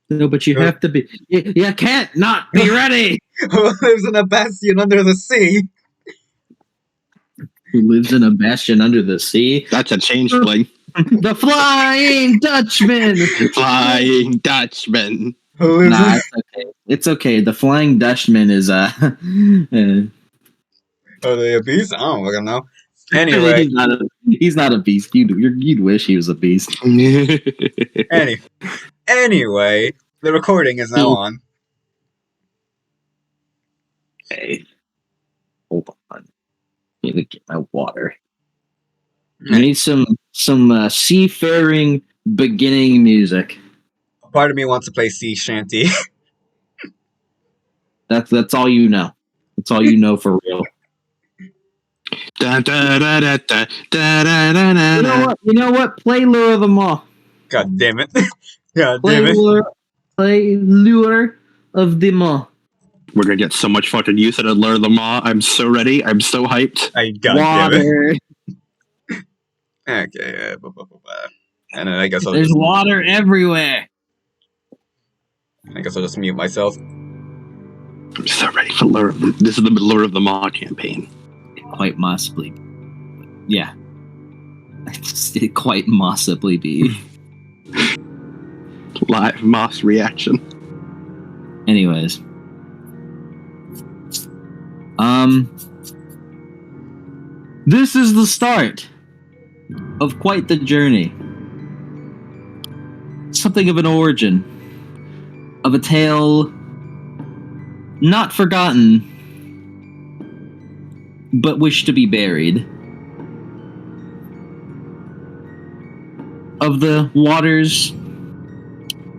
No, but you have to be. You can't not be ready. Who lives in a bastion under the sea? Who lives in a bastion under the sea? That's a changeling. The Flying Dutchman. Flying Dutchman. Who lives Nah, in... it's okay. It's okay. The Flying Dutchman is Are they a beast? I don't fucking know. Anyway. he's not a beast. You'd wish he was a beast. Anyway, the recording is now on. Hey, hold on. I need to get my water. I need some seafaring beginning music. Part of me wants to play sea shanty. That's all you know. That's all you know for real. Da, da, da, da, da, da, da, da, da. You know what? Play Lure of the Maw. God damn it. God damn it. Play Lure of the Maw. We're gonna get so much fucking use out of Lure of the Maw. I'm so ready. I'm so hyped. Water. Okay. And I guess There's water everywhere. I guess I'll just mute myself. I'm so ready for Lure. This is the Lure of the Maw campaign. Quite possibly. Yeah. It quite possibly be. Live Moss reaction. Anyways. This is the start of quite the journey. Something of an origin. Of a tale not forgotten, but wished to be buried. Of the waters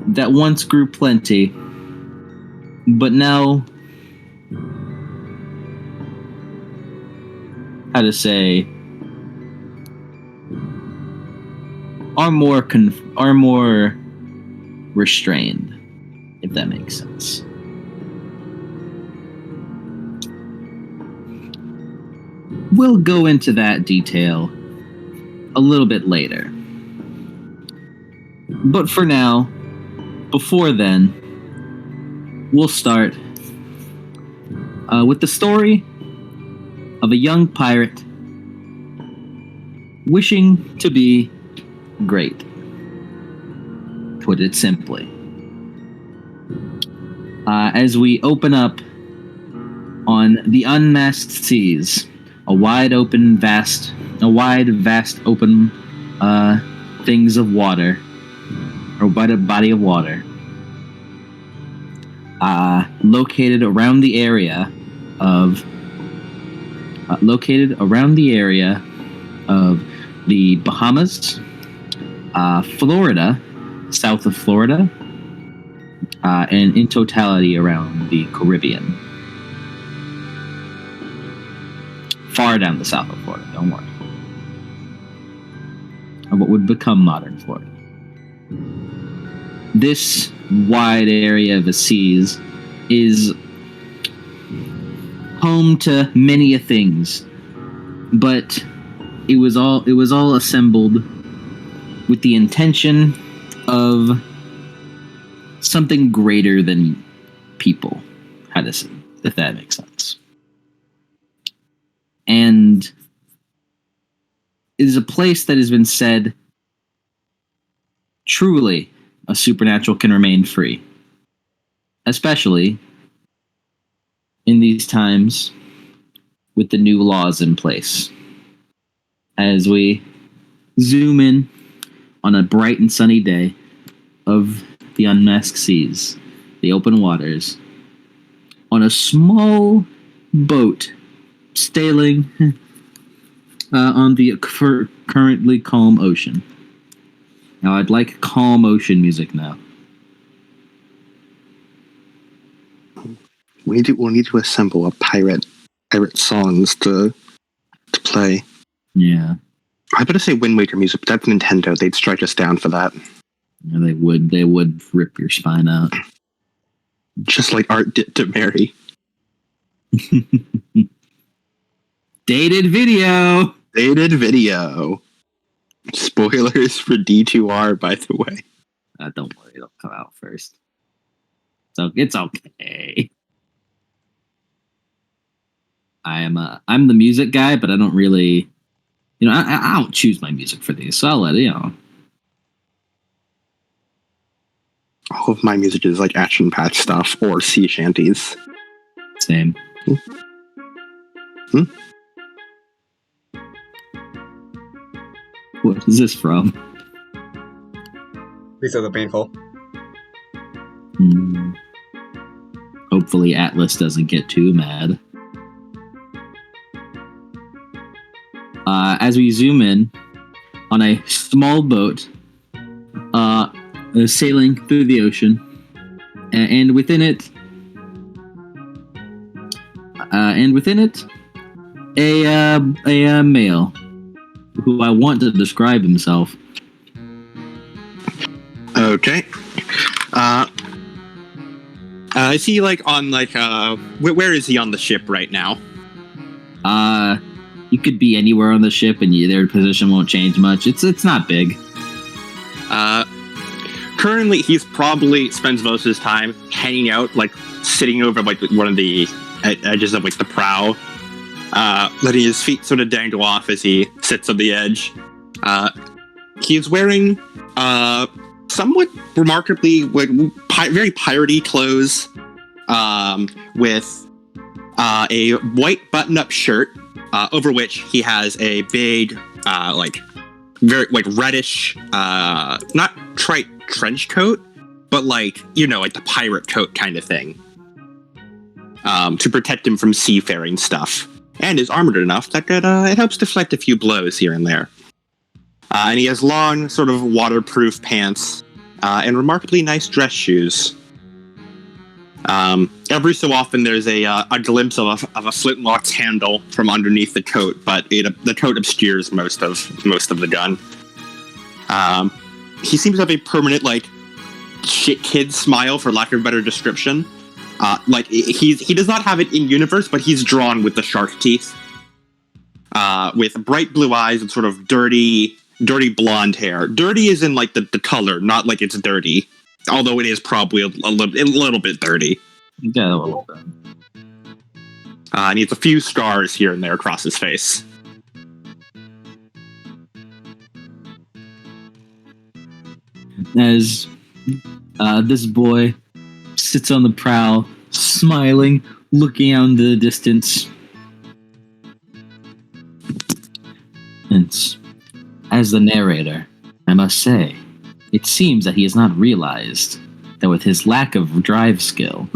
that once grew plenty, but now, how to say, are more restrained, if that makes sense. We'll go into that detail a little bit later. But for now, before then, we'll start with the story of a young pirate wishing to be great. Put it simply. As we open up on the unmasked seas, a wide, vast open things of water, or body of water, located around the area of the Bahamas, Florida, south of Florida, and in totality around the Caribbean. Far down the south of Florida, don't worry. Of what would become modern Florida. This wide area of the seas is home to many a things, but it was all assembled with the intention of something greater than people, if that makes sense. And it is a place that has been said truly a supernatural can remain free. Especially in these times with the new laws in place. As we zoom in on a bright and sunny day of the unmasked seas, the open waters, on a small boat sailing on the currently calm ocean. Now, I'd like calm ocean music now. We'll need to assemble a pirate songs to play. Yeah. I better say Wind Waker music, but that's Nintendo. They'd strike us down for that. Yeah, they would rip your spine out. Just like Art did to Mary. Dated video. Spoilers for D2R, by the way. Don't worry, it'll come out first. So it's okay. I'm the music guy, but I don't really, I don't choose my music for these, so I'll let it, All of my music is like action-packed stuff or sea shanties. Same. Hmm? What is this from? These are the painful. Hopefully Atlas doesn't get too mad. As we zoom in on a small boat sailing through the ocean, and within it, a male who I want to describe himself. Okay. Is he like on like where is he on the ship right now? You could be anywhere on the ship, and their position won't change much. It's not big. Currently, he's probably spends most of his time hanging out, like sitting over like one of the edges of like the prow, letting his feet sort of dangle off as he sits on the edge. He's wearing somewhat remarkably like, very piratey clothes, with a white button-up shirt, over which he has a big, like very like reddish, not trite trench coat, but like like the pirate coat kind of thing, to protect him from seafaring stuff, and is armored enough that it helps deflect a few blows here and there. And he has long, sort of waterproof pants, and remarkably nice dress shoes. Every so often, there's a glimpse of a flintlock's handle from underneath the coat, but the coat obscures most of the gun. He seems to have a permanent, like, shit kid smile, for lack of a better description. Like he does not have it in universe, but he's drawn with the shark teeth, with bright blue eyes and sort of dirty blonde hair. Dirty is in like the color, not like it's dirty. Although it is probably a little bit dirty. Yeah, a little bit. And he has a few scars here and there across his face. As this boy sits on the prow, smiling, looking out into the distance. And as the narrator, I must say, it seems that he has not realized that with his lack of drive skill,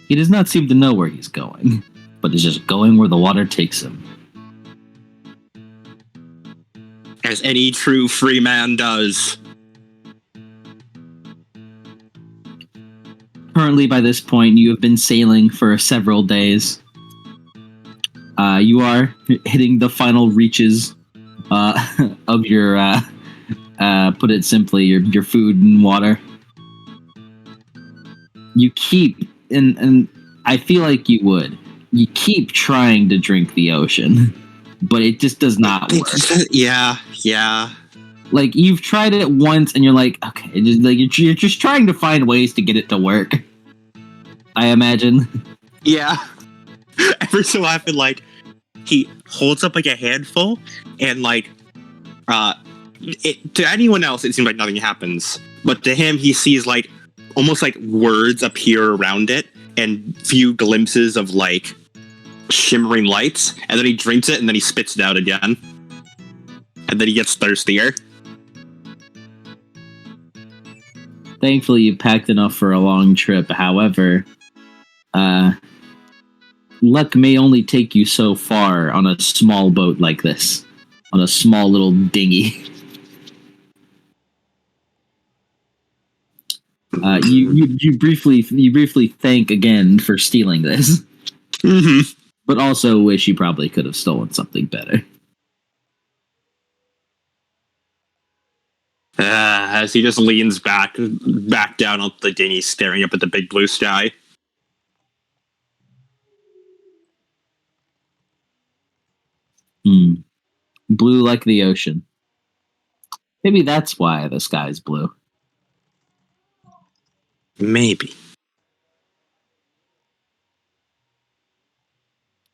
he does not seem to know where he's going, but is just going where the water takes him. As any true free man does. Currently, by this point, you have been sailing for several days. You are hitting the final reaches of your, put it simply, your food and water. You keep, and I feel like you keep trying to drink the ocean, but it just does not work. Yeah. Like, you've tried it once, and you're like, okay, you're just trying to find ways to get it to work, I imagine. Yeah. Every so often, like, he holds up like a handful, and like, to anyone else, it seems like nothing happens. But to him, he sees like almost like words appear around it, and few glimpses of like shimmering lights, and then he drinks it, and then he spits it out again, and then he gets thirstier. Thankfully, you packed enough for a long trip. However, luck may only take you so far on a small boat like this, on a small little dinghy. You briefly thank again for stealing this, but also wish you probably could have stolen something better. As he just leans back down on the dinghy, staring up at the big blue sky. Blue like the ocean. Maybe that's why the sky's blue. Maybe.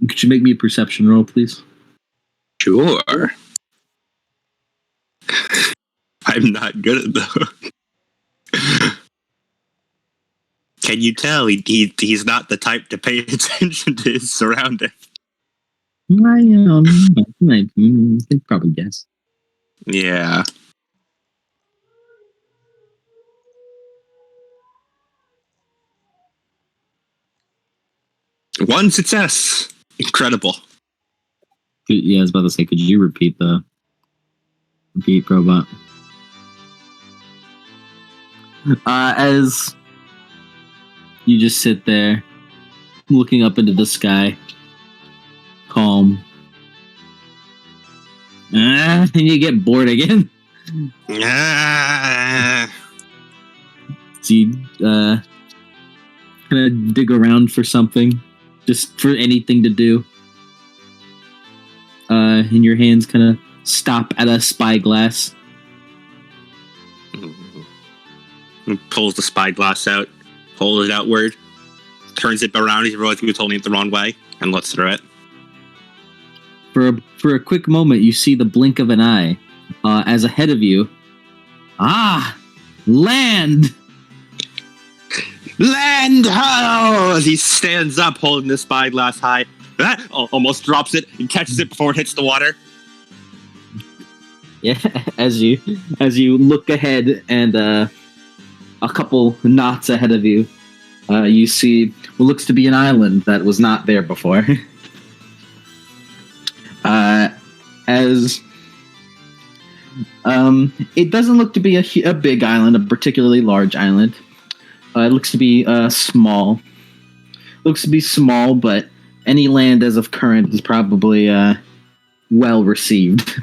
Could you make me a perception roll, please? Sure. I'm not good at those. Can you tell he's not the type to pay attention to his surroundings? I could probably guess. Yeah. One success. Incredible. Yeah, I was about to say, could you repeat robot? As you just sit there, looking up into the sky, calm, and you get bored again. So you kind of dig around for something, just for anything to do. And your hands kind of stop at a spyglass. Pulls the spyglass out, pulls it outward, turns it around. He realizes he was holding it the wrong way, and looks through it. For a quick moment, you see the blink of an eye as ahead of you. Land! Land ho! As he stands up, holding the spyglass high, almost drops it and catches it before it hits the water. Yeah, as you look ahead and a couple knots ahead of you, you see what looks to be an island that was not there before. As it doesn't look to be a big island, a particularly large island. It looks to be small. Looks to be small, but any land as of current is probably well received.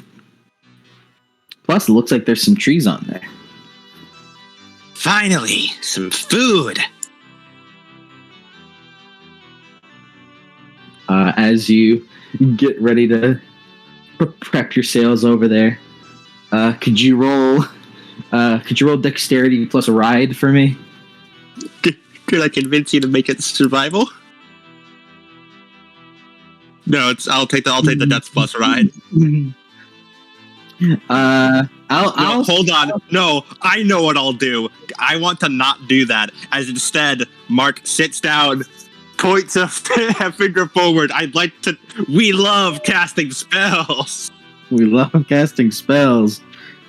Plus, it looks like there's some trees on there. Finally, some food. As you get ready to prep your sails over there, could you roll dexterity plus a ride for me? Could I convince you to make it survival? No, I'll take the death plus ride. Hold on. No, I know what I'll do. I want to not do that. As instead, Mark sits down, points a finger forward. We love casting spells. We love casting spells.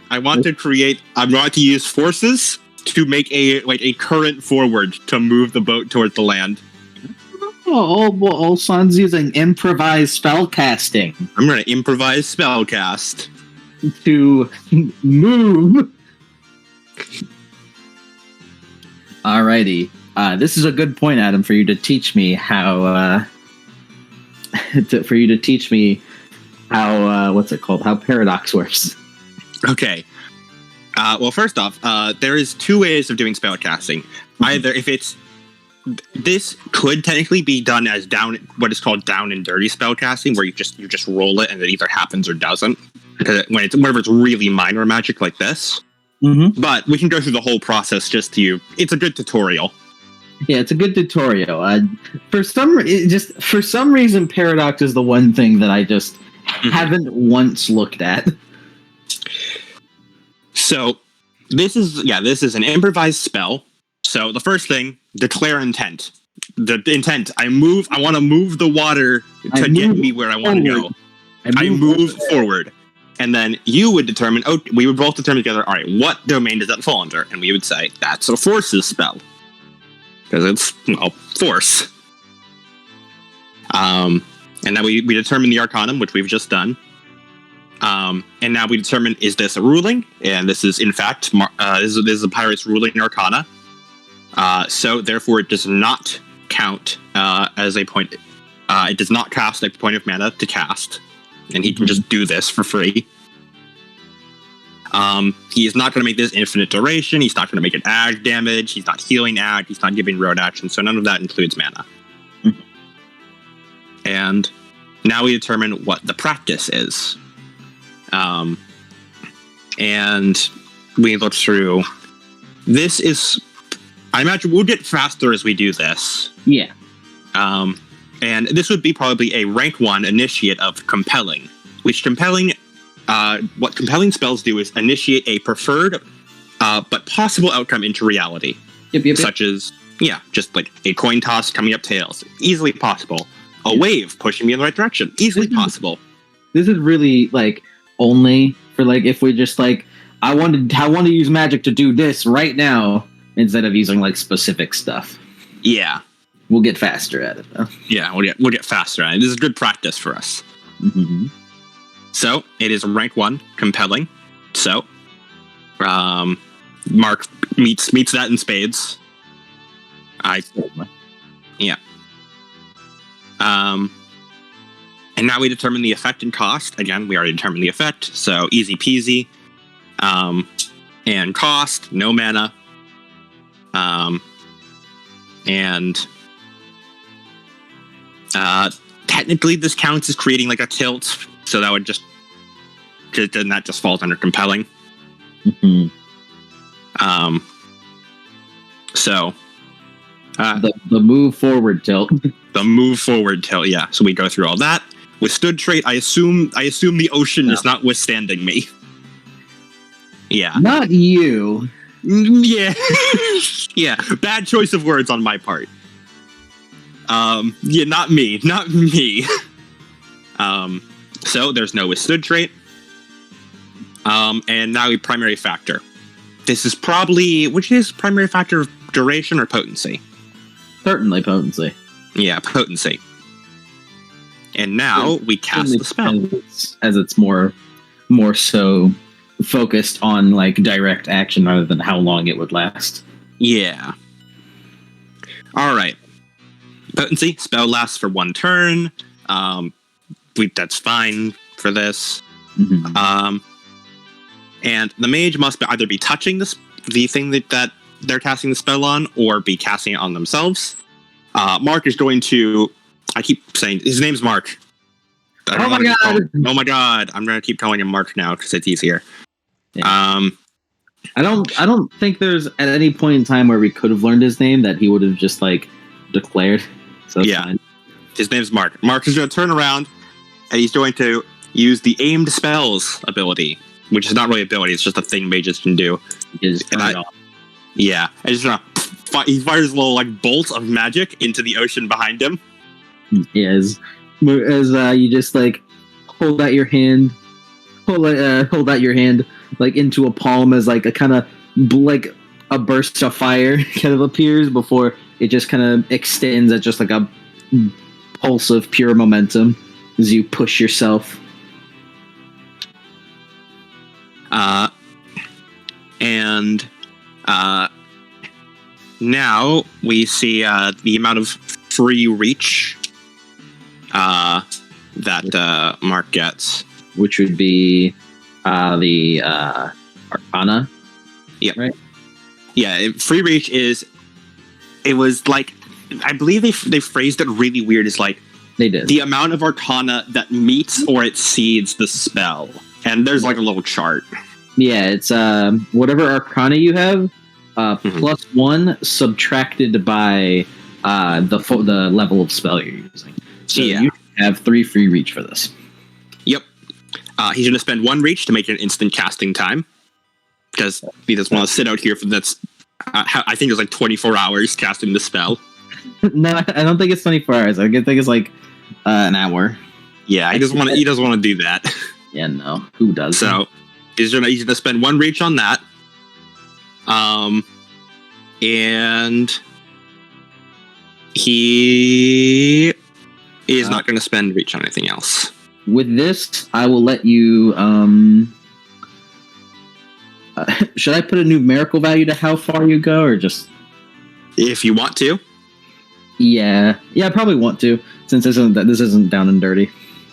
I want to use forces to make a current forward to move the boat towards the land. Oh, Son's using improvised spell casting. I'm going to improvise spell cast. To move. Alrighty. This is a good point, Adam, for you to teach me how what's it called? How paradox works. Okay. Well, first off, there is two ways of doing spell casting. Either this could technically be done as what is called down and dirty spell casting, where you just roll it and it either happens or doesn't. Whenever it's really minor magic like this. Mm-hmm. But we can go through the whole process it's a good tutorial. Yeah, it's a good tutorial. For some reason, paradox is the one thing that I just haven't once looked at. So this is an improvised spell. So the first thing, declare intent. The intent, I want to move the water to get me where I want to go. I move forward. And then you would determine, we would both determine together, all right, what domain does that fall under? And we would say, that's a forces spell. Because it's, force. And then we determine the arcanum, which we've just done. And now we determine, is this a ruling? And this is, in fact, this is a pirate's ruling arcana. So, therefore, it does not count as a point. It does not cost a point of mana to cast. And he can just do this for free. He is not going to make this infinite duration. He's not going to make it ag damage. He's not healing ag. He's not giving road action. So none of that includes mana. Mm-hmm. And now we determine what the practice is. And we look through. This is I imagine we'll get faster as we do this. Yeah. And this would be probably a rank 1 initiate of Compelling, which what compelling spells do is initiate a preferred but possible outcome into reality. Yep. Such as, just like a coin toss coming up tails. Easily possible. A wave pushing me in the right direction. Easily possible. This is really, like, only for, like, if we just, like, I want to use magic to do this right now instead of using, like, specific stuff. Yeah. We'll get faster at it, though. Yeah, we'll get faster at it. This is good practice for us. Mm-hmm. So, it is rank 1, Compelling. So, Mark meets that in spades. Yeah. And now we determine the effect and cost. Again, we already determined the effect, so easy peasy. And cost, no mana. And technically this counts as creating like a tilt, so that would then that just falls under Compelling. Mm-hmm. So the move forward tilt. The move forward tilt, yeah. So we go through all that. Withstood trait, I assume the ocean is not withstanding me. Yeah. Not you. Yeah. Yeah. Bad choice of words on my part. Yeah, not me. Not me. So there's no withstood trait. And now a primary factor. This is probably, which is primary factor of duration or potency? Certainly potency. Yeah, potency. And now we cast the spell. As it's more so focused on like direct action rather than how long it would last. Yeah. All right. Potency, spell lasts for 1 turn. That's fine for this. Mm-hmm. And the mage must either be touching the thing that they're casting the spell on, or be casting it on themselves. Mark is going to... I keep saying... His name's Mark. Oh my god! Oh my god! I'm going to keep calling him Mark now, because it's easier. Yeah. I don't think there's at any point in time where we could have learned his name that he would have just, like, declared. So yeah. Fine. His name's Mark. Mark is going to turn around, and he's going to use the aimed spells ability, which is not really ability, it's just a thing mages can do. Yeah. And he's gonna he fires a little like bolt of magic into the ocean behind him. Yeah, as you just like hold out your hand like into a palm as like a kind of like a burst of fire kind of appears before it just kind of extends at just like a pulse of pure momentum as you push yourself. And now we see the amount of free reach that Mark gets, which would be the Arcana. Yeah, right. Yeah, free reach is. It was like, I believe they phrased it really weird. As like they did the amount of Arcana that meets or exceeds the spell, and there's like a little chart. Yeah, it's whatever Arcana you have, plus 1 subtracted by the level of spell you're using. So yeah. You have 3 free reach for this. Yep. He's going to spend 1 reach to make it an instant casting time, because he doesn't want to sit out here for that's. I think it's like 24 hours casting the spell. No, I don't think it's 24 hours. I think it's like an hour. Yeah, he doesn't want to do that. Yeah, no. Who does? So he's gonna spend 1 reach on that. And he is not going to spend reach on anything else. With this, I will let you. Should I put a numerical value to how far you go, or just? If you want to. Yeah, I probably want to, since this isn't down and dirty.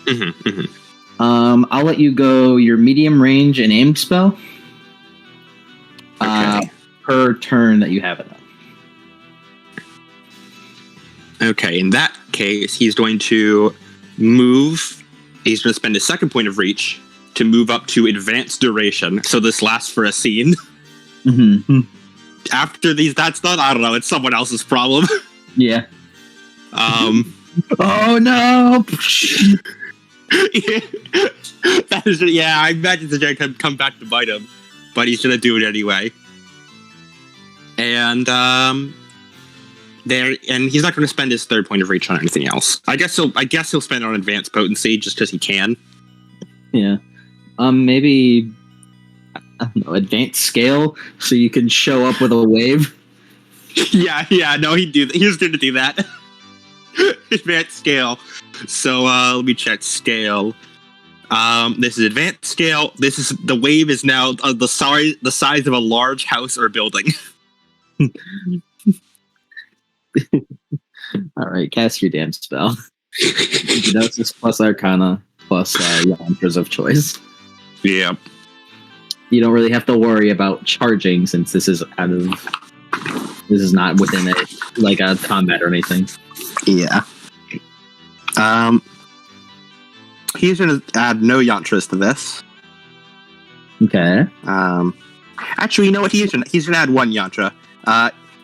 Mm-hmm, mm-hmm. I'll let you go your medium range and aimed spell. Okay. Per turn that you have it on. Okay, in that case, he's going to move. He's going to spend a 2nd point of reach to move up to advanced duration. So this lasts for a scene. Mm-hmm. after these, that's not. I don't know. It's someone else's problem. Yeah. Oh no! That is, yeah, I imagine the Jack come back to bite him, but he's gonna do it anyway. And he's not gonna spend his third point of reach on anything else. I guess he'll spend it on advanced potency just because he can. Yeah. Maybe I don't know, advanced scale, so you can show up with a wave. Yeah. No, he was going to do that. Advanced scale. So let me check scale. This is advanced scale. The wave is now the size of a large house or building. All right, cast your damn spell. Hypnosis plus Arcana plus your mantras of choice. Yeah. You don't really have to worry about charging since this is not within a combat or anything. Yeah. He's gonna add no yantras to this. Okay. Actually, you know what? He's gonna add one yantra.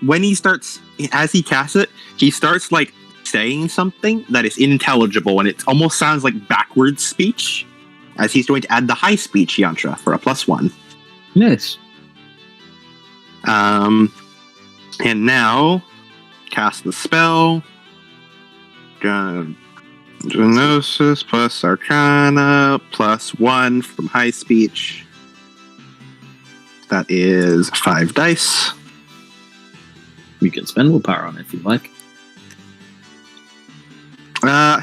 When he starts, as he casts it, he starts like saying something that is unintelligible, and it almost sounds like backwards speech. As he's going to add the high speech yantra for a +1. Nice. And now cast the spell. Gnosis plus Arcana +1 from high speech. That is 5 dice. You can spend willpower on it if you like.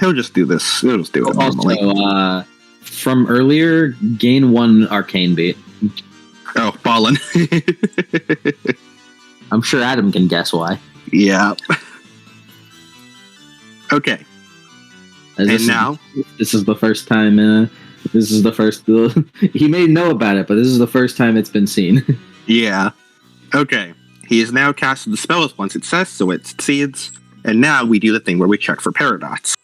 He'll just do this. He'll just do it normally. Also, from earlier, gain 1 arcane beat. Oh, ballin'. I'm sure Adam can guess why. Yeah. Okay. And now this is the first time. He may know about it, but this is the first time it's been seen. Yeah. Okay. He has now casted the spell with one success, so it succeeds. And now we do the thing where we check for paradox.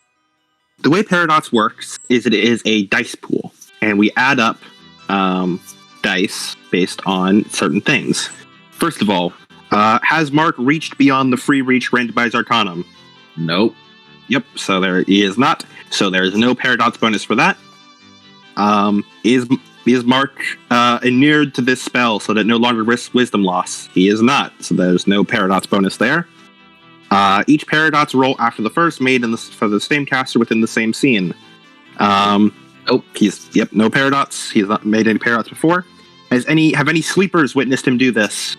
The way paradox works is it is a dice pool, and we add up dice based on certain things. First of all, has Mark reached beyond the free reach granted by his Arcanum? Nope. Yep, so there he is not. So there is no paradox bonus for that. Is Mark inured to this spell so that it no longer risks wisdom loss? He is not, so there's no paradox bonus there. Each paradox roll after the first made for the same caster within the same scene. Nope. No paradox. He's not made any paradox before. Have any sleepers witnessed him do this?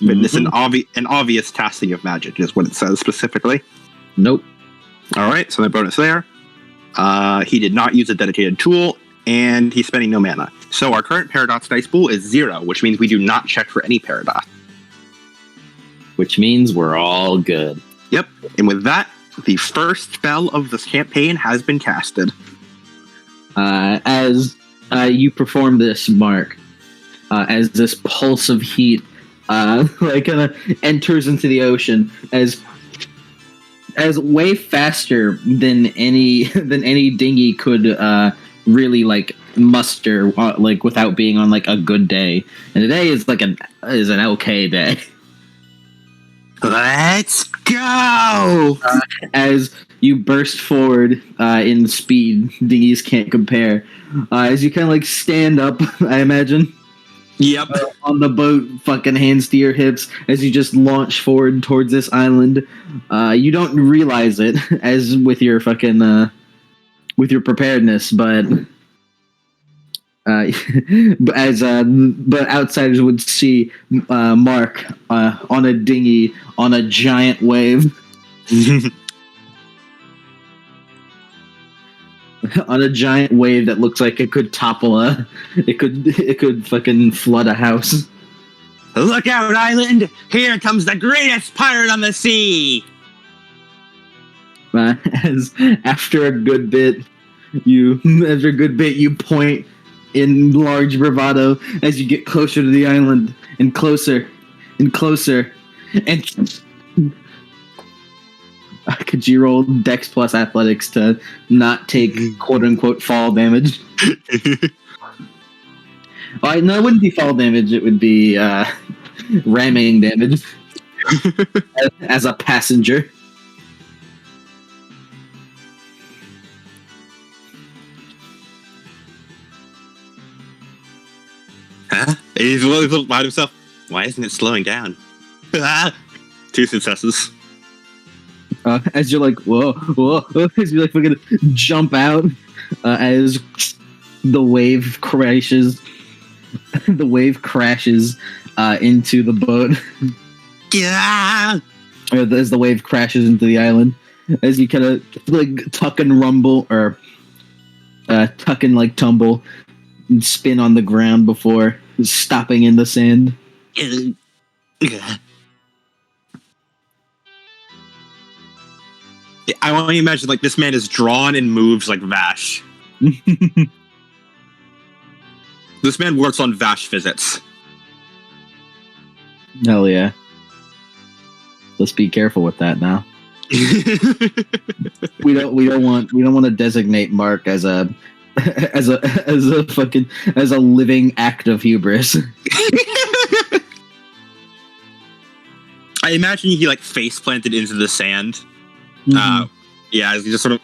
Mm-hmm. Witness an obvious casting of magic is what it says specifically. Nope. All right, so no bonus there. He did not use a dedicated tool, and he's spending no mana. So our current paradox dice pool is 0, which means we do not check for any paradox. Which means we're all good. Yep, and with that, the first spell of this campaign has been casted. As you perform this, Mark, as this pulse of heat enters into the ocean as way faster than any dinghy could really muster without being on a good day. And today is an okay day. Let's go! As you burst forward in speed, dinghies can't compare. As you kind of stand up, I imagine. Yep. On the boat, fucking hands to your hips, as you just launch forward towards this island. You don't realize it as with your fucking with your preparedness, but outsiders would see Mark on a dinghy on a giant wave. On a giant wave that looks like it could topple it could fucking flood a house. Look out, island! Here comes the greatest pirate on the sea! As after a good bit you point in large bravado as you get closer to the island and closer and closer and could you roll Dex plus Athletics to not take quote-unquote fall damage? No, it wouldn't be fall damage. It would be ramming damage as a passenger. Huh? He's looking about himself. Why isn't it slowing down? 2 successes. As you're like, whoa, as you like fucking jump out, as the wave crashes, into the boat. Yeah. As the wave crashes into the island, as you kind of like tuck and rumble, or tuck and like tumble, and spin on the ground before stopping in the sand. I want to imagine like this man is drawn and moves like Vash. This man works on Vash physics. Hell yeah. Let's be careful with that now. we don't want to designate Mark as a living act of hubris. I imagine he like face planted into the sand. Mm-hmm. Yeah, he just sort of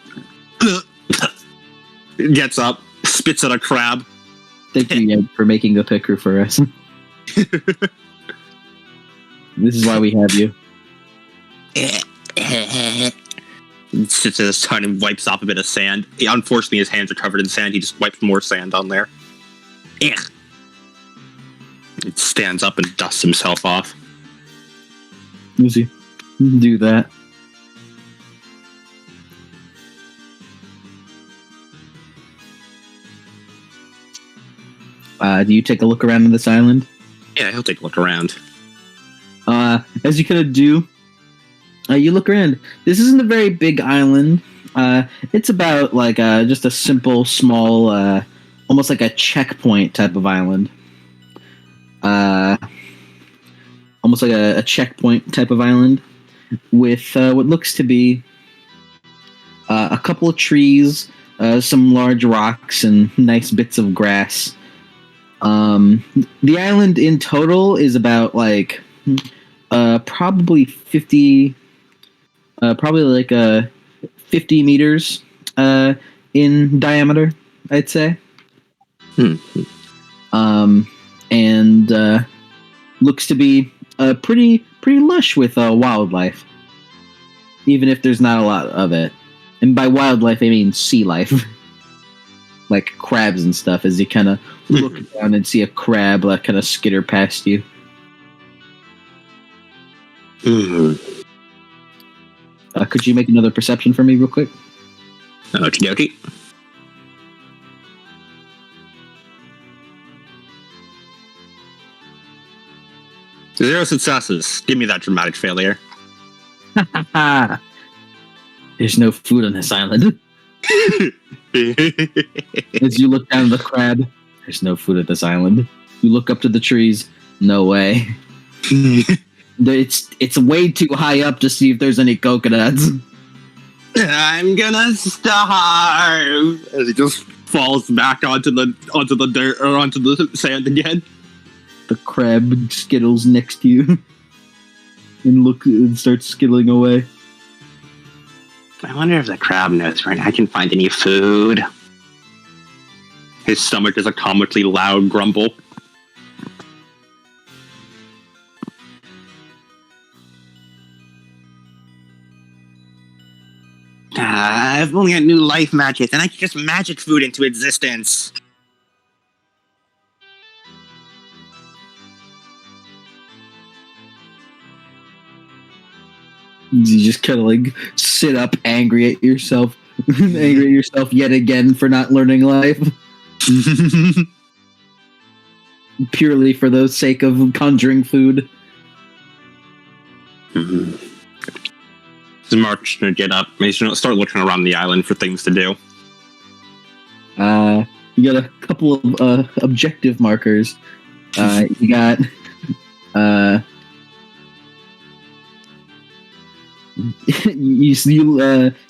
gets up, spits at a crab. Thank you, Ed, for making the picker for us. This is why we have you. Sits in his tongue and wipes off a bit of sand. Unfortunately, his hands are covered in sand. He just wipes more sand on there. It stands up and dusts himself off. Easy. Do that. Do you take a look around on this island? Yeah, he'll take a look around. As you kind of do, you look around. This isn't a very big island. It's about like just a simple, small, almost like a checkpoint type of island. Almost like a checkpoint type of island with what looks to be a couple of trees, some large rocks, and nice bits of grass. The island in total is about like probably 50 meters in diameter, I'd say. And looks to be pretty lush with wildlife, even if there's not a lot of it. And by wildlife, I mean sea life. Like crabs and stuff, as you kind of look down and see a crab like kind of skitter past you. Could you make another perception for me real quick? Okie dokie. Zero successes. Give me that dramatic failure. There's no food on this island. As you look down at the crab, there's no food at this island. You look up to the trees, no way. It's way too high up to see if there's any coconuts. I'm gonna starve. As he just falls back onto the dirt or onto the sand again. The crab skittles next to you and starts skittling away. I wonder if the crab knows where I can find any food. His stomach is a comically loud grumble. I've only got new life magic, and I can just magic food into existence. You just kind of like sit up, angry at yourself yet again for not learning life. Purely for the sake of conjuring food. So Mark's gonna get up. He's gonna start looking around the island for things to do. You got a couple of objective markers. You got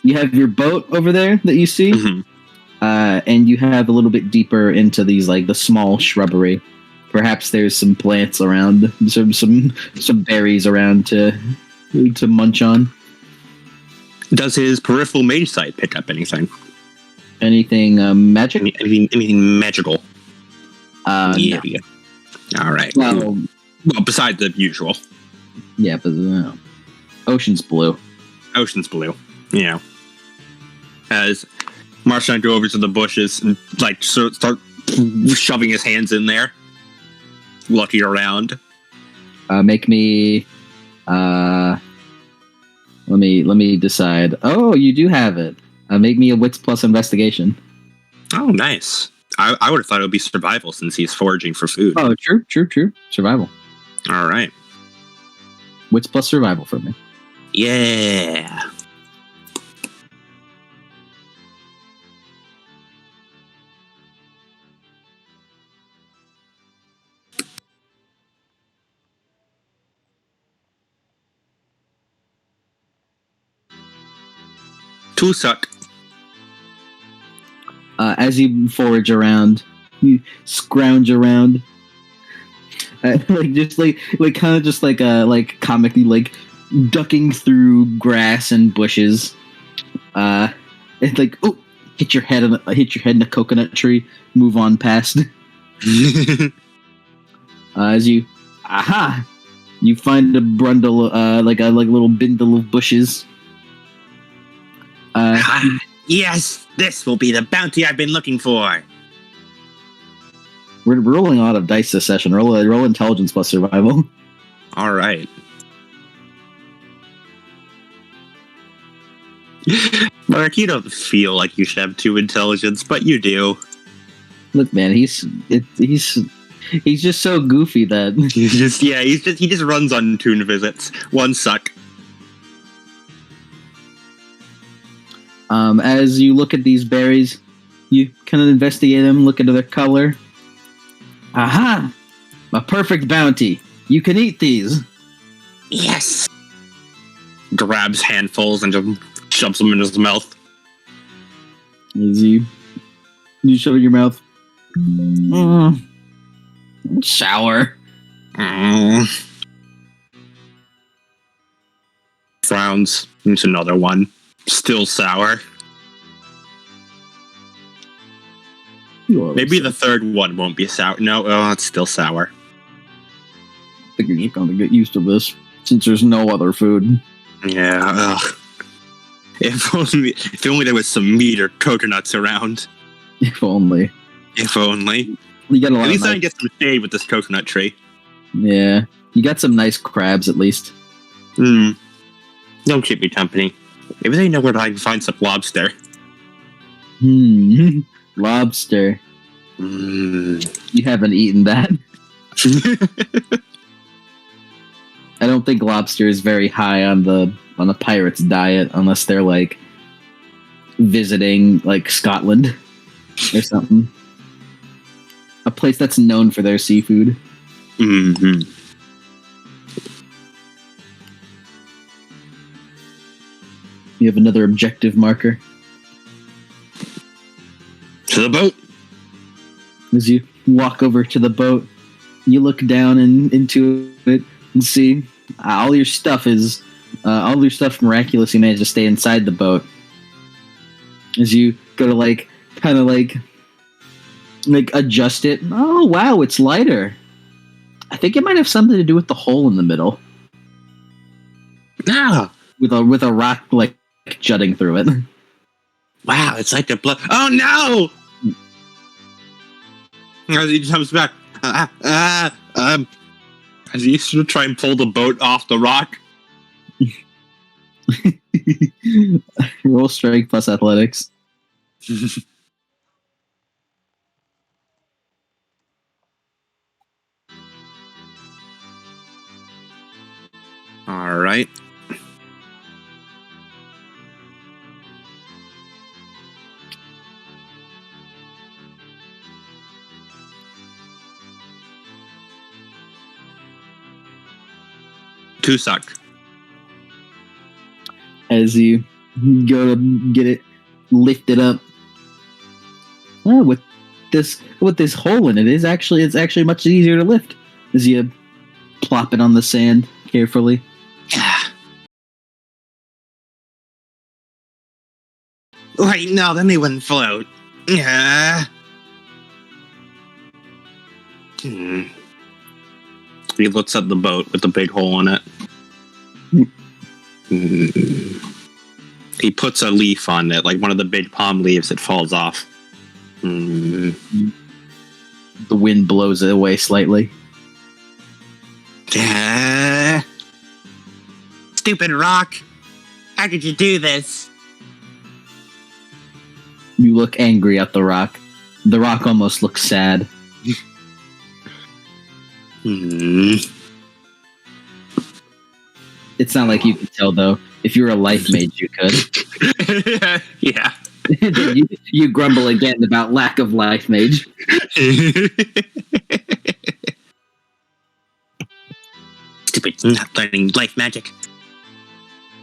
you have your boat over there that you see, and you have a little bit deeper into these like the small shrubbery. perhaps there's some plants around, some berries around to munch on. Does his peripheral mage sight pick up anything? Anything magic? Anything magical? No. All right. Well, besides the usual. Yeah, but ocean's blue. Ocean's blue. Yeah. As Marshall go over to the bushes and start shoving his hands in there, looking around. Make me. Let me decide. Oh, you do have it. Make me a wits plus investigation. Oh, nice. I would have thought it would be survival since he's foraging for food. Oh, true. Survival. All right. Wits plus survival for me. Yeah. Two suck. As you forage around, you scrounge around, like comically, like ducking through grass and bushes. It's like, oh, hit your head in a coconut tree. Move on past. As you find a brundle, like a little bindle of bushes. Yes, this will be the bounty I've been looking for. We're rolling a lot of dice this session. Roll intelligence plus survival. All right. Mark, you don't feel like you should have 2 intelligence, but you do. Look, man, he's just so goofy that he just runs on tune visits. 1 suck. As you look at these berries, you kind of investigate them, look into their color. Aha! A perfect bounty. You can eat these. Yes. Grabs handfuls and just shoves them in his mouth. As you shove it in your mouth. Sour. Frowns. It's another one. Still sour. Maybe the third one won't be sour. No, it's still sour. I think you're just going to get used to this, since there's no other food. Yeah, ugh. If only there was some meat or coconuts around. If only. If only. You got a lot at least of I can get some shade with this coconut tree. Yeah. You got some nice crabs, at least. Don't keep me company. Maybe they know where I can find some lobster. Lobster. You haven't eaten that. I don't think lobster is very high on the pirate's diet unless they're like visiting like Scotland or something. A place that's known for their seafood. Mm-hmm. You have another objective marker. To the boat. As you walk over to the boat, you look down into it and see all your stuff miraculously managed to stay inside the boat. As you go to kind of adjust it. Oh wow, it's lighter. I think it might have something to do with the hole in the middle. Ah, with a rock like jutting through it. Wow, it's like a blood. Oh no! As he comes back, as he used to try and pull the boat off the rock. Roll strength plus athletics. All right. Two suck. As you go to get it lifted up, with this hole in it it's actually much easier to lift as you plop it on the sand carefully. Wait, no, then they wouldn't float. Yeah. He looks at the boat with the big hole in it. He puts a leaf on it, like one of the big palm leaves. It falls off. The wind blows it away slightly. Stupid rock! How could you do this? You look angry at the rock. The rock almost looks sad. It's not like you can tell, though. If you're a life mage, you could. Yeah. you grumble again about lack of life mage. Stupid, not learning life magic.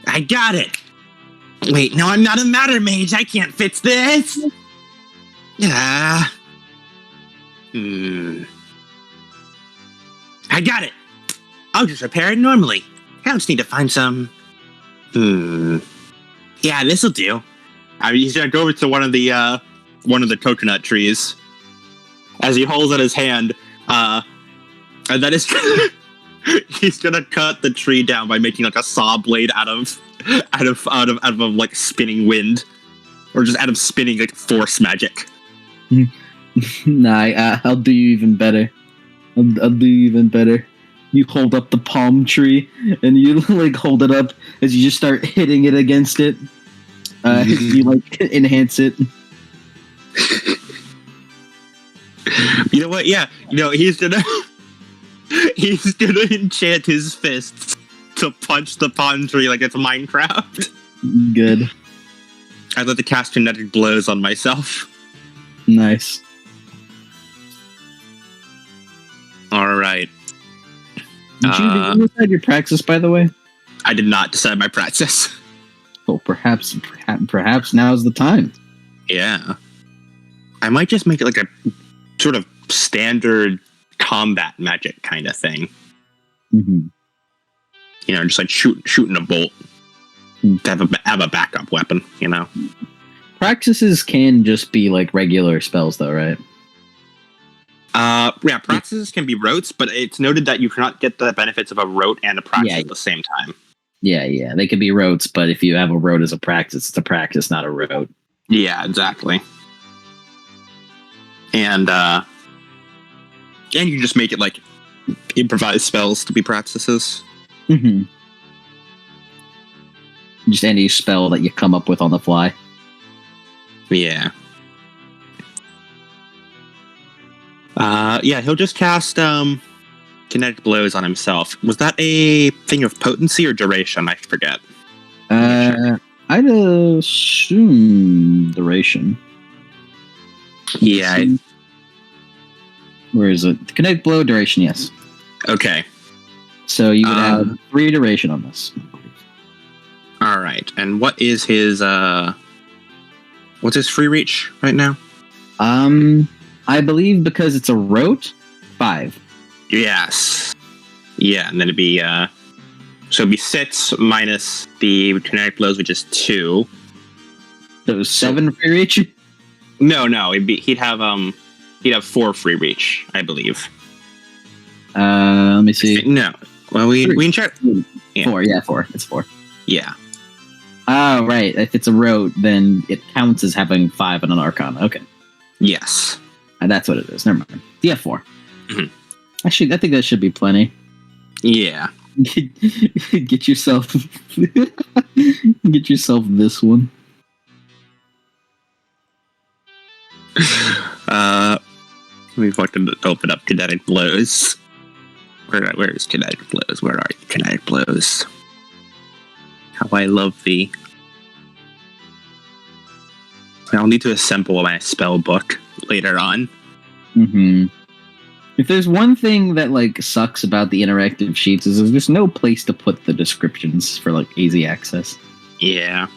I got it! Wait, no, I'm not a matter mage. I can't fix this! I got it! I'll just repair it normally. I just need to find some... Yeah, this'll do. I mean, he's gonna go over to one of the coconut trees. As he holds out his hand, and that is... he's gonna cut the tree down by making like a saw blade out of like spinning wind, or just out of spinning like force magic. Nah, I'll do you even better. I'll do you even better. You hold up the palm tree, and you like hold it up as you just start hitting it against it. You like enhance it. You know what? Yeah, he's gonna enchant his fists to punch the palm tree like it's Minecraft. Good. I'd like to cast kinetic blows on myself. Nice. All right. Did you decide your praxis, by the way? I did not decide my praxis. Well, perhaps now's the time. Yeah. I might just make it like a sort of standard combat magic kind of thing. Mm-hmm. Just like shooting a bolt. To have a backup weapon, Praxises can just be like regular spells, though, right? Yeah, praxises can be rotes, but it's noted that you cannot get the benefits of a rote and a praxis at the same time. Yeah, they can be rotes, but if you have a rote as a praxis, it's a praxis, not a rote. Yeah, exactly. And you just make it like improvised spells to be praxises. Mm-hmm. Just any spell that you come up with on the fly. Yeah. Yeah, he'll just cast kinetic blows on himself. Was that a thing of potency or duration? I forget. I'd assume duration. Yeah. Where is it? Kinetic blow duration, yes. Okay. So you would have 3 duration on this. All right. And what is his what's his free reach right now? I believe because it's a rote, 5. Yes. Yeah, and then it'd be so it'd be 6 minus the kinetic blows, which is 2. So 7 free reach? No, he'd have 4 free reach, I believe. Let me see. No. Well, we can check. Yeah. 4, yeah, 4. It's 4. Yeah. Oh, right. If it's a rote, then it counts as having 5 on an arcana. Okay. Yes. That's what it is. Never mind. Yeah, 4. Mm-hmm. I think that should be plenty. Yeah. Get yourself this one. Let me fucking open up kinetic blows. Where is kinetic blows? Where are you, kinetic blows? How I love thee. I'll need to assemble my spell book later on. Mm-hmm. If there's one thing that like sucks about the interactive sheets is there's just no place to put the descriptions for like easy access. Yeah.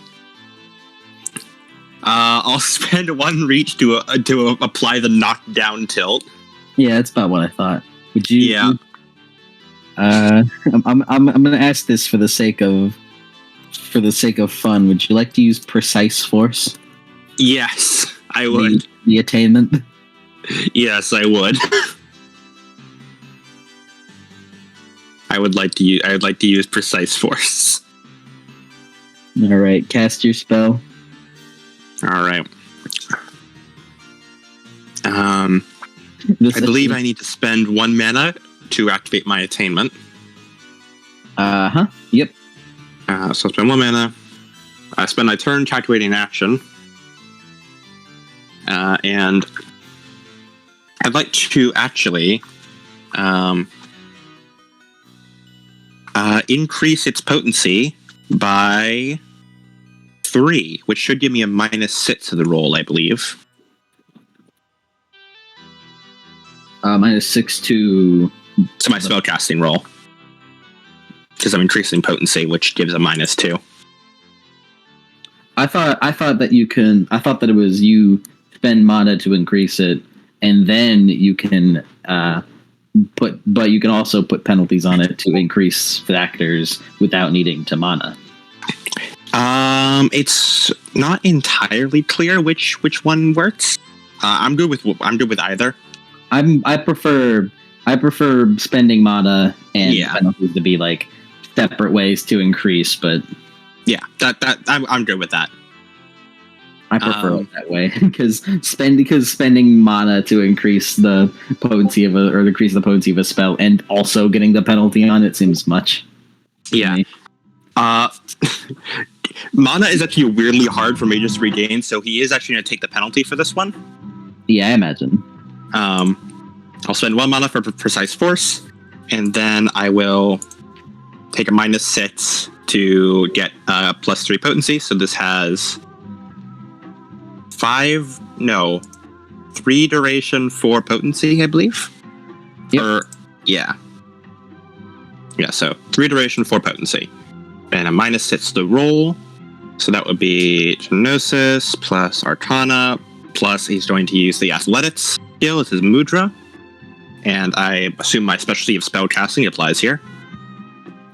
I'll spend 1 reach to apply the knockdown tilt. Yeah, that's about what I thought. Would you? Yeah. I'm gonna ask this for the sake of fun. Would you like to use precise force? Yes, I would. The attainment. Yes, I would. I would like to use precise force. All right, cast your spell. All right. I believe I need to spend 1 mana to activate my attainment. Yep. So I'll spend 1 mana. I spend my turn calculating action. And I'd like to actually increase its potency by 3, which should give me a -6 to the roll, I believe. -6 to my spellcasting roll. Because I'm increasing potency, which gives a -2. I thought that it was you spend mana to increase it, and then you can but you can also put penalties on it to increase factors without needing to mana. It's not entirely clear which one works. I'm good with either. I prefer spending mana and penalties to be like separate ways to increase, but yeah, I'm good with that. I prefer it that way because spending mana to increase the potency of a spell and also getting the penalty on it seems much. Yeah. Mana is actually weirdly hard for mages to regain, so he is actually going to take the penalty for this one. Yeah, I imagine. I'll spend 1 mana for precise force, and then I will take a -6 to get +3 potency. So this has 3 duration, 4 potency, I believe. Yep. Yeah, so 3 duration, 4 potency. And a -6 to the roll. So that would be Gnosis plus Arcana, plus he's going to use the Athletics skill as his Mudra. And I assume my specialty of spellcasting applies here.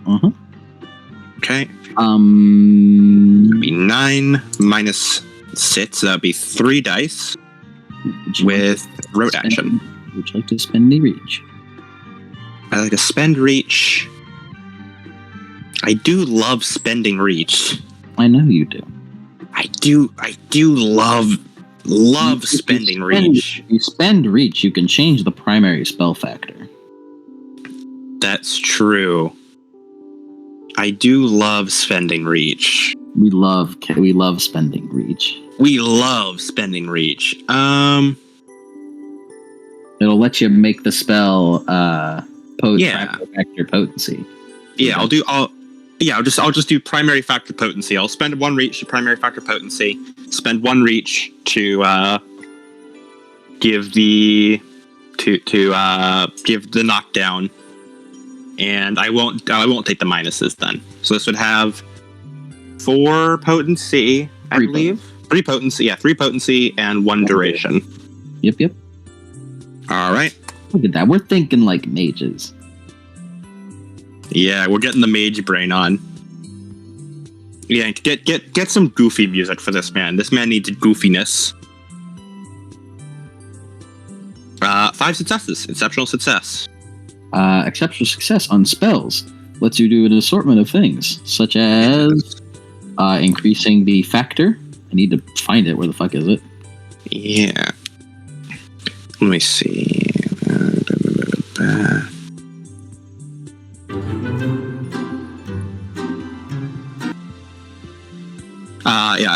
Uh-huh. Okay. It'd be 9 -6, so that would be 3 dice with road action. Would you like to spend the reach? I like to spend reach. I do love spending reach. I know you do. I do love spending reach. If you spend reach, you can change the primary spell factor. That's true. I do love spending reach. We love spending reach. We love spending reach. It'll let you make the spell factor potency. Yeah, I'll just do primary factor potency. I'll spend 1 reach to primary factor potency. Spend 1 reach to give the knockdown, and I won't take the minuses then. So this would have 4 potency, I believe. 3 potency, 3 potency and 1 duration. Yep. All right. Look at that. We're thinking like mages. Yeah, we're getting the mage brain on. Yeah, get some goofy music for this man. This man needs goofiness. 5 successes. Exceptional success. Exceptional success on spells lets you do an assortment of things, such as increasing the factor. I need to find it. Where the fuck is it? Yeah. Let me see.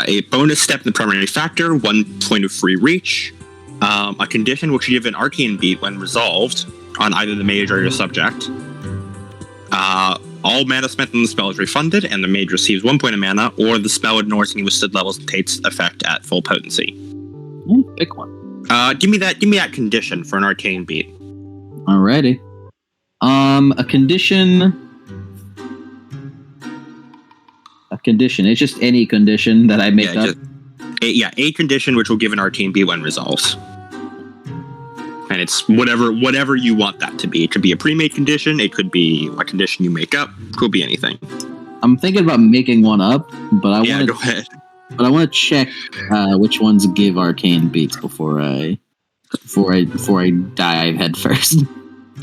A bonus step in the primary factor, 1 point of free reach. A condition which you give an arcane beat when resolved on either the mage or your subject. All mana spent on the spell is refunded, and the mage receives 1 point of mana, or the spell ignores any withstood levels and takes effect at full potency. Pick one. Give me that condition for an arcane beat. Alrighty. A condition. It's just any condition that I make up. a condition which will give an arcane B when resolved. And it's whatever you want that to be. It could be a pre-made condition. It could be a condition you make up. It could be anything. I'm thinking about making one up, but Go ahead. But I want to check which ones give arcane beats before I dive head first.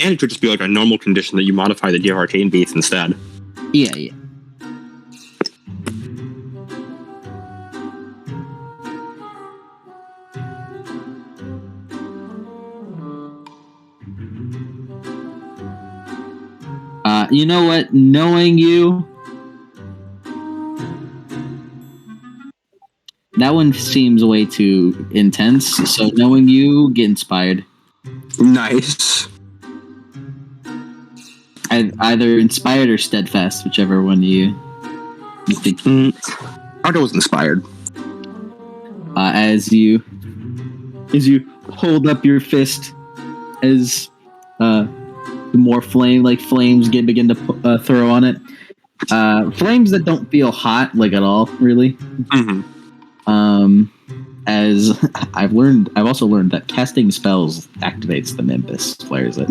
And it could just be like a normal condition that you modify that give arcane beats instead. Yeah. You know what? Knowing you, that one seems way too intense. So knowing you, get inspired. Nice. Either inspired or steadfast, whichever one you think. I'll go with inspired. As you hold up your fist, as the more flames begin to throw on it. Flames that don't feel hot at all, really. Mm-hmm. As I've also learned that casting spells activates the nimbus, flares it.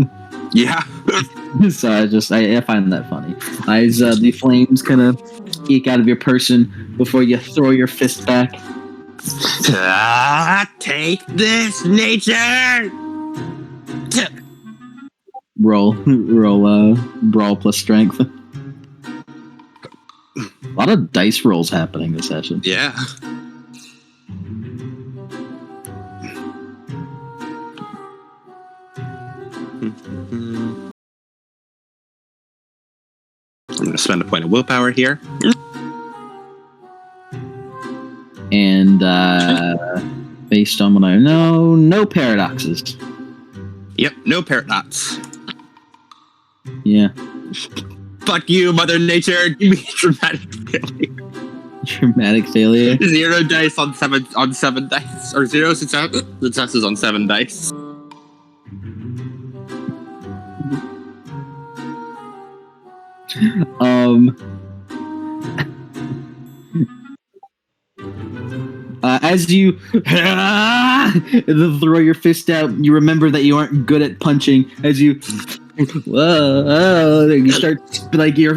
Yeah. So I find that funny. As the flames kind of eke out of your person before you throw your fist back. Take this, nature! Roll brawl plus strength. A lot of dice rolls happening this session. Yeah. I'm going to spend a point of willpower here. And based on what I know, no paradoxes. Yep, no paradox. Yeah. Fuck you, Mother Nature. Give me dramatic failure. Dramatic failure. 0 dice on seven dice, or 0 successes on 7 dice. As you throw your fist out, you remember that you aren't good at punching. As you, you start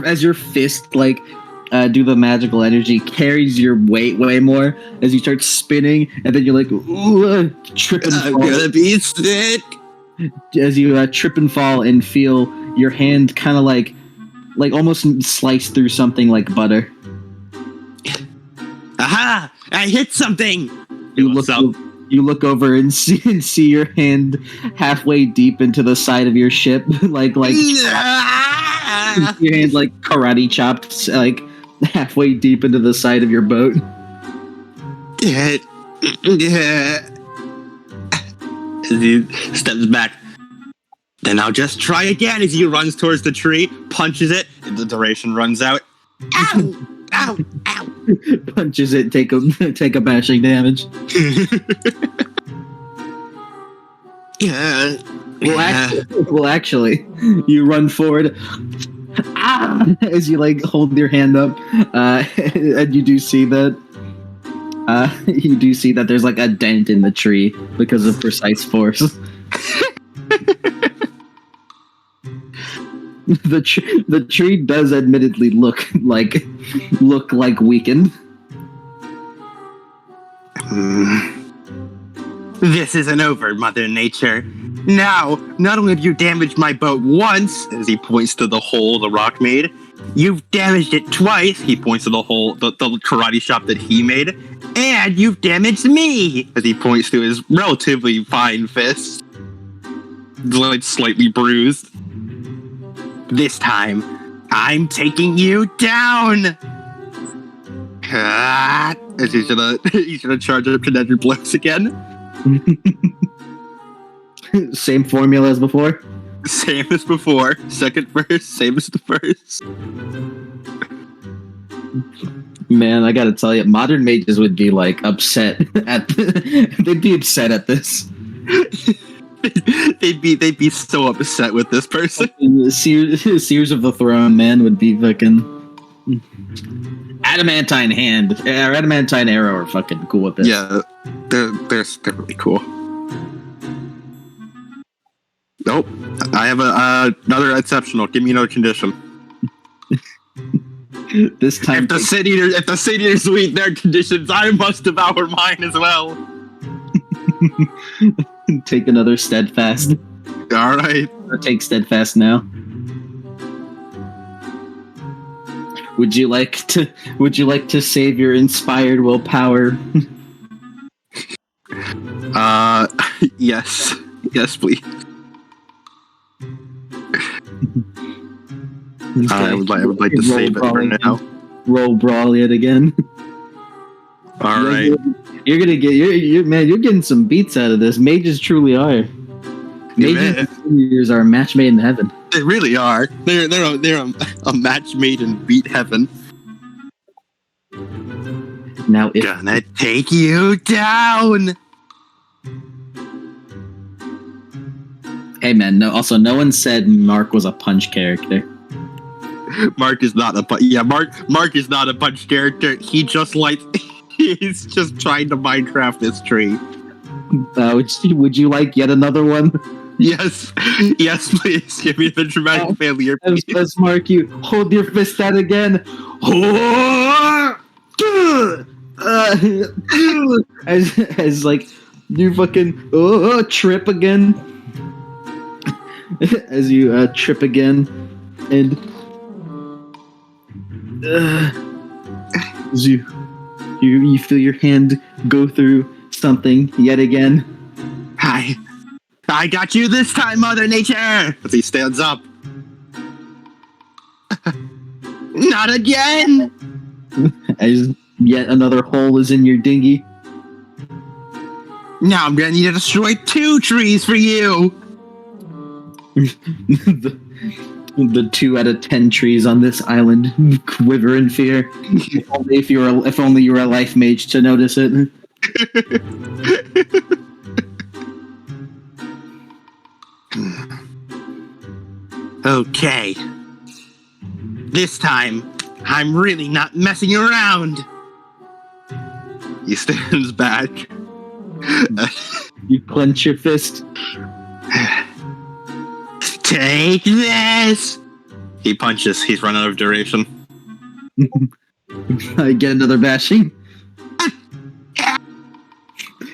as your fist do the magical energy carries your weight way more as you start spinning, and then you're trip and fall. I'm gonna be sick. As you trip and fall and feel your hand kind of like almost slice through something like butter. Aha! I hit something. You look over and see your hand halfway deep into the side of your ship, your hand karate chopped halfway deep into the side of your boat. As he steps back. Then I'll just try again as he runs towards the tree, punches it, and the duration runs out. Ow! Ow! Ow! Punches it, take a bashing damage. Yeah. Well, actually, you run forward as you hold your hand up, and you do see that there's a dent in the tree because of precise force. The tree does admittedly look like weakened. This isn't over, Mother Nature. Now, not only have you damaged my boat once, as he points to the hole the rock made, you've damaged it twice, he points to the hole, the karate shop that he made, and you've damaged me, as he points to his relatively fine fist, slightly bruised. This time, I'm taking you down! As he's gonna charge up Connected Blows again. Same formula as before? Same as before. Second verse, same as the first. Man, I gotta tell you, modern mages would be upset they'd be upset at this. they'd be so upset with this person. Seers of the Throne, man, would be fucking. adamantine hand, or adamantine arrow are fucking cool with this. Yeah, they're really cool. Nope, I have another exceptional. Give me another condition. This time, If the City Eaters meet their conditions, I must devour mine as well. take another steadfast. All right. I'll take steadfast now. Would you like to save your inspired willpower? Yes. Yes, please. I would like to save it for now. Roll brawl yet again. All right. You're gonna get you're getting some beats out of this. Mages truly are. Mages are a match made in heaven. They really are. They're a match made in beat heaven. Now if Gonna take you down. Hey man, no one said Mark was a punch character. Mark is not a Mark is not a punch character. He's just trying to Minecraft this tree. Would you like yet another one? Yes, please give me the dramatic failure. As Mark, you hold your fist out again. As like you fucking trip again. As you trip again, and as you feel your hand go through something yet again. I got you this time, Mother Nature! As he stands up. Not again! As yet another hole is in your dinghy. Now I'm gonna need to destroy 2 trees for you! the 2 out of 10 trees on this island quiver in fear. If only you were a life mage to notice it. Okay. This time, I'm really not messing around. He stands back. You clench your fist. Take this! He punches. He's run out of duration. I get another bashing.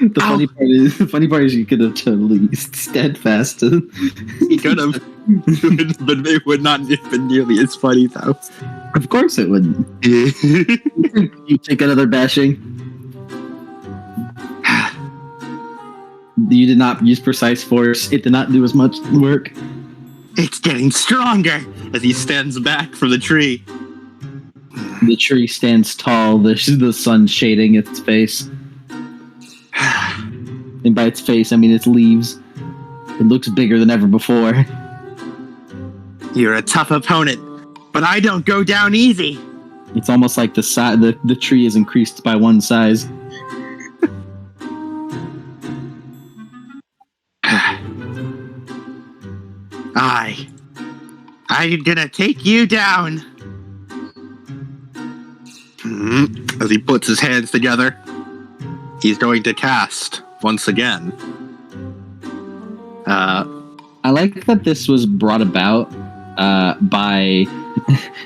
The funny part is you could have totally steadfast. He could have, but it would not have been nearly as funny though. Of course it wouldn't. You take another bashing. You did not use precise force. It did not do as much work. It's getting stronger as he stands back from the tree. The tree stands tall, the sun shading its face. And by its face, I mean its leaves. It looks bigger than ever before. You're a tough opponent, but I don't go down easy. It's almost like the tree is increased by 1 size. I'm gonna take you down. As he puts his hands together, he's going to cast once again. I like that this was brought about by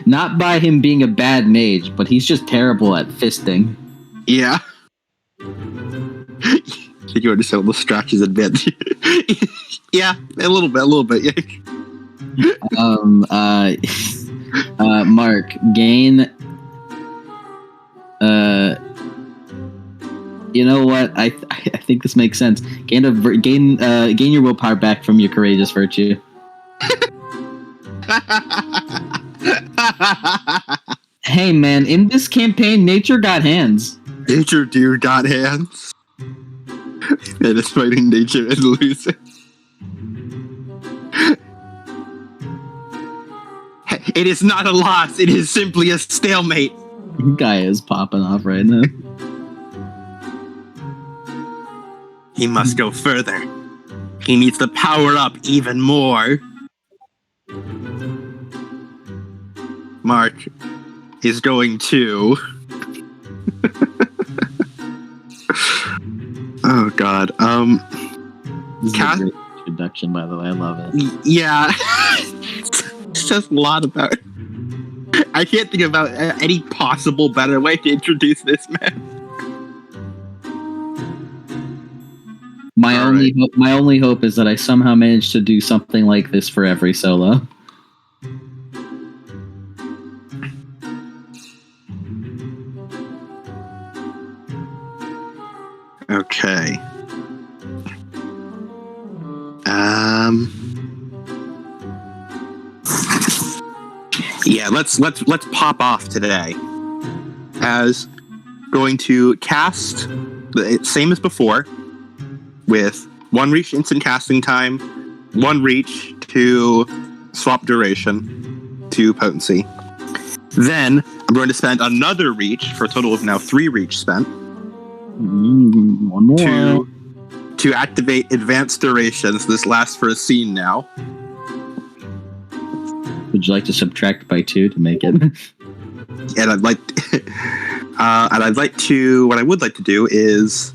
not by him being a bad mage, but he's just terrible at fisting. Yeah. You understand the stretches a bit. Yeah, a little bit. Yeah. Mark, gain. You know what? I think this makes sense. Gain your willpower back from your courageous virtue. Hey man, in this campaign, nature got hands. Nature deer got hands. It is fighting nature and losing. It is not a loss. It is simply a stalemate. Guy is popping off right now. He must go further. He needs to power up even more. Mark is going to Oh God. This is Cat- a great introduction, by the way. I love it. Yeah. It says a lot about. I can't think about any possible better way to introduce this man. My All only hope is that I somehow manage to do something like this for every solo. Okay. Yeah, let's pop off today. As going to cast the same as before, with 1 reach instant casting time, 1 reach to swap duration to potency. Then I'm going to spend another reach for a total of now 3 reach spent. One more. To activate advanced durations. This lasts for a scene now. Would you like to subtract by 2 to make it? And I'd like what I would like to do is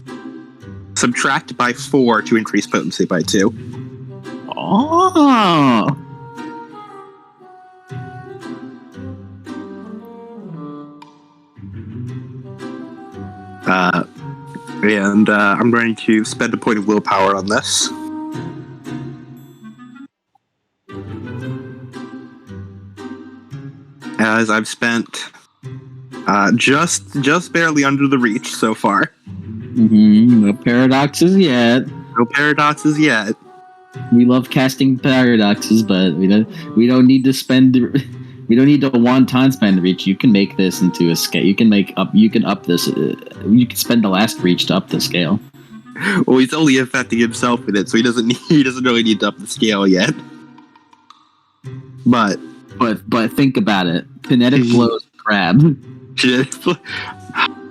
subtract by 4 to increase potency by 2. Oh. And I'm going to spend a point of willpower on this. As I've spent just barely under the reach so far. No paradoxes yet. No paradoxes yet. We love casting paradoxes, but we don't need to spend. We don't need to one-time spend reach. You can make this into a scale. You can up this. You can spend the last reach to up the scale. Well, he's only affecting himself with it, so he doesn't really need to up the scale yet. But think about it. Kinetic blows crab.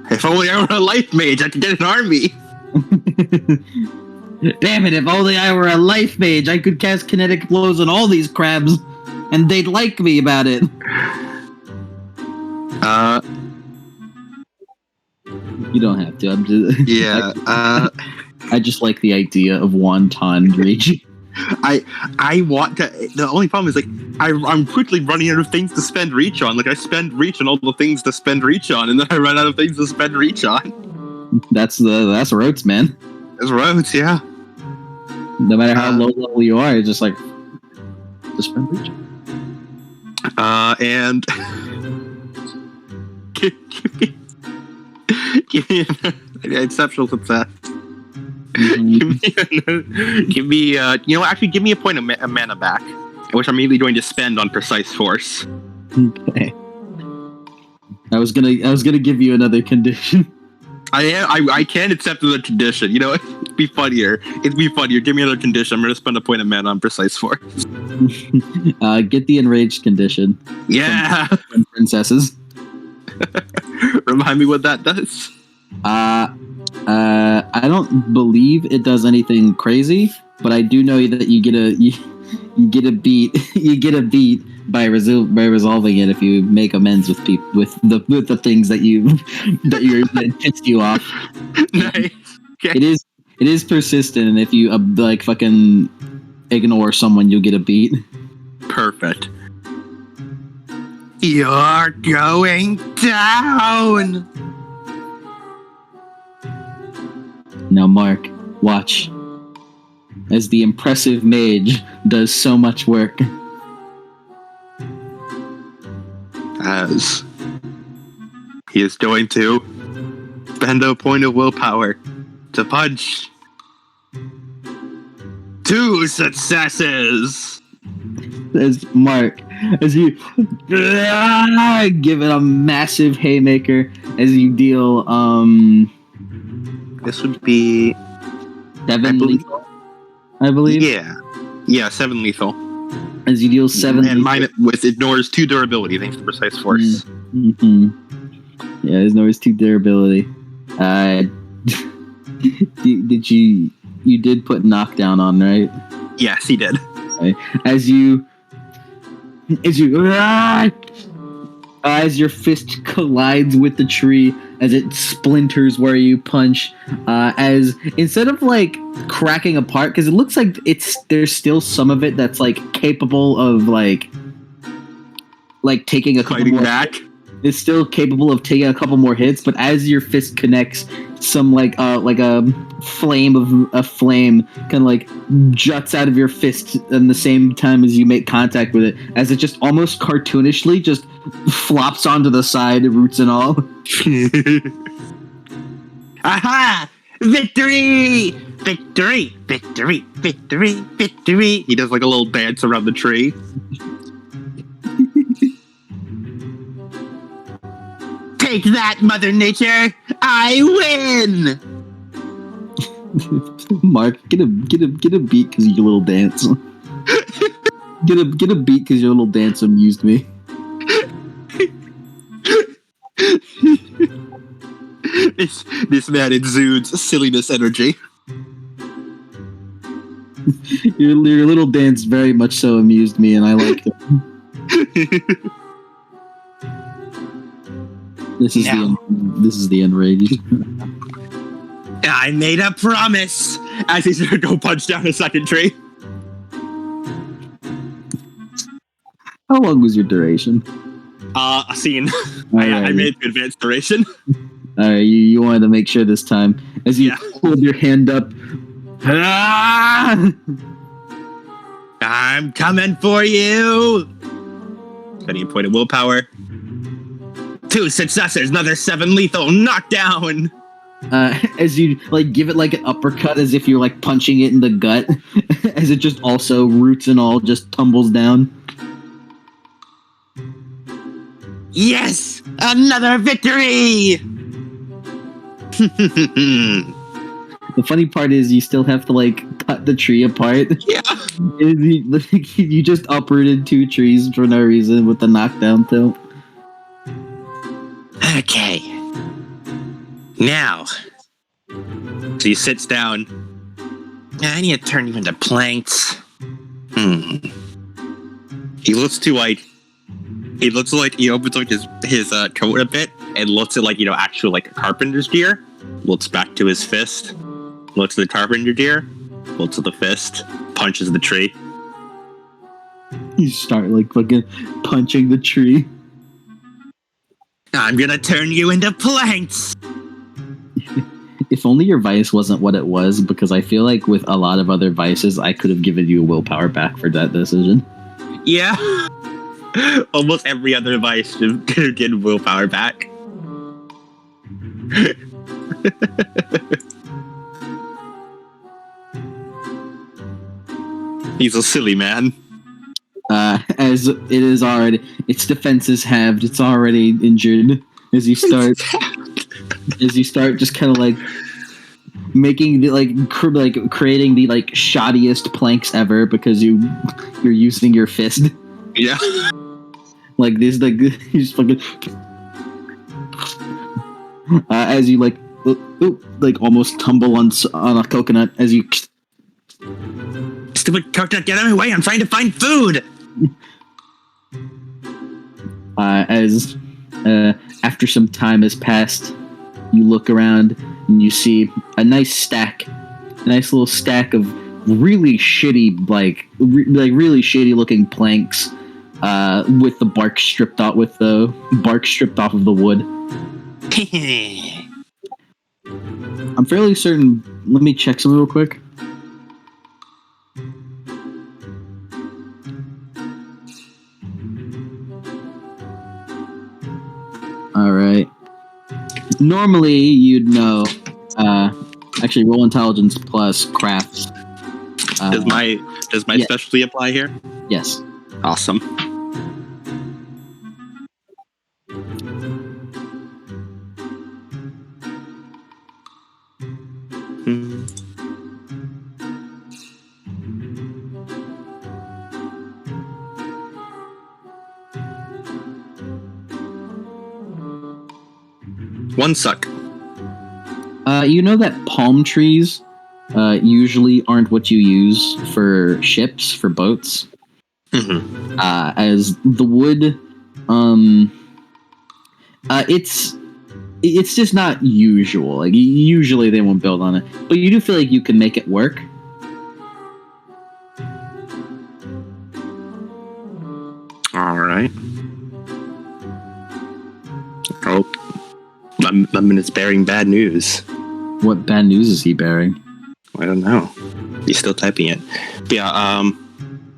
If only I were a life mage, I could get an army. Damn it! If only I were a life mage, I could cast kinetic blows on all these crabs, and they'd like me about it. You don't have to. I'm just. Yeah. I just like the idea of one-time reach. I want to. The only problem is like I'm quickly running out of things to spend reach on. Like I spend reach on all the things to spend reach on, and then I run out of things to spend reach on. That's roads, man. That's roads, yeah. No matter how low level you are, it's just like just spend reach. And give me an exceptional success. Give me a point of mana back, which I'm immediately going to spend on precise force. Okay. I was gonna give you another condition. I can accept another condition. You know, it'd be funnier. Give me another condition. I'm gonna spend a point of mana on precise force. Get the enraged condition. Yeah. From princesses. Remind me what that does. I don't believe it does anything crazy, but I do know that you get a beat by resolving it if you make amends with the things that pissed you off. Nice. Okay. It is persistent, and if you like fucking ignore someone, you'll get a beat. Perfect. You're going down. Now, Mark, watch as the impressive mage does so much work. As he is going to spend a point of willpower to punch 2 successes. As you give it a massive haymaker as you deal This would be 7 lethal, I believe. Yeah, 7 lethal. As you deal 7 and mine with ignores 2 durability thanks to precise force. Mm-hmm. Yeah, it ignores 2 durability. Did you did put knockdown on, right? Yes, he did. As you as your fist collides with the tree, as it splinters where you punch, as instead of like cracking apart, because it looks like there's still some of it that's like capable of like taking a couple Fighting more back. It's still capable of taking a couple more hits, but as your fist connects, some like a flame kind of like juts out of your fist in the same time as you make contact with it, as it just almost cartoonishly just flops onto the side, roots and all. Aha! Victory! Victory! Victory! Victory! Victory! He does like a little dance around the tree. Take that, Mother Nature! I win! Mark, get a beat because your little dance. get a beat because your little dance amused me. This man exudes silliness energy. Your little dance very much so amused me, and I liked it. This is the end rage. I made a promise as he's gonna go punch down a second tree. How long was your duration? A scene. Right. I made the advanced duration. Alright, you wanted to make sure this time. As you hold your hand up. I'm coming for you! Spending a point of willpower. 2 successors, another 7 lethal knockdown! As you like give it like an uppercut as if you're like punching it in the gut, as it just also roots and all just tumbles down. Yes! Another victory! The funny part is you still have to like cut the tree apart. Yeah. You just uprooted 2 trees for no reason with the knockdown tilt. Okay. Now. So he sits down. I need to turn you into planks. He looks too like. He looks like he opens like his coat a bit and looks at like actual like a carpenter's gear. Looks back to his fist. Looks at the carpenter gear. Looks at the fist. Punches the tree. You start like fucking punching the tree. I'm gonna turn you into planks. If only your vice wasn't what it was, because I feel like with a lot of other vices, I could have given you willpower back for that decision. Yeah. Almost every other vice could get willpower back. He's a silly man. As it is already, its defense is halved. It's already injured. As you start just kind of like making the creating the like shoddiest planks ever because you're using your fist. Yeah. Like this, like you just fucking as you like almost tumble on a coconut as you. Stupid coconut, get out of my way! I'm trying to find food. As after some time has passed, you look around and you see a nice little stack of really shitty, really shitty looking planks, with the bark stripped off of the wood. I'm fairly certain. Let me check something real quick. All right. Normally, you'd know. Actually, roll intelligence plus crafts. Does my specialty apply here? Yes. Awesome. One suck. You know that palm trees usually aren't what you use for ships, for boats. Mm-hmm. As the wood, It's just not usual. Like usually they won't build on it, but you do feel like you can make it work. All right. Oh, Lemon is bearing bad news. What bad news is he bearing? I don't know. He's still typing it. But yeah,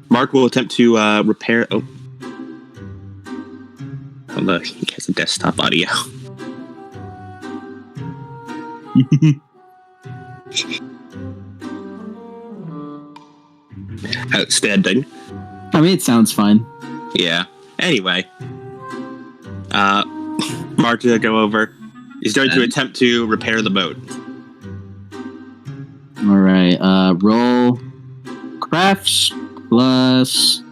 Mark will attempt to repair. Oh, look, he has a desktop audio. Outstanding. I mean, it sounds fine. Yeah. Anyway, Mark to go over. He's going to attempt to repair the boat. All right. Roll crafts plus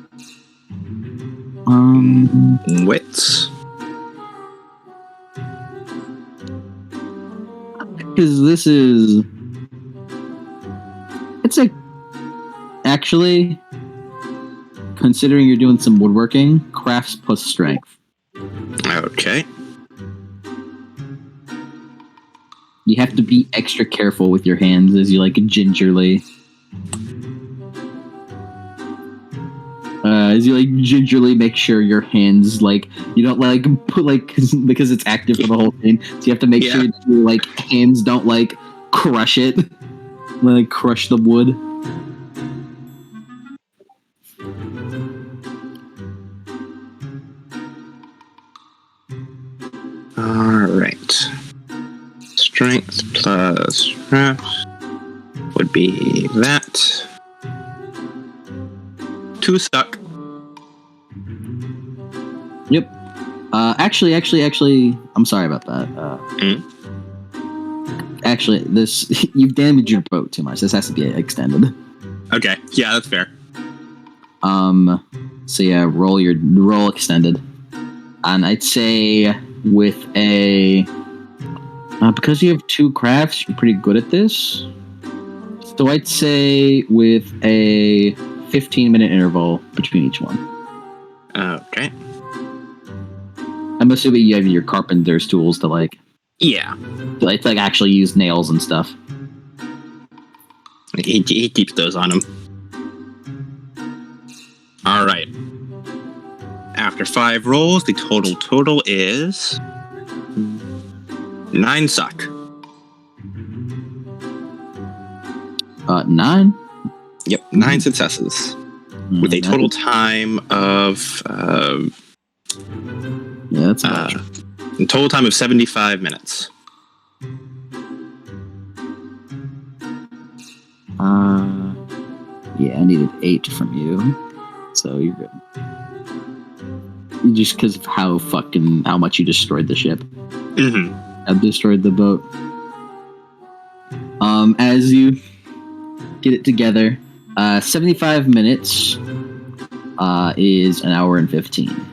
Wits. because this is it's like actually considering you're doing some woodworking, crafts plus strength. Okay. You have to be extra careful with your hands as you like gingerly make sure your hands like you don't like put like because it's active for the whole thing, so you have to make sure your like hands don't like crush it, like crush the wood. All right. Strength plus crafts would be that. 2 stuck. Yep. Actually, I'm sorry about that. Actually, this you've damaged your boat too much. This has to be extended. Okay. Yeah, that's fair. So yeah, roll extended, and I'd say with a because you have 2 crafts, you're pretty good at this. So I'd say with a 15-minute interval between each one. Okay. I'm assuming you have your carpenter's tools to like actually use nails and stuff. He keeps those on him. All right. After 5 rolls, the total is 9 suck. 9? Yep, 9 successes. With a total time of yeah, that's a total time of 75 minutes. Yeah, I needed 8 from you, so you're good. Just because of how much you destroyed the ship. Mm-hmm. I've destroyed the boat. As you get it together, 75 minutes is an hour and 15.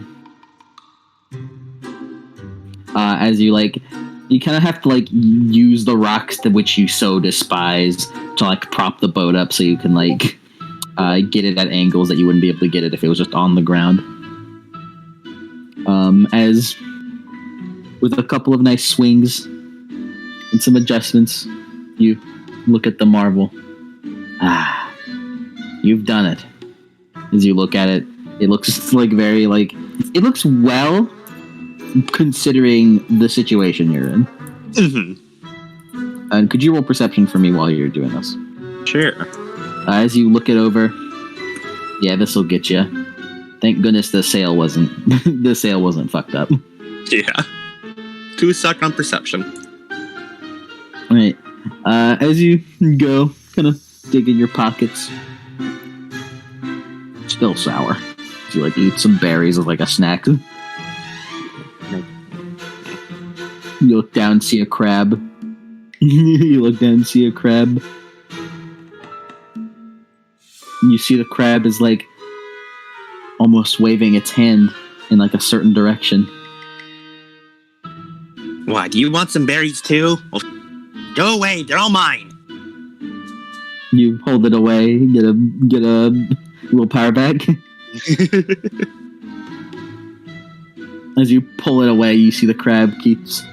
As you you kind of have to use the rocks which you so despise to prop the boat up so you can get it at angles that you wouldn't be able to get it if it was just on the ground. As with a couple of nice swings and some adjustments, you look at the marvel. You've done it. As you look at it, it looks very it looks well considering the situation you're in. Mm-hmm. And could you roll perception for me while you're doing this? Sure. As you look it over, yeah, this will get you. Thank goodness the sail wasn't fucked up. Yeah. 2 suck on perception. All right. As you go, kind of dig in your pockets. Still sour. As you eat some berries as a snack. You look down, see a crab. You look down and see a crab. You see the crab is almost waving its hand in a certain direction. What, do you want some berries too? Well, go away, they're all mine. You hold it away, get a little power back. As you pull it away, you see the crab keeps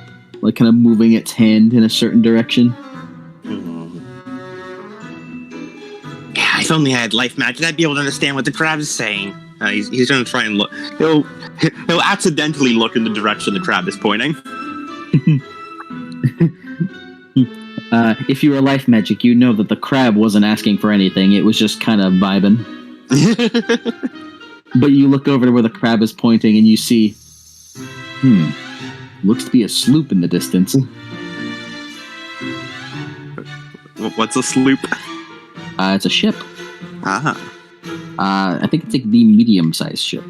like kind of moving its hand in a certain direction. Yeah, if only I had life magic, I'd be able to understand what the crab is saying. He's going to try and look. He'll accidentally look in the direction the crab is pointing. If you were life magic, you know that the crab wasn't asking for anything. It was just kind of vibing. But you look over to where the crab is pointing and you see, looks to be a sloop in the distance. What's a sloop? It's a ship. Ah. I think it's like the medium-sized ship.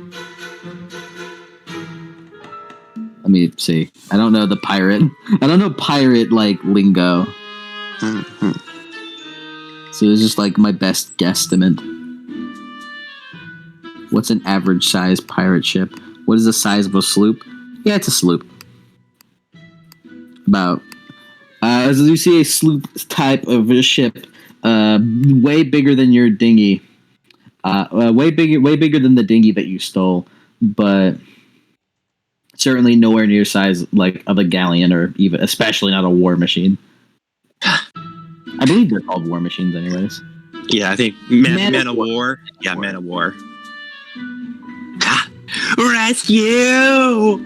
Let me see. I don't know the pirate. I don't know pirate like lingo. Mm-hmm. So it's just like my best guesstimate. What's an average size pirate ship? What is the size of a sloop? Yeah, it's a sloop. About as you see a sloop type of a ship, way bigger than your dinghy. Way bigger than the dinghy that you stole, but certainly nowhere near size like of a galleon or even, especially not a war machine. I believe they're called war machines, anyways. Yeah, I think Man of War. Yeah, Man of War. Rescue!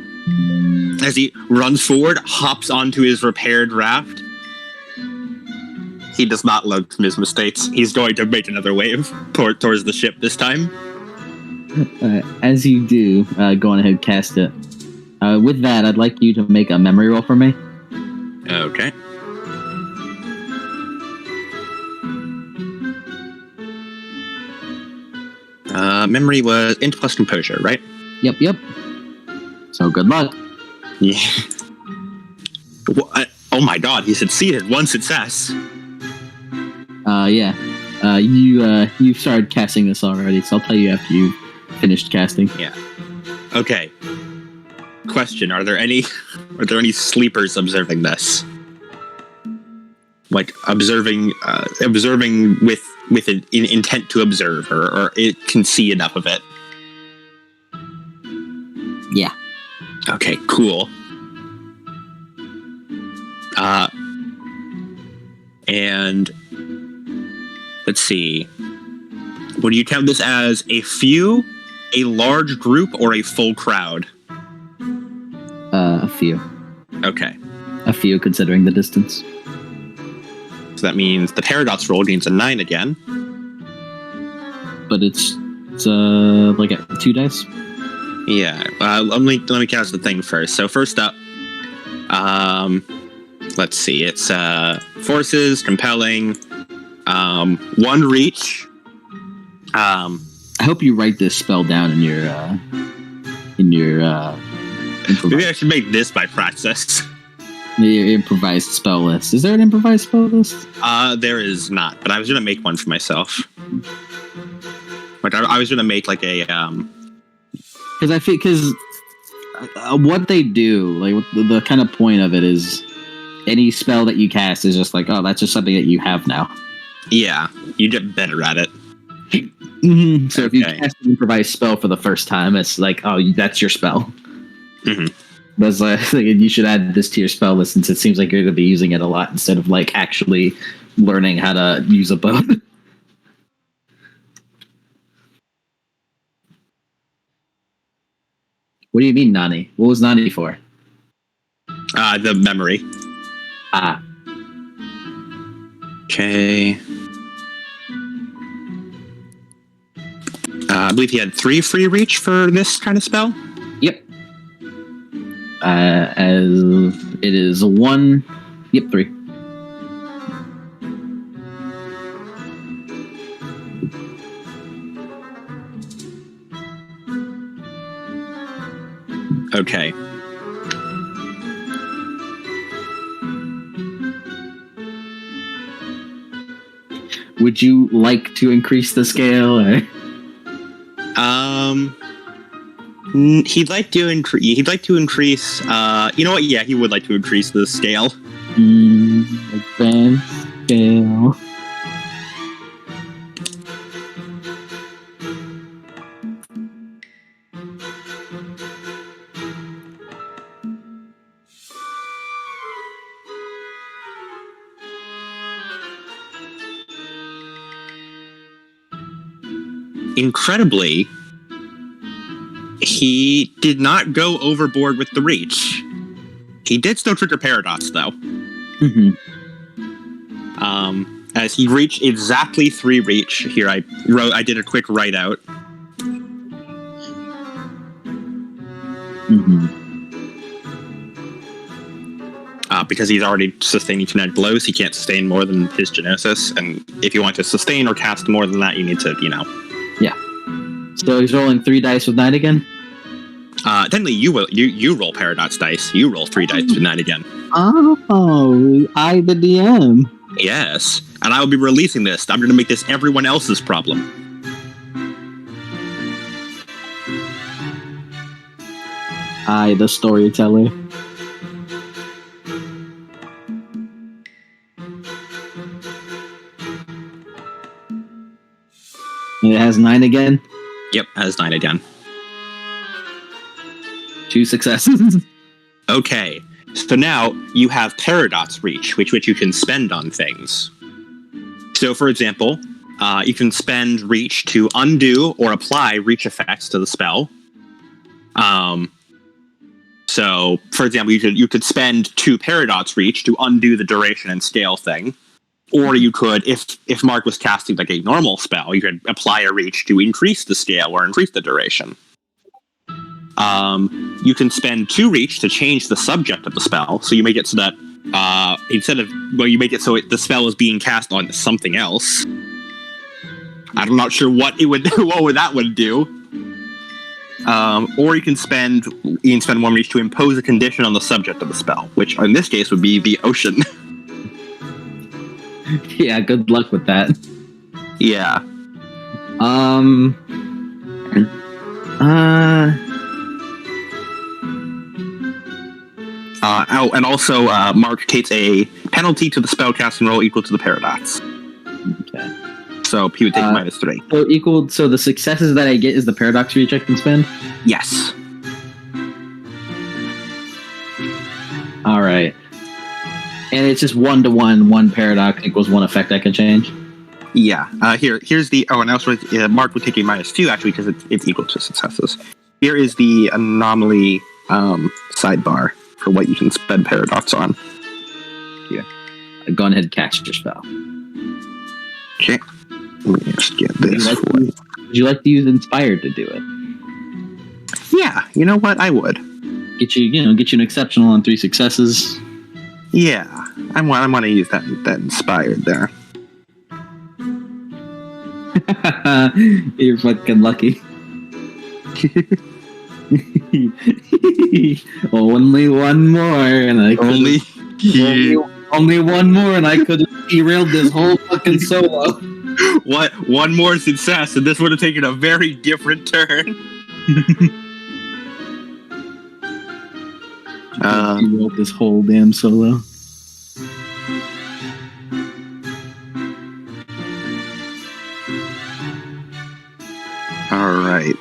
As he runs forward, hops onto his repaired raft. He does not learn from his mistakes. He's going to make another wave towards the ship this time. As you do, go on ahead and cast it. With that, I'd like you to make a memory roll for me. Okay. Memory was int plus composure, right? Yep. So good luck. Yeah. Oh my god, he succeeded. One success. Yeah. You started casting this already, so I'll tell you after you finished casting. Yeah. Okay. Question: Are there any sleepers observing this? Like observing with an intent to observe, or it can see enough of it. Yeah. Okay. Cool. And let's see. Would you count this as a few, a large group, or a full crowd? A few. Okay. A few, considering the distance. So that means the paradox roll gains a 9 again. But it's like a 2 dice. Yeah. Let me cast the thing first. So first up, let's see. It's forces, compelling, 1 reach. I hope you write this spell down in your maybe I should make this my practice. Your improvised spell list. Is there an improvised spell list? There is not, but I was gonna make one for myself. Like I was gonna make like a because what they do, like the kind of point of it is, any spell that you cast is just like, oh, that's just something that you have now. Yeah, you get better at it. Mm-hmm. So if you cast an improvised spell for the first time, it's like, oh, that's your spell. Mm-hmm. That's like, you should add this to your spell list, since it seems like you're going to be using it a lot instead of like actually learning how to use a bow. What do you mean, Nani? What was Nani for? The memory. Okay. I believe he had 3 free reach for this kind of spell. Yep. As it is a 1. Yep, 3. Okay. Would you like to increase the scale? Or? He'd like to increase. You know what? Yeah, he would like to increase the scale. Advanced scale. incredibly, he did not go overboard with the reach. He did still trigger Paradox, though. Mm-hmm. As he reached exactly 3 reach. Here, I did a quick write-out. Mm-hmm. Because he's already sustaining kinetic blows, he can't sustain more than his Geonosis, and if you want to sustain or cast more than that, you need to, Yeah. So he's rolling 3 dice with 9 again? Technically, you roll Paradox dice. You roll 3 dice with 9 again. Oh, I the DM. Yes, and I will be releasing this. I'm going to make this everyone else's problem. I the storyteller. It has 9 again. Yep, has 9 again. 2 successes. Okay, so now you have Paradox Reach, which you can spend on things. So, for example, you can spend Reach to undo or apply Reach effects to the spell. So, for example, you could spend 2 Paradox Reach to undo the duration and scale thing. Or you could, if Mark was casting like a normal spell, you could apply a Reach to increase the scale or increase the duration. You can spend 2 Reach to change the subject of the spell, so you make it so that you make it so the spell is being cast on something else. I'm not sure what that would do. Or you can spend 1 Reach to impose a condition on the subject of the spell, which in this case would be the ocean. Yeah, good luck with that. Yeah. And also, Mark takes a penalty to the spellcasting roll equal to the Paradox. Okay. So he would take -3. So the successes that I get is the Paradox Reach I can spend? Yes. Alright. And it's just 1-to-1, 1 Paradox equals 1 effect I can change? Yeah. Here's the... Oh, and also Mark would take a -2, actually, because it's equal to successes. Here is the anomaly sidebar for what you can spend Paradox on. Yeah. Go ahead and cast your spell. Okay. Let me just get this. Would you like to use Inspired to do it? Yeah, you know what? I would. Get you an exceptional on 3 successes. Yeah, I want to use that Inspired there. You're fucking lucky. Only one more, and I could only one more, and I could have derailed this whole fucking solo. What? One more success, and this would have taken a very different turn. Derailed this whole damn solo. All right.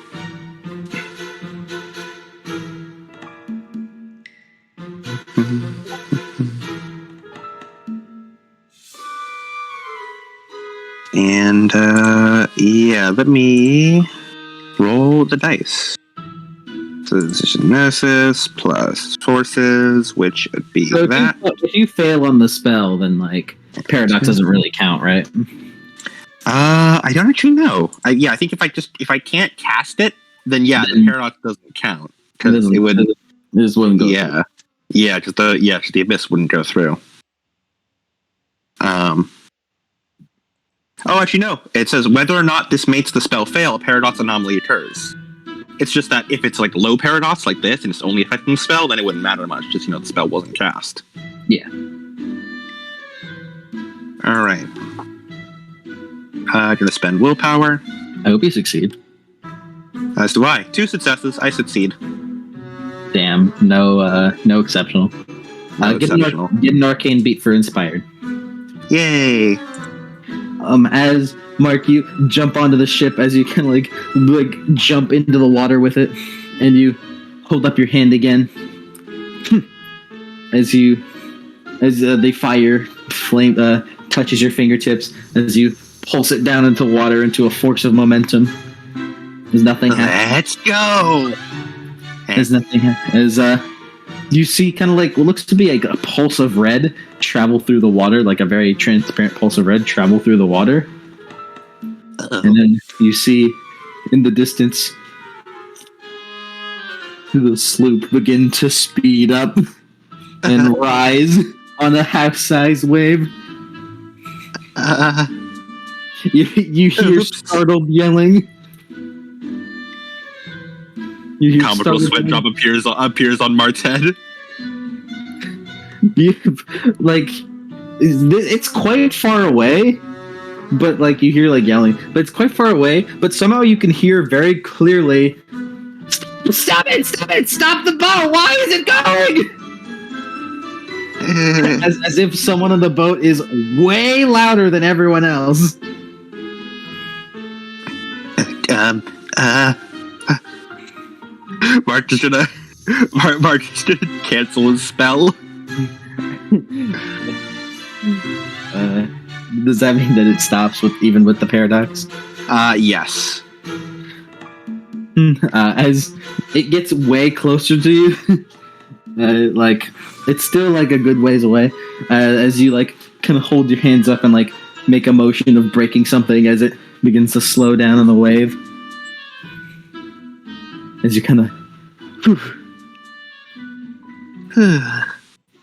And, let me roll the dice. So this is Geonosis plus Forces, which would be that. If you fail on the spell, then, Paradox doesn't really count, right? I don't actually know. I think if I can't cast it, then the Paradox doesn't count. Because it would... This wouldn't go through. Yeah, because the Abyss wouldn't go through. Oh, actually, no. It says whether or not this makes the spell fail, a Paradox anomaly occurs. It's just that if it's low Paradox like this and it's only affecting the spell, then it wouldn't matter much. Just the spell wasn't cast. Yeah. All right. I'm gonna spend willpower. I hope you succeed. As do I. 2 successes. I succeed. Damn. No exceptional. Get an arcane beat for Inspired. Yay. As Mark, you jump onto the ship, as you can jump into the water with it, and you hold up your hand again as the fire flame touches your fingertips, as you pulse it down into water into a force of momentum, As nothing happens. Let's go. As nothing happens. You see kind of like what looks to be like a pulse of red travel through the water, like a very transparent pulse of red travel through the water. And then you see in the distance the sloop begin to speed up and rise on a half-size wave. You hear startled yelling. You hear Comical sweat drop appears on Mart's head. Like, it's quite far away, but like you hear like yelling, but it's quite far away. But somehow you can hear very clearly. Stop it! Stop it! Stop the boat! Why is it going? as if someone on the boat is way louder than everyone else. Mark is gonna cancel his spell. Does that mean that it stops even with the paradox? Yes. As it gets way closer to you, like it's still like a good ways away. As you like kind of hold your hands up and like make a motion of breaking something as it begins to slow down on the wave. As you kind of,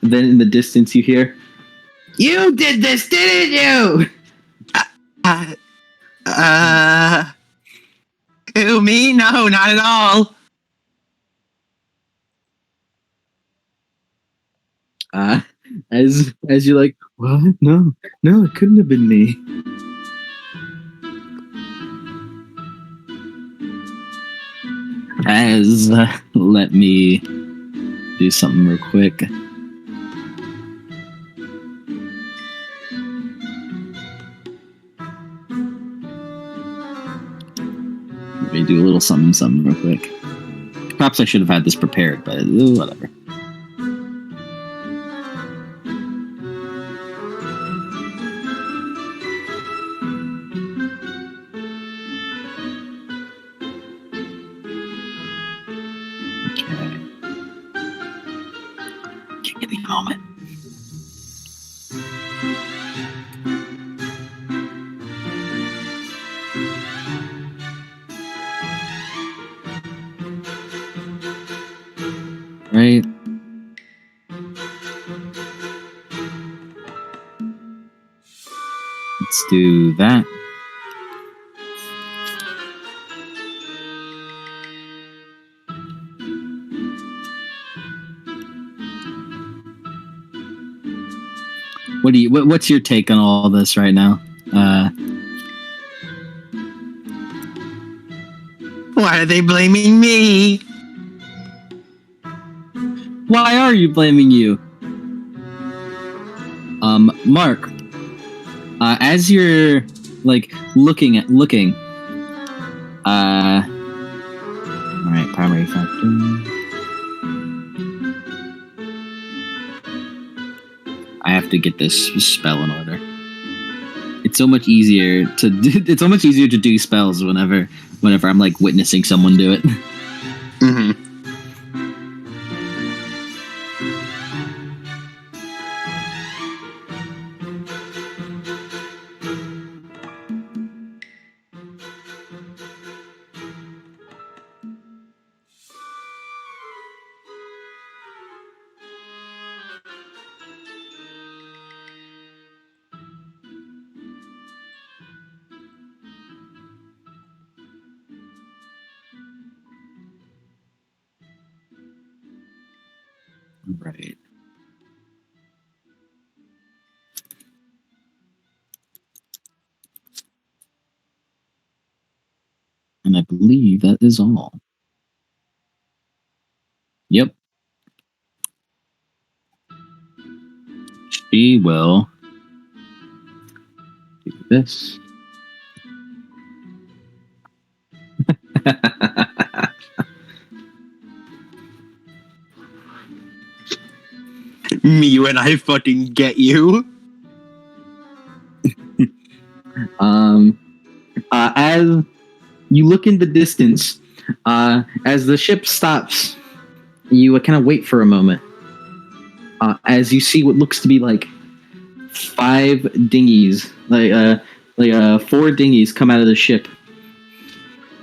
then in the distance you hear, "You did this, didn't you?" Who, me? No, not at all. As you're like, what? No, it couldn't have been me. Let me do something real quick. Let me do a little something real quick. Perhaps I should have had this prepared, but whatever. Okay. Give me a moment. Right. Let's do that. What's your take on all this right now? Why are they blaming me? Why are you blaming you? Mark, as you're like looking, all right, primary factor. I have to get this spell in order. It's so much easier to do spells whenever I'm like witnessing someone do it. Mm-hmm. Right. And I believe that is all. Yep. She will do this. Me when I fucking get you. As you look in the distance. As the ship stops, you kind of wait for a moment. As you see what looks to be like 5 dinghies, like 4 dinghies come out of the ship,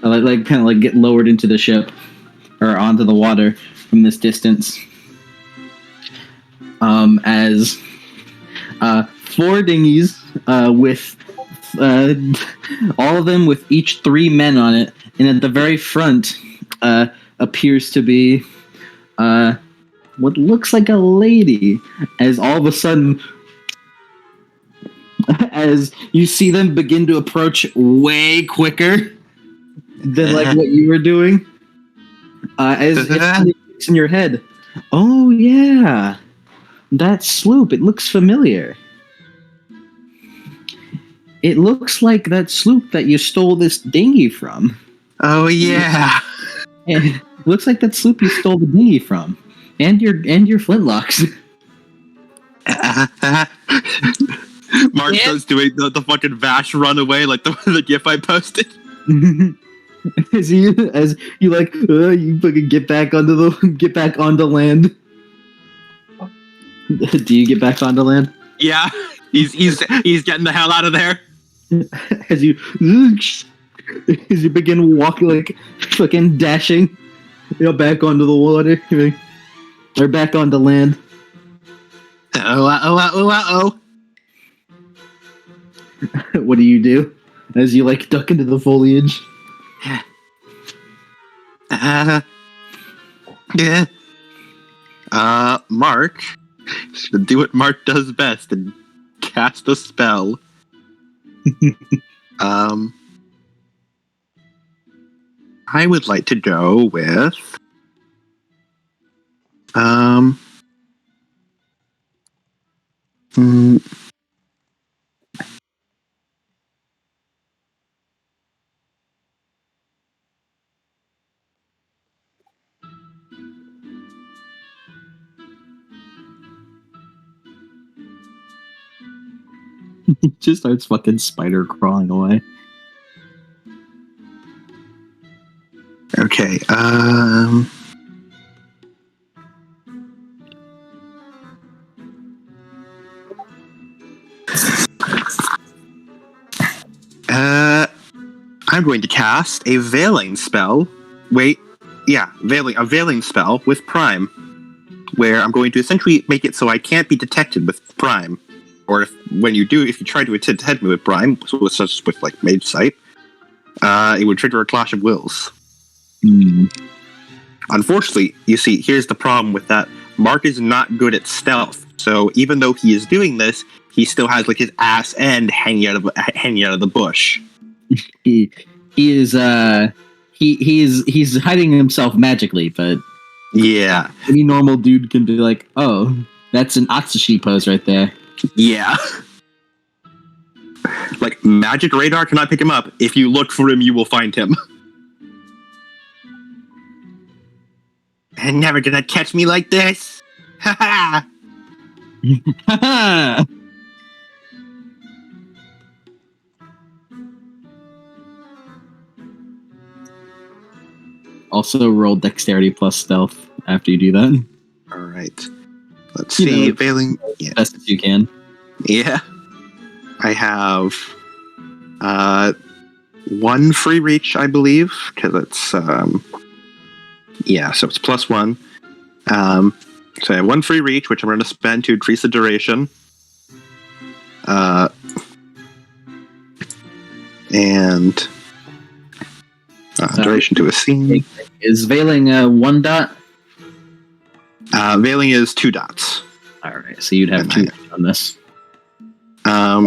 like kind of like get lowered into the ship or onto the water from this distance. As 4 dinghies with all of them with each 3 men on it, and at the very front appears to be what looks like a lady. As all of a sudden, as you see them begin to approach way quicker than like what you were doing, as it clicks in your head, oh yeah, that sloop, it looks familiar. It looks like that sloop that you stole this dinghy from. Oh yeah. And it looks like that sloop you stole the dinghy from. And your flintlocks. Mark goes doing the fucking Vash run away, like the gif I posted. as you like you fucking get back onto land. Do you get back onto land? Yeah, he's getting the hell out of there. As you begin walking, like fucking dashing, back onto the water, or back onto land. Oh. What do you do as you like duck into the foliage? Yeah. Mark should do what Mark does best and cast a spell. I would like to go with Just starts fucking spider crawling away. Okay, I'm going to cast a veiling spell. A veiling spell with Prime, where I'm going to essentially make it so I can't be detected with Prime, or if you try to detect me with Prime, such with like Mage Sight, it would trigger a Clash of Wills. Unfortunately, you see, here's the problem with that. Mark is not good at stealth, so even though he is doing this, he still has like his ass end hanging out of the bush. He's hiding himself magically, but yeah, any normal dude can be like, oh, that's an Atsushi pose right there. Yeah. Like, magic radar cannot pick him up. If you look for him, you will find him. And never gonna catch me like this. Ha ha! Ha Also, roll dexterity plus stealth after you do that. All right. Let's see. Veiling. Yeah. Best as you can. Yeah. I have 1 free reach, I believe, because it's so it's +1. So I have 1 free reach, which I'm going to spend to increase the duration. And duration to a scene. Is veiling 1 dot? Veiling is 2 dots. All right, so you'd have 2 on this. I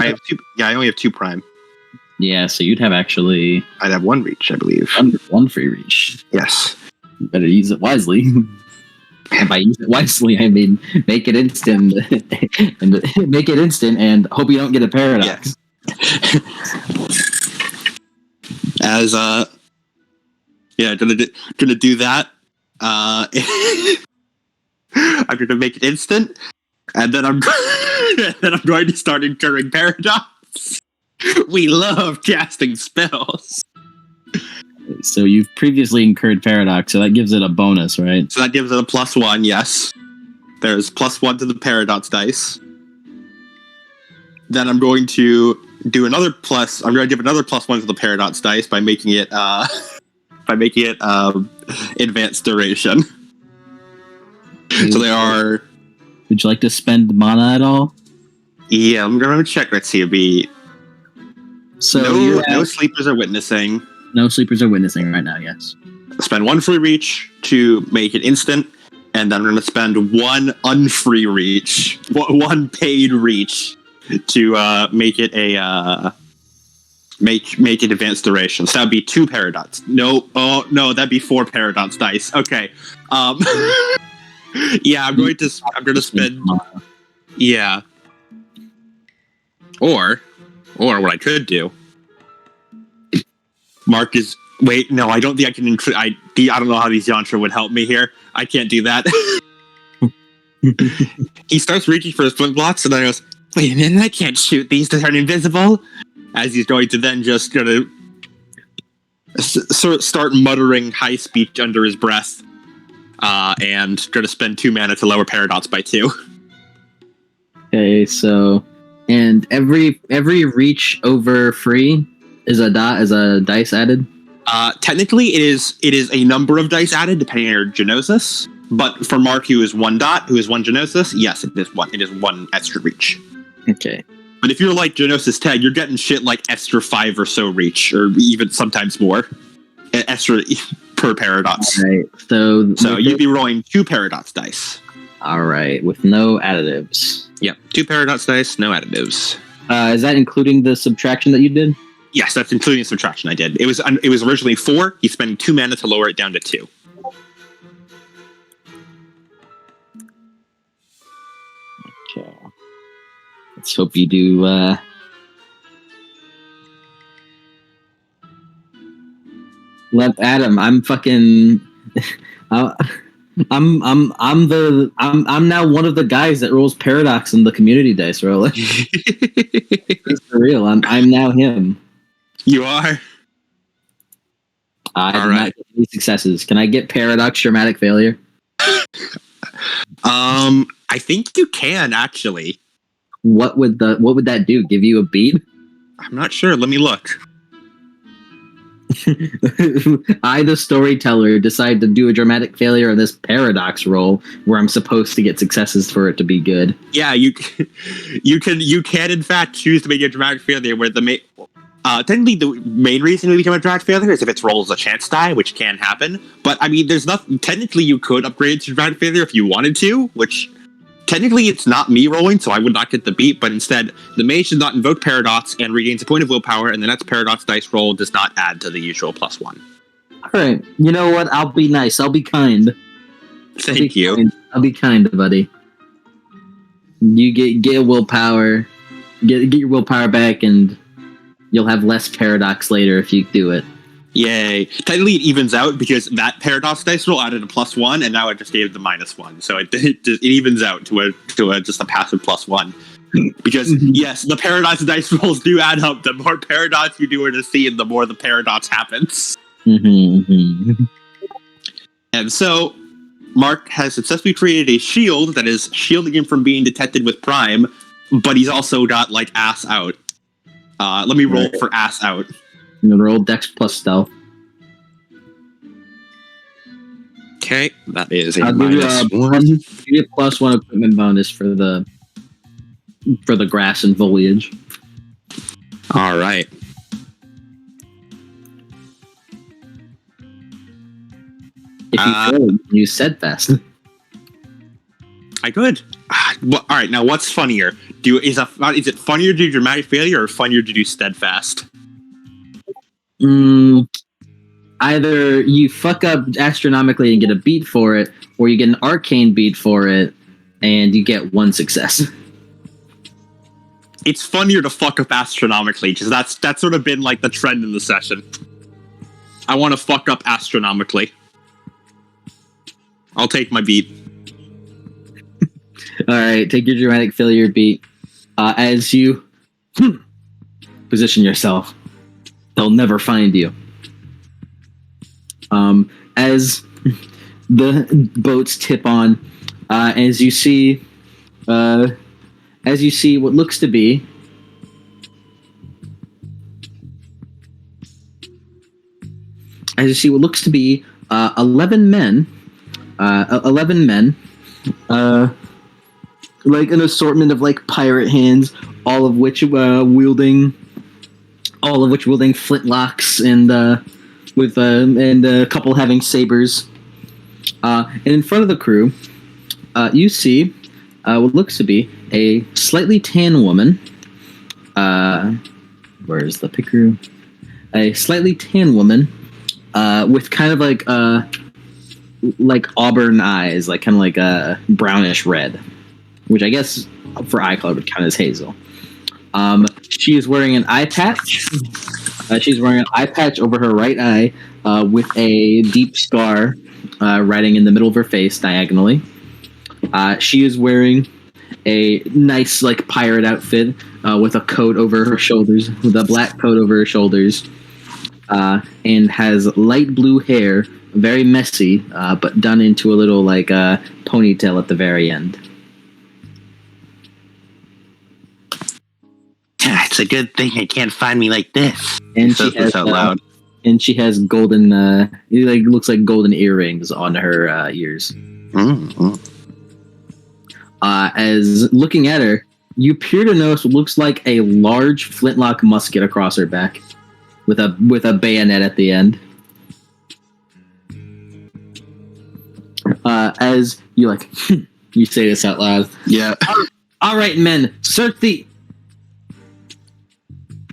have 2. Yeah, I only have 2 prime. Yeah, so you'd have actually. I'd have 1 reach, I believe. 1 free reach. Yes. You better use it wisely. And by use it wisely, I mean make it instant, and hope you don't get a paradox. As gonna do that. I'm gonna make it instant, and then I'm going to start incurring paradox. We love casting spells. So you've previously incurred paradox, so that gives it a bonus, right? So that gives it a +1, yes. There's +1 to the paradox dice. Then I'm going to do another plus. I'm going to give another +1 to the paradox dice by making it advanced duration. So they are. Would you like to spend mana at all? Yeah, I'm going to check. Let's see. It'd be So no sleepers are witnessing. No sleepers are witnessing right now. Yes. Spend 1 free reach to make it instant, and then I'm going to spend 1 unfree reach, 1 paid reach to make it a make it advanced duration. So that'd be 2 paradox. No, that'd be 4 paradox dice. Okay. Yeah, I'm going to spend. Yeah. Or what I could do. Mark is. Wait, no, I don't think I can include. I don't know how these yantra would help me here. I can't do that. He starts reaching for his flint blocks, and then he goes, "Wait a minute, I can't shoot these to turn invisible." As he's going to then just gonna start muttering high speech under his breath, and gonna spend 2 mana to lower paradox by 2. Okay, so and every reach over free is a dice added. Technically, it is a number of dice added depending on your genosis. But for Mark, who is 1 dot, who is 1 genosis, yes, it is 1. It is 1 extra reach. Okay. But if you're like Genosis 10, you're getting shit like extra 5 or so reach, or even sometimes more extra per paradox. All right. So you'd be rolling 2 paradox dice. All right, with no additives. Yep, 2 paradox dice, no additives. Is that including the subtraction that you did? Yes, that's including subtraction I did. It was originally 4. He's spending 2 mana to lower it down to 2. Okay. Let's hope you do. Let Adam. I'm fucking. I'm now one of the guys that rolls paradox in the community dice roller. It's for real. I'm now him. You are. I did not get any successes. Can I get paradox dramatic failure? I think you can actually. What would that do? Give you a beat? I'm not sure. Let me look. I, the storyteller, decide to do a dramatic failure on this paradox roll where I'm supposed to get successes for it to be good. Yeah, you can in fact choose to make a dramatic failure where technically the main reason we become a dramatic failure is if its roll is a chance die, which can happen. But I mean, there's nothing. Technically, you could upgrade to dramatic failure if you wanted to, which technically it's not me rolling, so I would not get the beat. But instead, the mage does not invoke paradox and regains a point of willpower, and the next paradox dice roll does not add to the usual +1. All right, you know what? I'll be nice. I'll be kind. Thank you. Kind. I'll be kind, buddy. You get willpower, get your willpower back, and you'll have less paradox later if you do it. Yay. Technically, it evens out because that paradox dice roll added a +1, and now it just gave the -1. So it evens out to just a passive +1. Because, yes, the paradox dice rolls do add up. The more paradox you do in a scene, the more the paradox happens. Mm-hmm. And so, Mark has successfully created a shield that is shielding him from being detected with Prime, but he's also got, like, ass out. Let me roll for ass out. I'm gonna roll Dex plus Stealth. Okay, that is a I'll give you -1. give you a +1 equipment bonus for the grass and foliage. All right. If you fail, you said fast. I could. Well, all right, now what's funnier? Is it funnier to do dramatic failure or funnier to do steadfast? Either you fuck up astronomically and get a beat for it, or you get an arcane beat for it, and you get 1 success. It's funnier to fuck up astronomically, because that's sort of been like the trend in the session. I want to fuck up astronomically. I'll take my beat. All right, take your dramatic failure beat. As you position yourself, they'll never find you. As the boats tip on, as you see what looks to be as you see what looks to be 11 men, like an assortment of like pirate hands, all of which wielding flintlocks and a couple having sabers. And in front of the crew, you see what looks to be a slightly tan woman. Where's the picker? A slightly tan woman with kind of like auburn eyes, like kind of like a brownish red, which I guess for eye color would count as hazel. She is wearing an eye patch. She's wearing an eye patch over her right eye with a deep scar riding in the middle of her face diagonally. She is wearing a nice like pirate outfit with a coat over her shoulders, with a black coat over her shoulders, and has light blue hair, very messy, but done into a little like ponytail at the very end. It's a good thing they can't find me like this. And she has out loud. And she has golden, it like looks like golden earrings on her ears. Mm-hmm. As looking at her, you appear to notice what looks like a large flintlock musket across her back, with a bayonet at the end. As you like, you say this out loud. Yeah. All right, men, search the.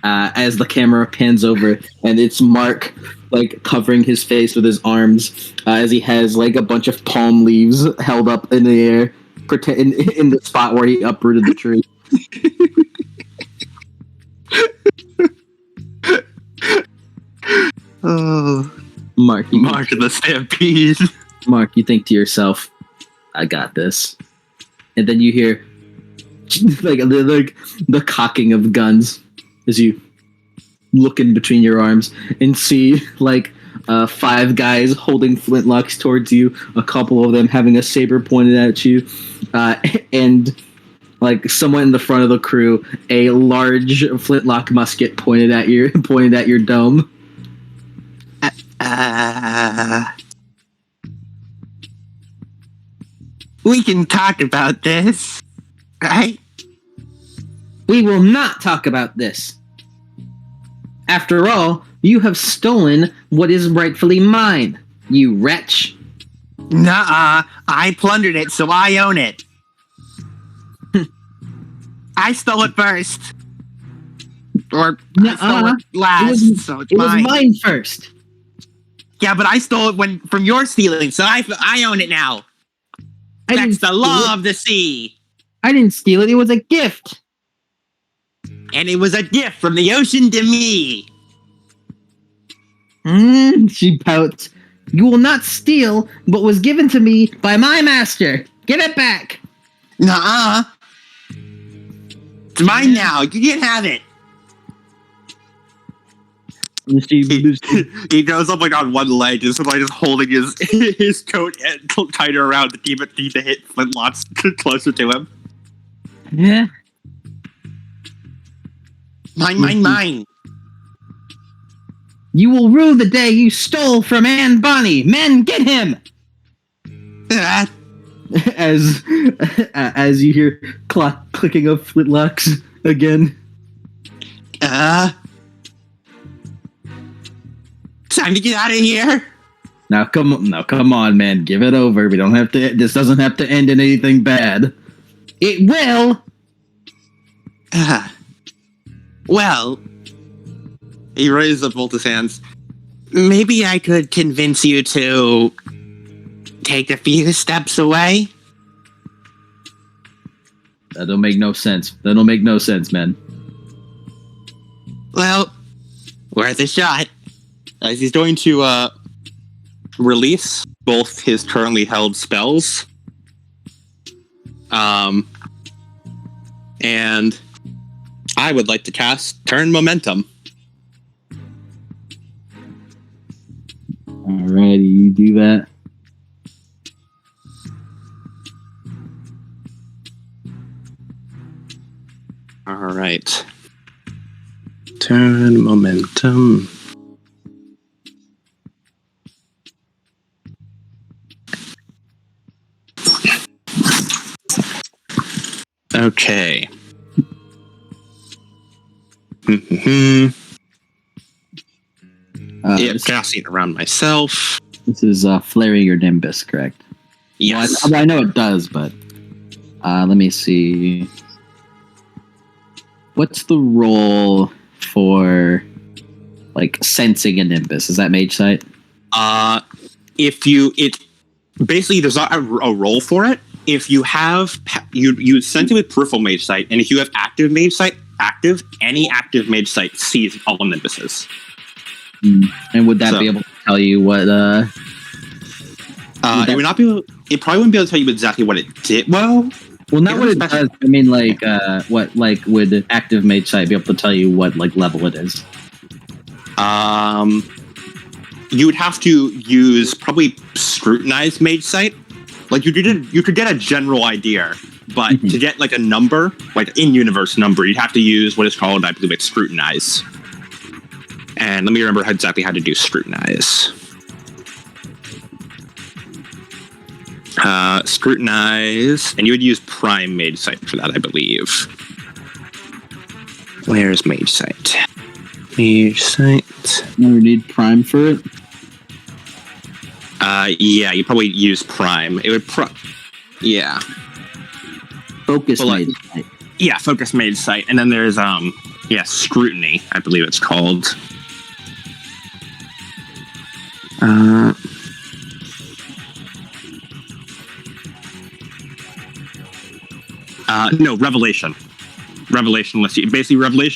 As the camera pans over, and it's Mark like covering his face with his arms, as he has like a bunch of palm leaves held up in the air, in the spot where he uprooted the tree. Oh, Mark the stampede. Mark, you think to yourself, "I got this," and then you hear like the cocking of guns as you look in between your arms and see like 5 guys holding flintlocks towards you, a couple of them having a saber pointed at you, and like someone in the front of the crew, a large flintlock musket pointed at your dome. We can talk about this, right? We will not talk about this. After all, you have stolen what is rightfully mine, you wretch. Nuh-uh. I plundered it, so I own it. I stole it first. Or I stole it last, so it's mine. It was mine first. Yeah, but I stole it from your stealing, so I own it now. That's the law of the sea. I didn't steal it. It was a gift. And it was a gift from the ocean to me. She pouts. You will not steal what was given to me by my master. Get it back. Nuh-uh. It's mine now. You can't have it. He goes up like on one leg, just like just holding his coat tighter around to keep it to hit flintlocks closer to him. Yeah. Mine. You will rue the day you stole from Anne Bonny. Men, get him! As you hear clicking of flintlocks again. Time to get out of here. Now come on, man. Give it over. We don't have to. This doesn't have to end in anything bad. It will. Well, he raised up both his hands. Maybe I could convince you to take a few steps away. That don't make no sense. That don't make no sense, man. Well, worth a shot. As he's going to release both his currently held spells. And I would like to cast Turn Momentum. Alrighty. you do that. All right. Turn momentum. Okay. Casting around myself. This is flaring your nimbus, correct? Yes. Well, I know it does, but let me see. What's the role for like sensing a nimbus? Is that mage sight? Basically there's not a role for it. If you have you sense it with peripheral mage sight, and if you have active mage sight, any active mage sight sees all nimbuses. And would that be able to tell you what? It would not be. It probably wouldn't be able to tell you exactly what it did. Well, not what it does. I mean, like, what? Like, would active mage sight be able to tell you what like level it is? You would have to use probably scrutinized mage sight. Like you could get a general idea, but to get like a number, like in-universe number, you'd have to use what is called, I believe, scrutinize. And let me remember exactly how to do scrutinize. Scrutinize, and you would use prime mage sight for that, I believe. Where's mage sight? Mage sight. You need prime for it. Yeah, you probably use prime. It would yeah. Focus mage sight. Yeah, focus mage sight, and then there's scrutiny, I believe it's called. No, revelation. Revelation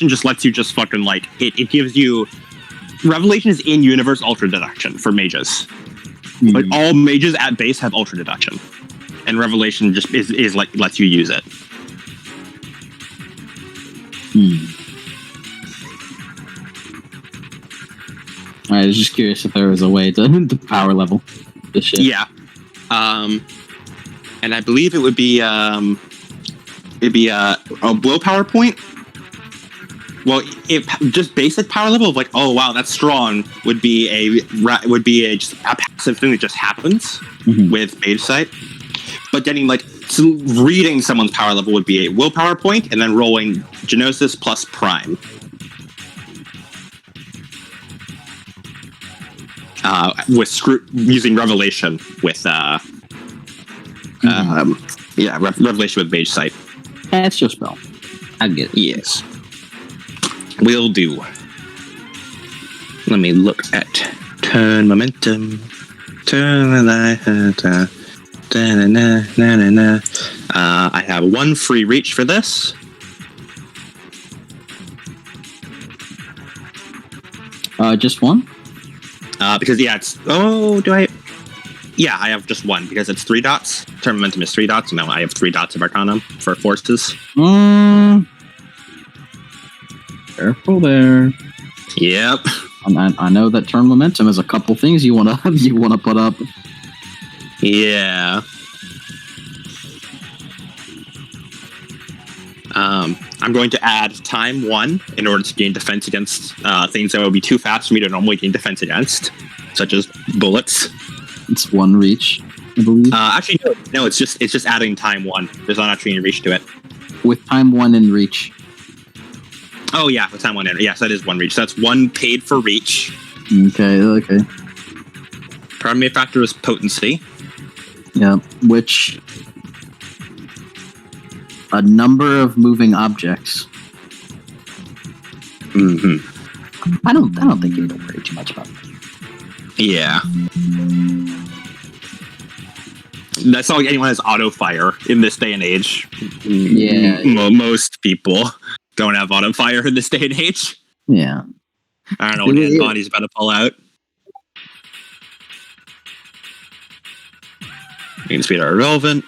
just lets you just fucking like it gives you. Revelation is in universe ultra deduction for mages. Like all mages at base have ultra deduction, and revelation just is like lets you use it. I was just curious if there was a way to power level this shit. Yeah, and I believe it would be a willpower point. Well, if just basic power level of like, oh wow, that's strong, would be just a passive thing that just happens with mage sight. But getting like reading someone's power level would be a willpower point, and then rolling Genosis plus prime. With using revelation with revelation with mage sight. That's your spell. I get it. Yes. Will do. Let me look at turn momentum. Turn I have one free reach for this. Just one? Because it's I have just one because it's 3 dots. Turn momentum is 3 dots, and now I have 3 dots of Arcanum for forces. Careful there. Yep. I know that turn momentum is a couple things you wanna put up. Yeah. I'm going to add time 1 in order to gain defense against things that would be too fast for me to normally gain defense against, such as bullets. It's 1 reach, I believe. Actually, no. It's just adding time 1. There's not actually any reach to it. With time 1 in reach. Oh yeah, with time 1 in. Yes, that is 1 reach. So that's 1 paid for reach. Okay. Primary factor is potency. Yeah, which a number of moving objects. I don't think you need to worry too much about that. Yeah. That's not like anyone has auto fire in this day and age. Yeah. Most people don't have auto fire in this day and age. Yeah. I don't know when his body's about to pull out. Mean speed are irrelevant.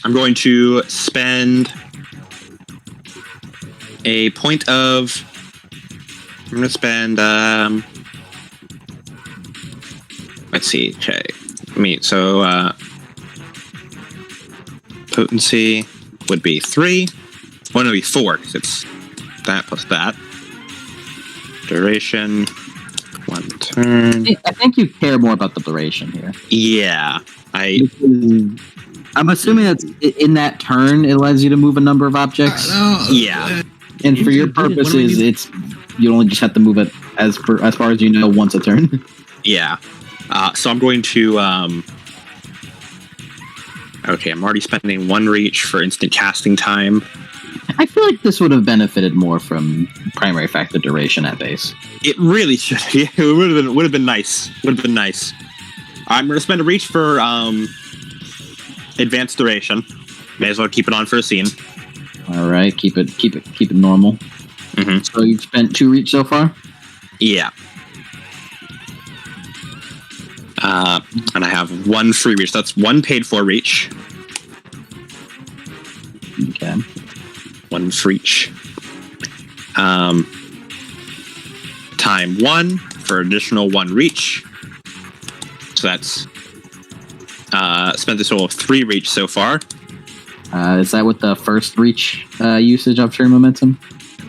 I'm going to spend a point of. I'm going to spend let's see. Okay, potency would be 3. Well, no, it'd be 4 because it's that plus that. Duration, 1 turn. I think you care more about the duration here. Yeah, I'm assuming that's in that turn. It allows you to move a number of objects. Yeah. And for your purposes, you only just have to move it as far as you know once a turn. Yeah. So I'm going to. Okay, I'm already spending 1 reach for instant casting time. I feel like this would have benefited more from primary factor duration at base. It really should. Yeah, it would have been nice. Would have been nice. I'm going to spend a reach for advanced duration. May as well keep it on for a scene. All right, keep it normal. Mm-hmm. So you've spent 2 reach so far. Yeah. And I have 1 free reach. That's 1 paid for reach. Okay. 1 for each. Time 1 for additional 1 reach. So that's spent a total of 3 reach so far. Is that with the first reach usage of turn momentum?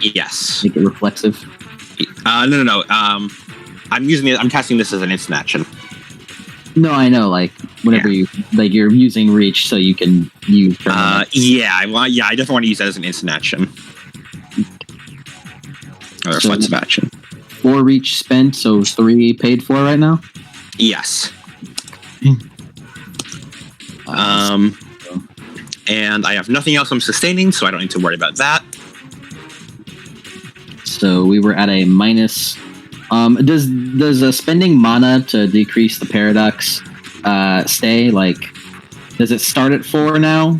Yes. Make it reflexive. No. I'm casting this as an instant action. No, I know. Like whenever you're using reach, so you can use. I definitely want to use that as an instant action. Or reflexive action. 4 reach spent, so 3 paid for right now. Yes. And I have nothing else I'm sustaining, so I don't need to worry about that. So we were at a minus. Does spending mana to decrease the paradox stay? Like, does it start at 4 now?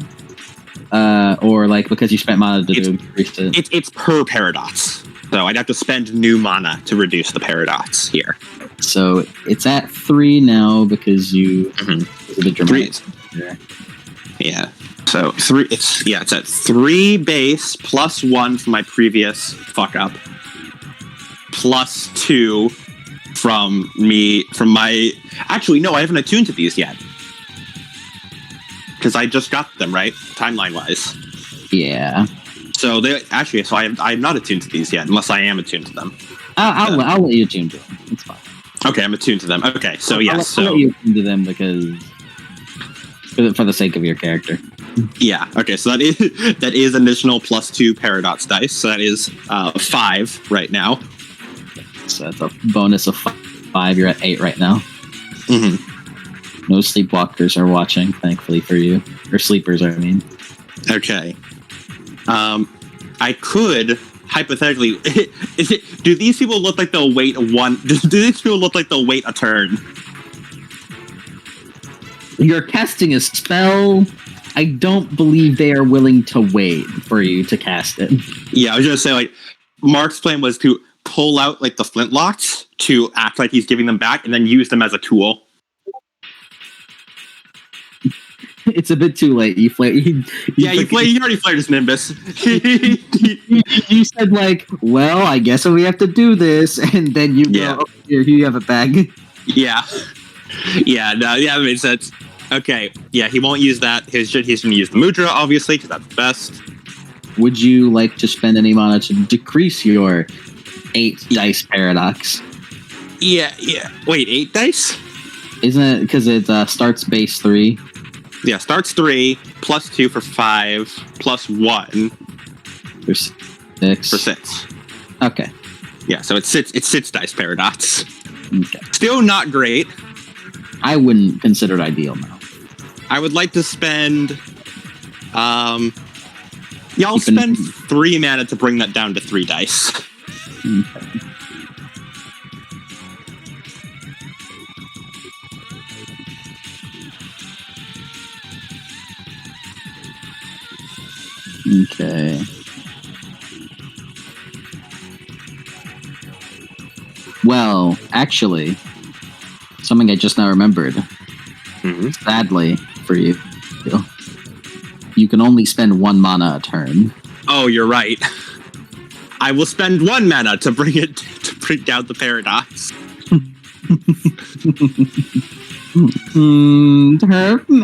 Or like because you spent mana to decrease it? It's per paradox. So I'd have to spend new mana to reduce the paradox here. So it's at 3 now because you the dramatic. 3. Yeah. So 3. It's at 3 base plus 1 from my previous fuck up. Plus 2 from my. Actually, no, I haven't attuned to these yet. Because I just got them, right? Timeline wise. Yeah. So I'm not attuned to these yet, unless I am attuned to them. I'll let you attune to them. It's fine. Okay, I'm attuned to them. Okay, so yes. I'll let you attune to them because for the sake of your character. Yeah. Okay, so that is additional plus 2 paradox dice. So that is 5 right now. So that's a bonus of 5. You're at 8 right now. Mm-hmm. No sleepwalkers are watching, thankfully for you. Or sleepers, I mean. Okay. I could hypothetically. Do these people look like they'll wait one? Do these people look like they'll wait a turn? You're casting a spell. I don't believe they are willing to wait for you to cast it. Yeah, I was gonna say, like, Mark's plan was to pull out like the flintlocks to act like he's giving them back, and then use them as a tool. It's a bit too late. He already flared his Nimbus. You said like, well, I guess we have to do this, and then you go, oh, here you have it back. Yeah, that makes sense. Okay, yeah, he won't use that. He's going to use the Mudra, obviously, because that's the best. Would you like to spend any mana to decrease your 8 dice paradox? Yeah. Wait, 8 dice? Isn't it because it starts base 3? Yeah, starts 3, plus 2 for 5, plus 1 for 6. For 6. Okay. Yeah, so it's 6 dice paradox. Okay. Still not great. I wouldn't consider it ideal now. I would like to spend. I'll spend 3 mana to bring that down to 3 dice. Okay. Well, actually, something I just now remembered. Mm-hmm. Sadly for you, you can only spend 1 mana a turn. Oh, you're right. I will spend 1 mana to bring down the paradox.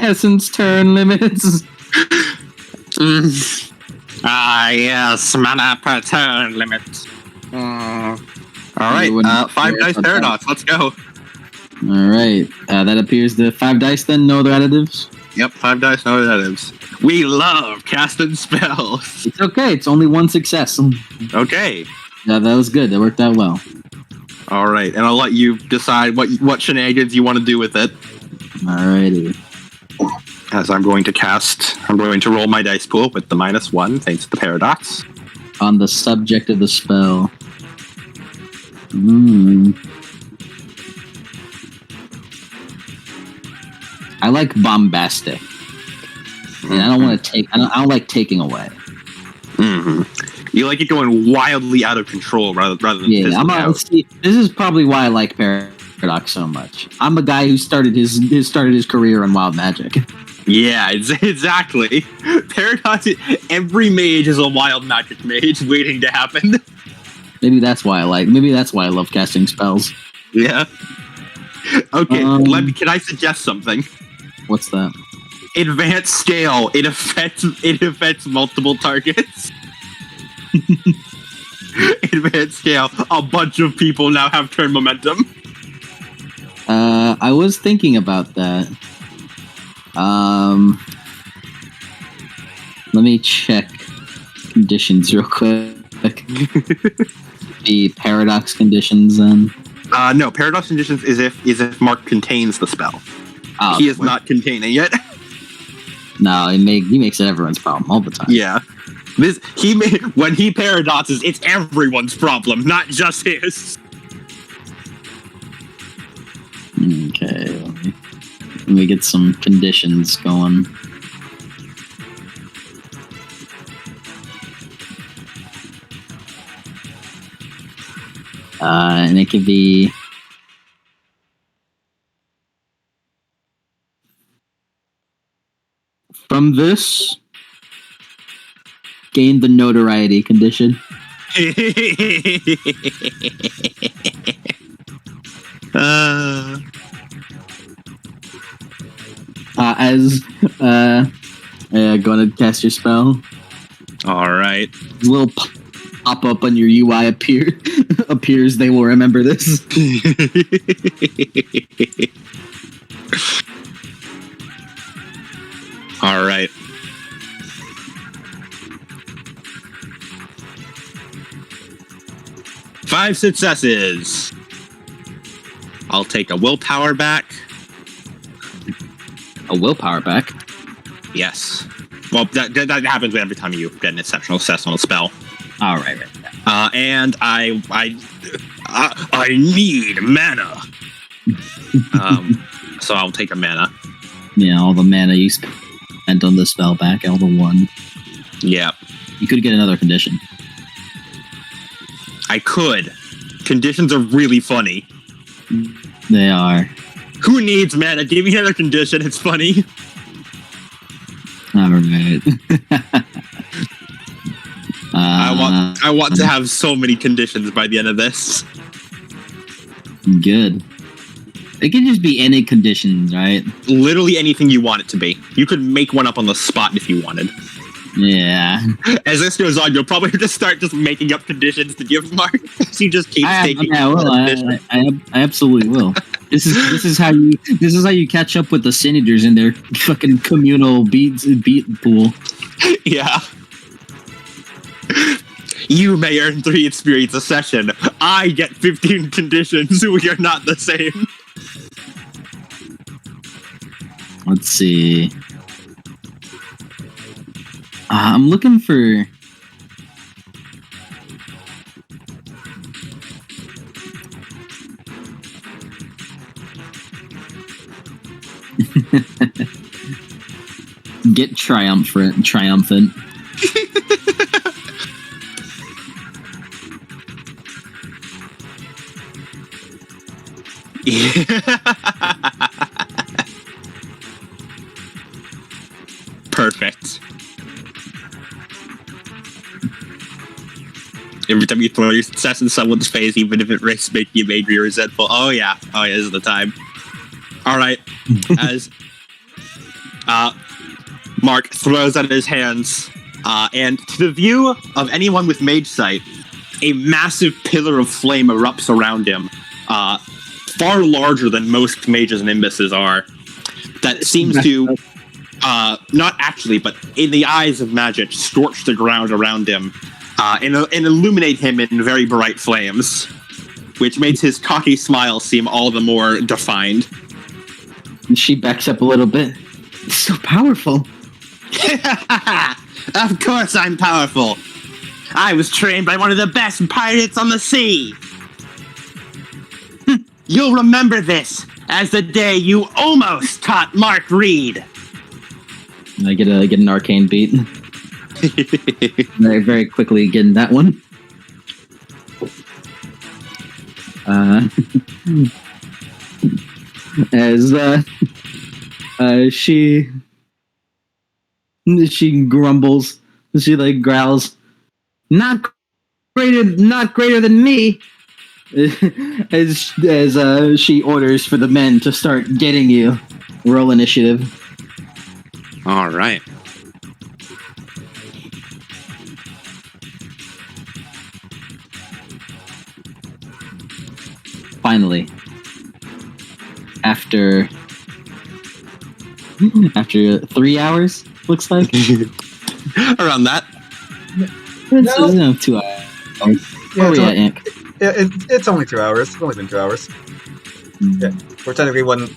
Essence turn limits. Yes, mana per turn limit. Alright, 5 dice paradox, let's go. Alright, that appears to 5 dice then, no other additives? Yep, 5 dice, no additives. We love casting spells. It's okay, it's only 1 success. Okay. Yeah, that was good, that worked out well. Alright, and I'll let you decide what shenanigans you want to do with it. Alrighty. As I'm going to roll my dice pool with the -1, thanks to the paradox. On the subject of the spell. I like bombastic. And I don't want to take. I don't like taking away. Mm-hmm. You like it going wildly out of control rather than yeah. See, this is probably why I like paradox so much. I'm a guy who started his career in wild magic. Yeah, exactly. Paradox. Every mage is a wild magic mage waiting to happen. Maybe that's why I love casting spells. Yeah. Okay. Can I suggest something? What's that? Advanced scale. It affects multiple targets. Advanced scale. A bunch of people now have turn momentum. I was thinking about that. Let me check conditions real quick. The paradox conditions then. No, paradox conditions is if Mark contains the spell. Oh, he is not containing it. No, he makes it everyone's problem all the time. Yeah. When he paradoxes, it's everyone's problem, not just his. Okay, let me get some conditions going. And it could be from this, gain the notoriety condition. Going to cast your spell. All right. A little pop up on your UI appears. They will remember this. All right. Five successes. I'll take a willpower back. A willpower back? Yes. Well, that happens every time you get an exceptional success on a spell. All right. And I need mana. So I'll take a mana. Yeah, all the mana you spent on the spell back, all the 1. Yeah. You could get another condition. I could. Conditions are really funny. They are. Who needs mana? Give me another condition. It's funny. All right. I want to have so many conditions by the end of this. Good. It can just be any conditions, right? Literally anything you want it to be. You could make one up on the spot if you wanted. Yeah. As this goes on, you'll probably just start making up conditions to give Mark. He just keeps taking. Yeah, I absolutely will. This is how you catch up with the senators in their fucking communal beat pool. Yeah. You may earn 3 experience a session. I get 15 conditions. We are not the same. Let's see. I'm looking for. Get triumphant. Perfect. Every time you throw your success in someone's face, even if it risks making you angry or resentful. Oh yeah, this is the time. All right. as Mark throws out his hands, and to the view of anyone with mage sight, a massive pillar of flame erupts around him, far larger than most mages and imbuses are, that seems to, not actually, but in the eyes of magic, scorch the ground around him, and illuminate him in very bright flames, which makes his cocky smile seem all the more defined. She backs up a little bit. It's so powerful. Of course I'm powerful. I was trained by one of the best pirates on the sea. You'll remember this as the day you almost taught Mark Reed. I get an arcane beat. Very, very quickly getting that one. As she grumbles, she like growls, not greater than me. as she orders for the men to start getting you. Roll initiative. All right. Finally, after 3 hours, looks like Around that. it's 2 hours. Yeah, Where we at, Ink? it's only 2 hours. It's only been 2 hours. Yeah, we're technically one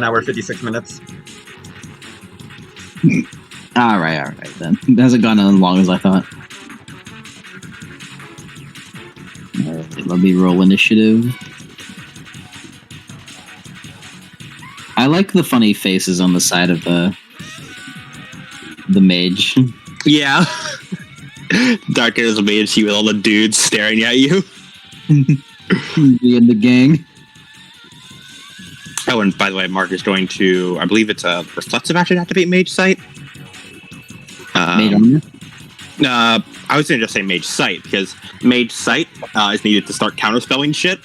hour 56 minutes. All right then. It hasn't gone as long as I thought. All right, let me roll initiative. I like the funny faces on the side of the mage. Yeah. Dark Hair's mage, you with all the dudes staring at you. Me and the gang. Oh, and by the way, Mark is going to, I believe it's a reflexive action to activate Mage Sight. Mage armor? I was going to just say Mage Sight, because Mage Sight is needed to start counterspelling shit.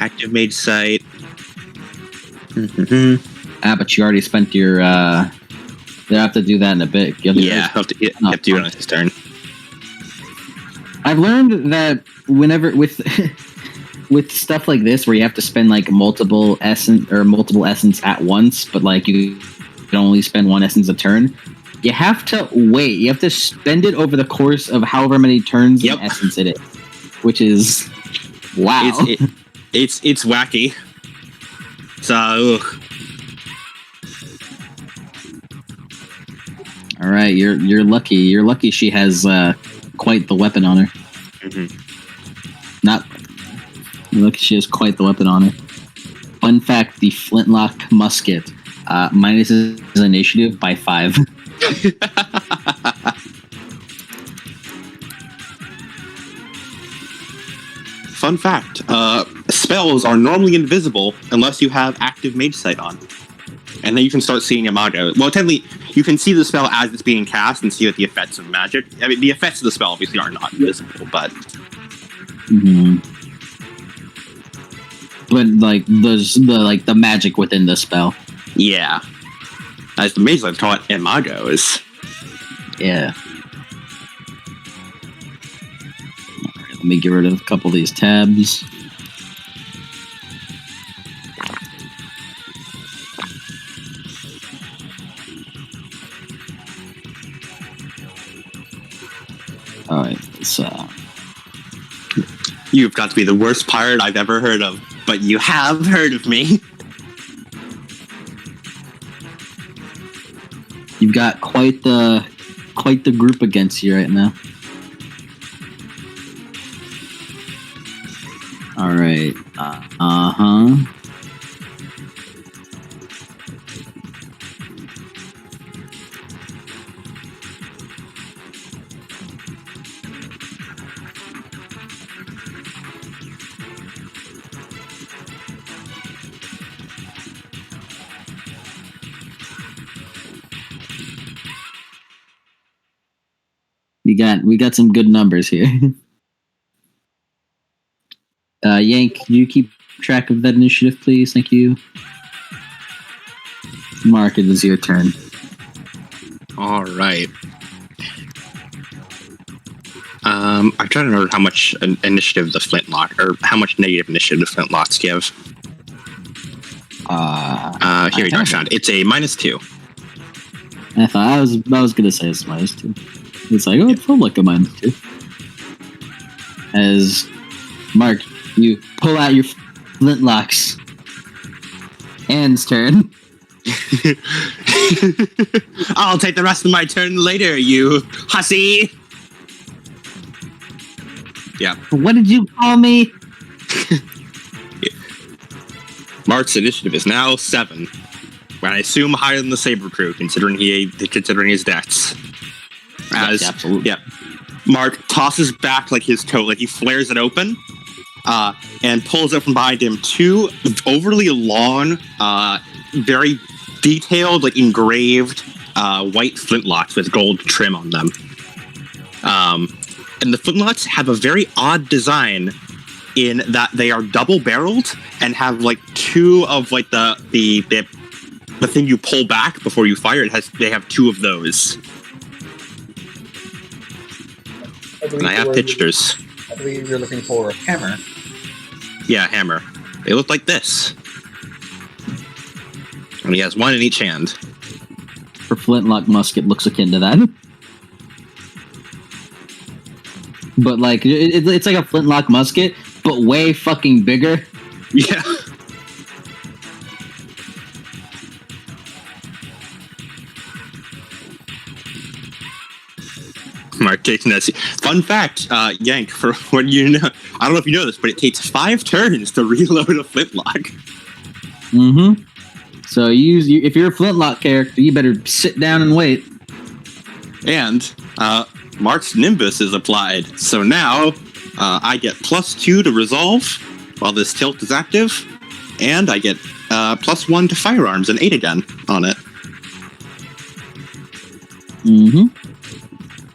Active Mage Sight. But you already spent your, you have to do that in a bit. You have to you have to do it on his turn. I've learned that whenever, with stuff like this where you have to spend like multiple essence at once, but like you can only spend one essence a turn, you have to wait. You have to spend it over the course of however many turns in essence it is, which is wow. It's wacky. So, all right, you're lucky. You're lucky she has quite the weapon on her. Look, she has quite the weapon on her. Fun fact, the flintlock musket minus his initiative by 5. Fun fact, spells are normally invisible unless you have active Mage Sight on. And then you can start seeing Imago. Well, technically, you can see the spell as it's being cast and see the effects of magic. I mean, the effects of the spell obviously are not visible, but... But like the magic within the spell. Yeah. As the Mage Sight's called Imago is. Yeah. Alright, let me get rid of a couple of these tabs. Alright, so you've got to be the worst pirate I've ever heard of, but you have heard of me. You've got quite the group against you right now. All right. We got some good numbers here. Yank, you keep track of that initiative, please? Thank you. Mark, it is your turn. All right. I'm trying to remember how much initiative the flintlock, or how much negative initiative the flintlocks give. Here we go. I found it. It's a -2. I was gonna say it's -2. It's like, it felt like a -2. As Mark, you pull out your flintlocks. Anne's turn. I'll take the rest of my turn later, you hussy. Yeah. What did you call me? Mark's initiative is now 7. I assume higher than the Saber Crew, considering his dex. Yes, absolutely. Yeah. Mark tosses back like his coat, like he flares it open, and pulls out from behind him 2 overly long, very detailed, like engraved white flintlocks with gold trim on them. And the flintlocks have a very odd design in that they are double-barreled and have like 2 of like the thing you pull back before you fire. They have 2 of those. And I have pictures. I believe you're looking for a hammer. Yeah, hammer. They look like this. And he has 1 in each hand. Her flintlock musket looks akin to that. But like, it's like a flintlock musket, but way fucking bigger. Yeah. Mark takes that. Fun fact, Yank, for when you know, I don't know if you know this, but it takes 5 turns to reload a flintlock. Mm-hmm. So if you're a flintlock character, you better sit down and wait. And Mark's Nimbus is applied. So now I get +2 to resolve while this tilt is active, and I get +1 to firearms and 8 again on it. Mm-hmm.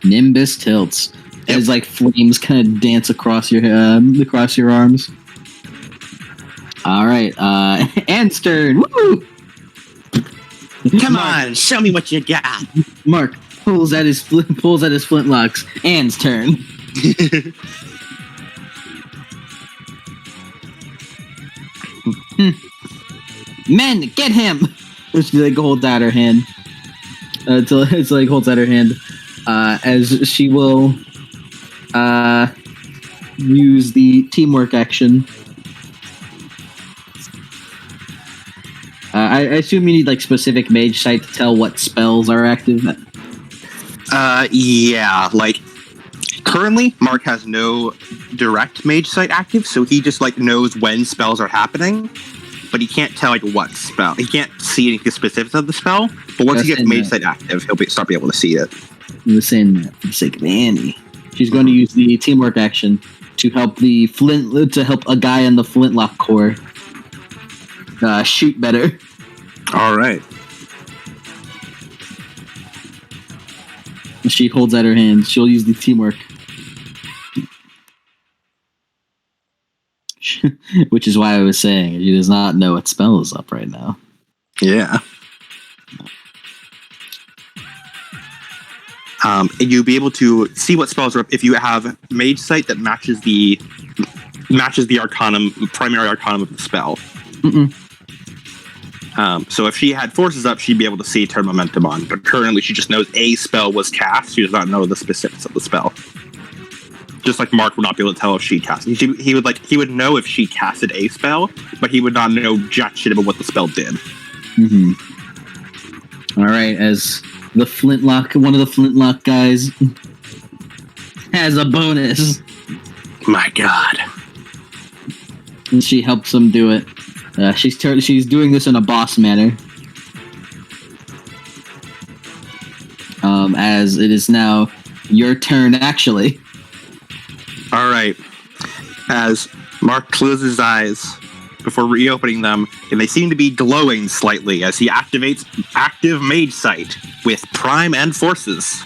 Nimbus tilts as like flames kind of dance across your arms. All right, Anne's turn. Woo! Come on, show me what you got. Mark pulls at his flintlocks. Anne's turn. Men, get him! She like holds out her hand. It's like holds out her hand. As she will use the teamwork action. I assume you need like specific mage sight to tell what spells are active. Yeah, like currently Mark has no direct mage sight active, so he just like knows when spells are happening, but he can't tell like what spell. He can't see any specifics of the spell, but once he gets mage sight active, he'll start being able to see it. I'm just saying that for the sake of Annie. She's going to use the teamwork action to help a guy in the flintlock corps shoot better. All right. She holds out her hand. She'll use the teamwork. Which is why I was saying she does not know what spell is up right now. Yeah. And you'll be able to see what spells are up if you have mage sight that matches the arcanum, primary arcanum of the spell. Mm-mm. So if she had forces up, she'd be able to see turn momentum on. But currently, she just knows a spell was cast. She does not know the specifics of the spell. Just like Mark would not be able to tell if she cast. He would know if she casted a spell, but he would not know jack shit about what the spell did. Mm-hmm. All right, as one of the flintlock guys has a bonus. My God. And she helps him do it. She's doing this in a boss manner. As it is now your turn, actually. All right. As Mark closes his eyes before reopening them, and they seem to be glowing slightly as he activates active mage sight with prime and forces.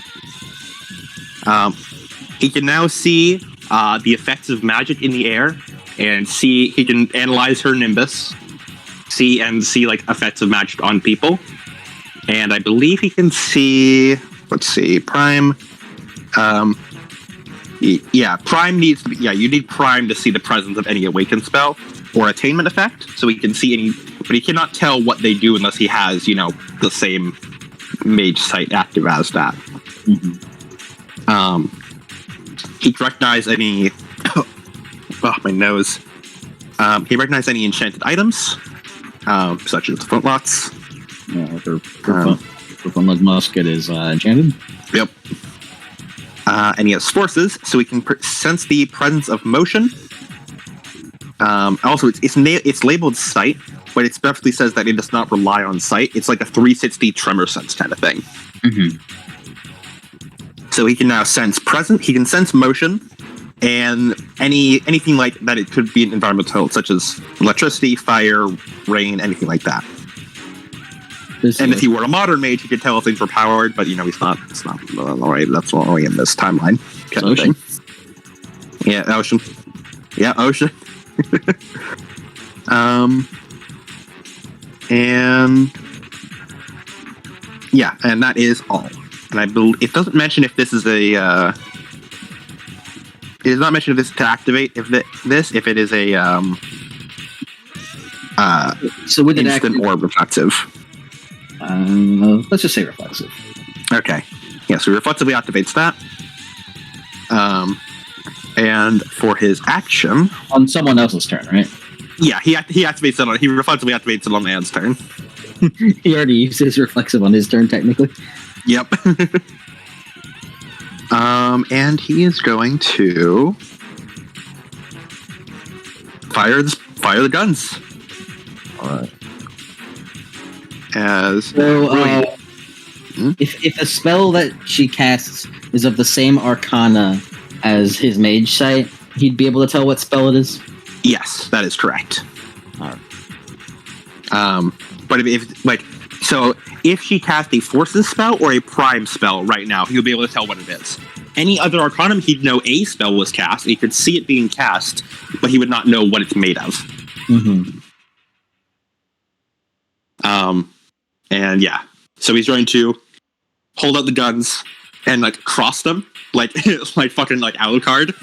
He can now see the effects of magic in the air and see. He can analyze her nimbus, see like effects of magic on people, and I believe he can see. Let's see, Prime. Prime needs to be. Yeah, you need Prime to see the presence of any awakened spell or attainment effect, so he can see any. But he cannot tell what they do unless he has, the same mage sight active as that. Mm-hmm. He can recognize any. Oh, my nose. He recognizes any enchanted items, such as flintlocks. Her flintlock musket is enchanted. Yep. And he has forces, so he can sense the presence of motion. Also, it's labeled sight, but it specifically says that it does not rely on sight. It's like a 360 tremor sense kind of thing. Mm-hmm. So he can now sense presence. He can sense motion, and anything like that. It could be an environmental, such as electricity, fire, rain, anything like that. And if he were a modern mage, he could tell if things were powered, but he's not. It's not all right. That's only in this timeline kind of thing. Yeah, ocean. Yeah, ocean. And that is all. And I believe it doesn't mention if this is a. It does not mention if this to activate. If it is a. So with an instant or reflexive. Let's just say reflexive. Okay. Yeah, so he reflexively activates that. And for his action... On someone else's turn, right? Yeah, he activates it he reflexively activates it on Anne's turn. He already used his reflexive on his turn, technically. Yep. And he is going to... fire the guns. Alright. If a spell that she casts is of the same arcana as his mage sight, he'd be able to tell what spell it is? Yes, that is correct. Alright. But if she cast a forces spell or a prime spell right now, he'll be able to tell what it is. Any other arcanum, he'd know a spell was cast. He could see it being cast, but he would not know what it's made of. Mm-hmm. And yeah, so he's going to hold out the guns and cross them like fucking Alucard,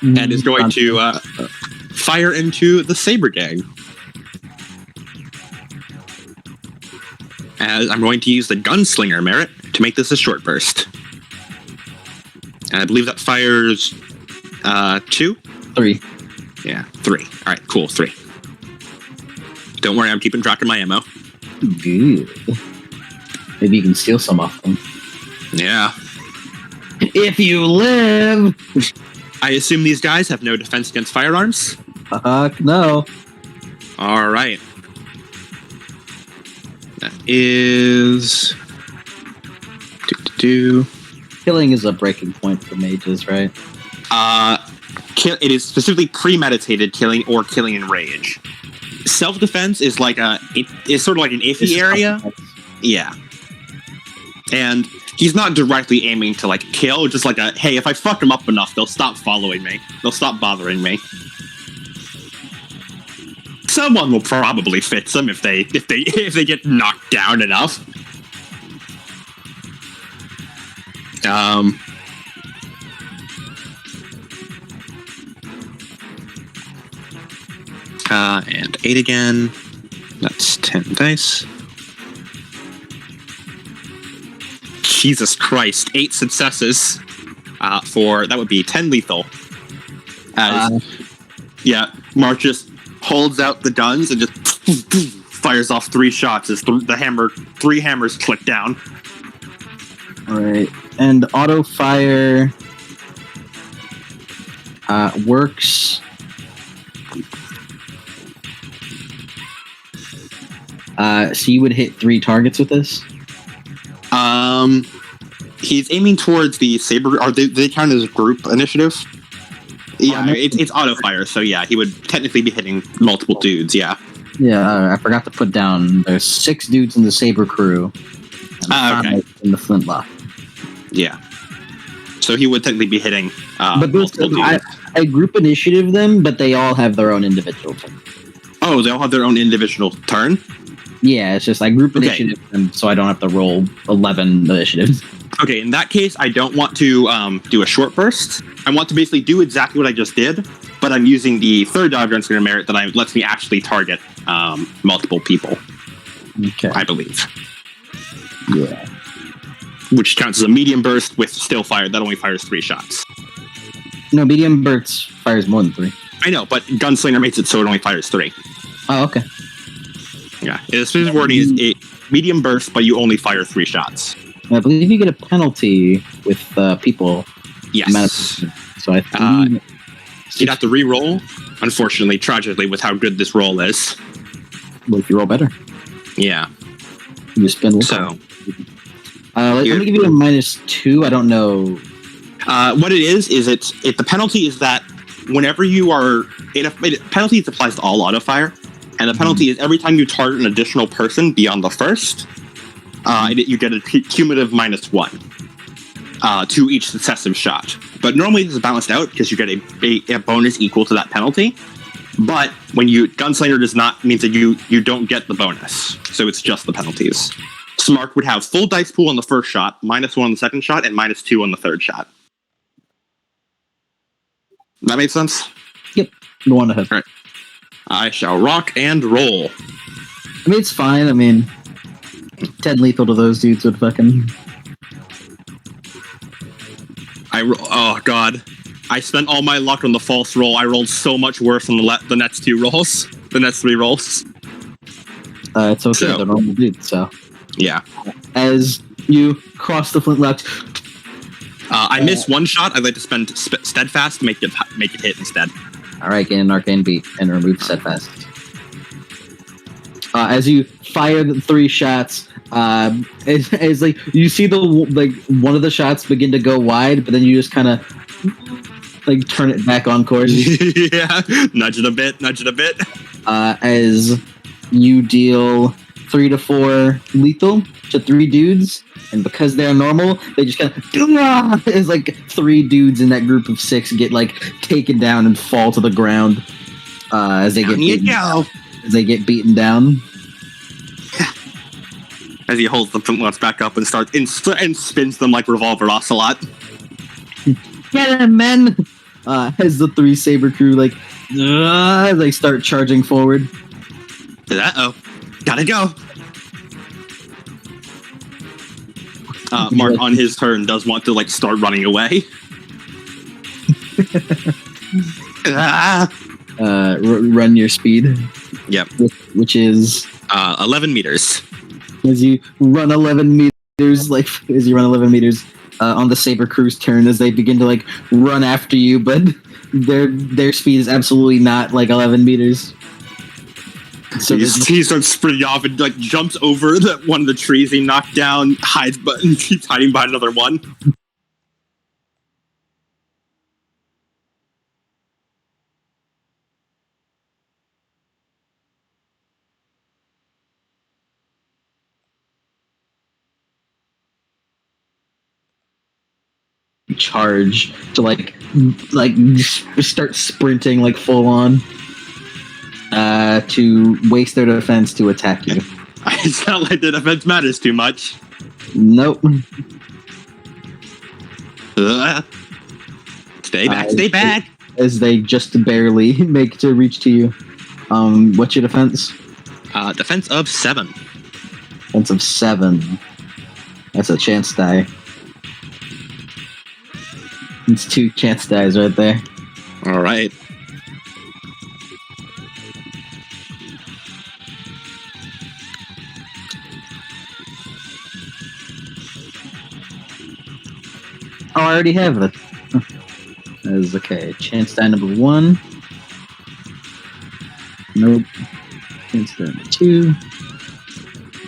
and is going to fire into the Saber Gang. As I'm going to use the Gunslinger merit to make this a short burst, and I believe that fires 2, 3. Yeah, 3. All right, cool, 3. Don't worry, I'm keeping track of my ammo. Good. Maybe you can steal some off them. Yeah. If you live! I assume these guys have no defense against firearms? No. Alright. That is... Killing is a breaking point for mages, right? It is specifically premeditated killing or killing in rage. Self-defense is it's sort of like an iffy area. Yeah. And he's not directly aiming to kill, just hey, if I fuck them up enough, they'll stop following me. They'll stop bothering me. Someone will probably fix them if they get knocked down enough. And 8 again. That's 10 dice. Jesus Christ, 8 successes. For that would be 10 lethal. Mark just holds out the guns and just fires off 3 shots as 3 hammers click down. Alright. And auto fire works. So you would hit 3 targets with this? He's aiming towards the saber. Are they count as a group initiative? Yeah, it's auto fire. So yeah, he would technically be hitting multiple dudes. Yeah. Yeah, I forgot to put down. There's 6 dudes in the saber crew. And okay. In the flintlock. Yeah. So he would technically be hitting but multiple dudes. I group initiative them, but they all have their own individual turn. Oh, they all have their own individual turn? Yeah, it's just I group Okay. initiative them so I don't have to roll 11 initiatives. Okay, in that case, I don't want to do a short burst. I want to basically do exactly what I just did, but I'm using the third dodge gunslinger merit that lets me actually target multiple people, Okay. I believe. Yeah. Which counts as a medium burst with still fire that only fires 3 shots. No, medium burst fires more than 3. I know, but gunslinger makes it so it only fires 3. Oh, okay. Yeah, the specific wording is a medium burst, but you only fire 3 shots. I believe you get a penalty with people. Yes. So I think You'd have to re-roll, unfortunately, tragically, with how good this roll is. well, if you roll better, Yeah. you spend. So, let me give you a -2. I don't know. what it is the penalty is that whenever you are penalty applies to all auto fire, and the penalty is every time you target an additional person beyond the first, you get a cumulative -1 to each successive shot. But normally this is balanced out because you get a bonus equal to that penalty. But when you gunslinger does not means that you don't get the bonus, so it's just the penalties. Smart would have full dice pool on the first shot, -1 on the second shot, and -2 on the third shot. That makes sense? Yep. Go on ahead. All right. I shall rock and roll. I mean, it's fine. I mean, 10 lethal to those dudes would fucking. Oh god, I spent all my luck on the false roll. I rolled so much worse on the next 2 rolls, the next 3 rolls. It's okay. So- They're normal dudes. So Yeah. as you cross the flintlocks, I missed 1 shot. I'd like to spend steadfast to make it hit instead. all right, gain an arcane beat and remove steadfast. As you fire the 3 shots, it's like you see one of the shots begin to go wide, but then you just kind of like turn it back on course. Yeah, nudge it a bit. As you deal 3 to 4 lethal to 3 dudes, and because they're normal, they just kind of it's like 3 dudes in that group of 6 get like taken down and fall to the ground as they Down you go. beaten down. As he holds the flintlocks back up and starts and spins them like Revolver Ocelot. Get him, men! As the 3 saber crew they start charging forward. Uh-oh. Gotta go. Mark, on his turn, does want to start running away. Run your speed. Yep. Which is 11 meters. as you run 11 meters, on the saber crew's turn, as they begin to run after you, but their speed is absolutely not 11 meters. So he starts sprinting off and jumps over one of the trees he knocked down, hides, but keeps hiding behind another one. charge to start sprinting full on to waste their defense to attack you. It's not like the defense matters too much. Nope. Stay back, stay back. As they just barely make to reach to you. What's your defense? Defense of 7. Defense of 7. That's a chance die. It's 2 chance dies right there. All right. Oh, I already have it. That is okay. Chance die number 1. Nope. Chance die number 2.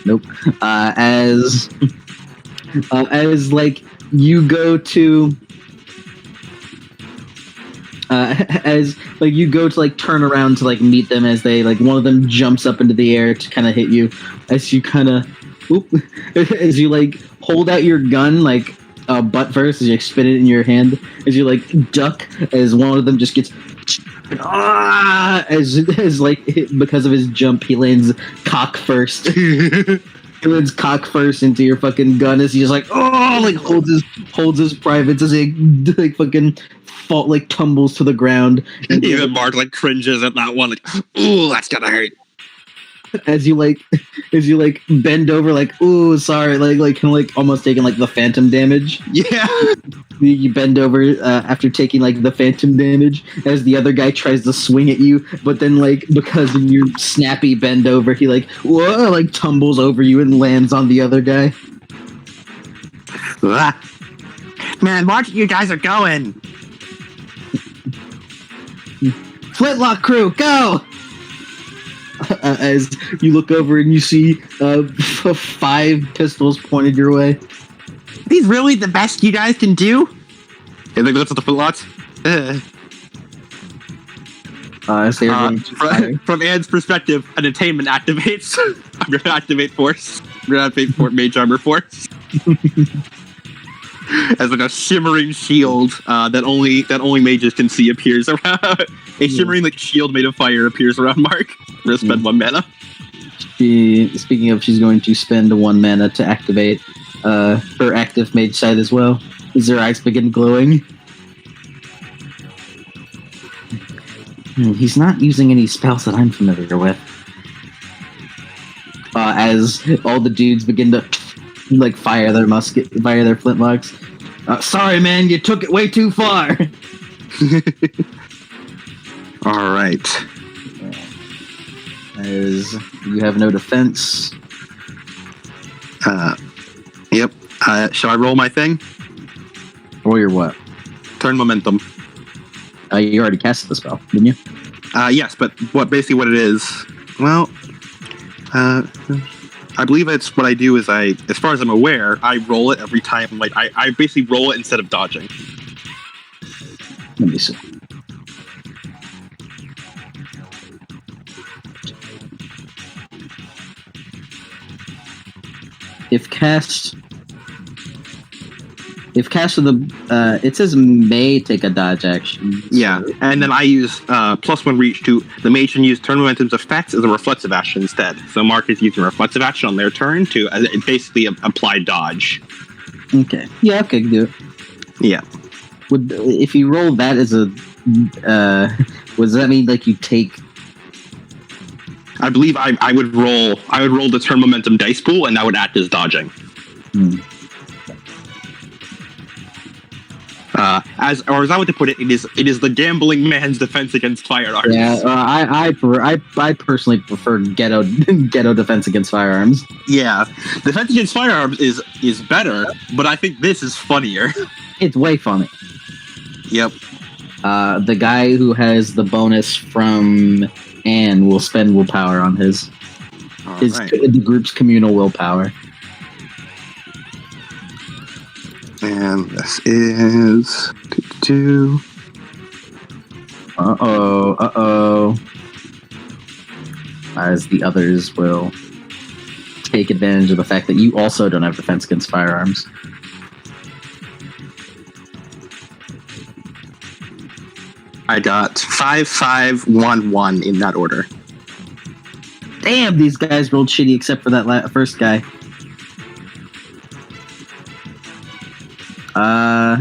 Nope. As you go to you go to turn around to meet them, as they one of them jumps up into the air to kind of hit you, as you kind of as you hold out your gun butt first as you spin it in your hand, as you like duck, as one of them just gets as like because of his jump, he lands cock first. He lands cock first into your fucking gun as he's like, oh, like holds his privates as he like fucking like tumbles to the ground. And even Mark like cringes at that one, like, ooh, that's gonna hurt. As you bend over, like, ooh, sorry, like kind of like almost taking like the phantom damage. Yeah. You bend over after taking like the phantom damage as the other guy tries to swing at you, but then like because of your snappy bend over, he like whoa, like tumbles over you and lands on the other guy. Man, watch you guys are going. Flintlock crew, go! As you look over and you see 5 pistols pointed your way. These really the best you guys can do? And they look at the flintlocks. From Anne's perspective, an attainment activates. I'm gonna activate force. I'm gonna activate mage armor force. As like a shimmering shield that only mages can see appears around. A shimmering like shield made of fire appears around Mark. I'm gonna spend 1 mana. Speaking of, she's going to spend 1 mana to activate her active mage side as well. As her eyes begin glowing. He's not using any spells that I'm familiar with. As all the dudes begin to like fire their flintlocks. Sorry, man, you took it way too far. All right. As you have no defense. Yep. Shall I roll my thing? Roll your what? Turn momentum. You already cast the spell, didn't you? Yes, but what it is? Well, I believe it's what I do is as far as I'm aware, I roll it every time. Like I basically roll it instead of dodging. Let me see. If cast with the it says may take a dodge action. So. Yeah, and then I use +1 reach to the mage can use turn momentum's effects as a reflexive action instead. So Mark is using a reflexive action on their turn to basically apply dodge. Okay. Yeah. Okay. Do it. Yeah. If you roll that as a does that mean like you take? I believe I would roll the turn momentum dice pool, and that would act as dodging. As I would put it, it is the gambling man's defense against firearms. Yeah, I personally prefer ghetto defense against firearms. Yeah, defense against firearms is better, but I think this is funnier. It's way funny. Yep. The guy who has the bonus from Anne will spend willpower on his right. The group's communal willpower. And this is 2. Uh-oh. As the others will take advantage of the fact that you also don't have defense against firearms. I got 5, 5, 1, 1 in that order. Damn, these guys rolled shitty except for that first guy.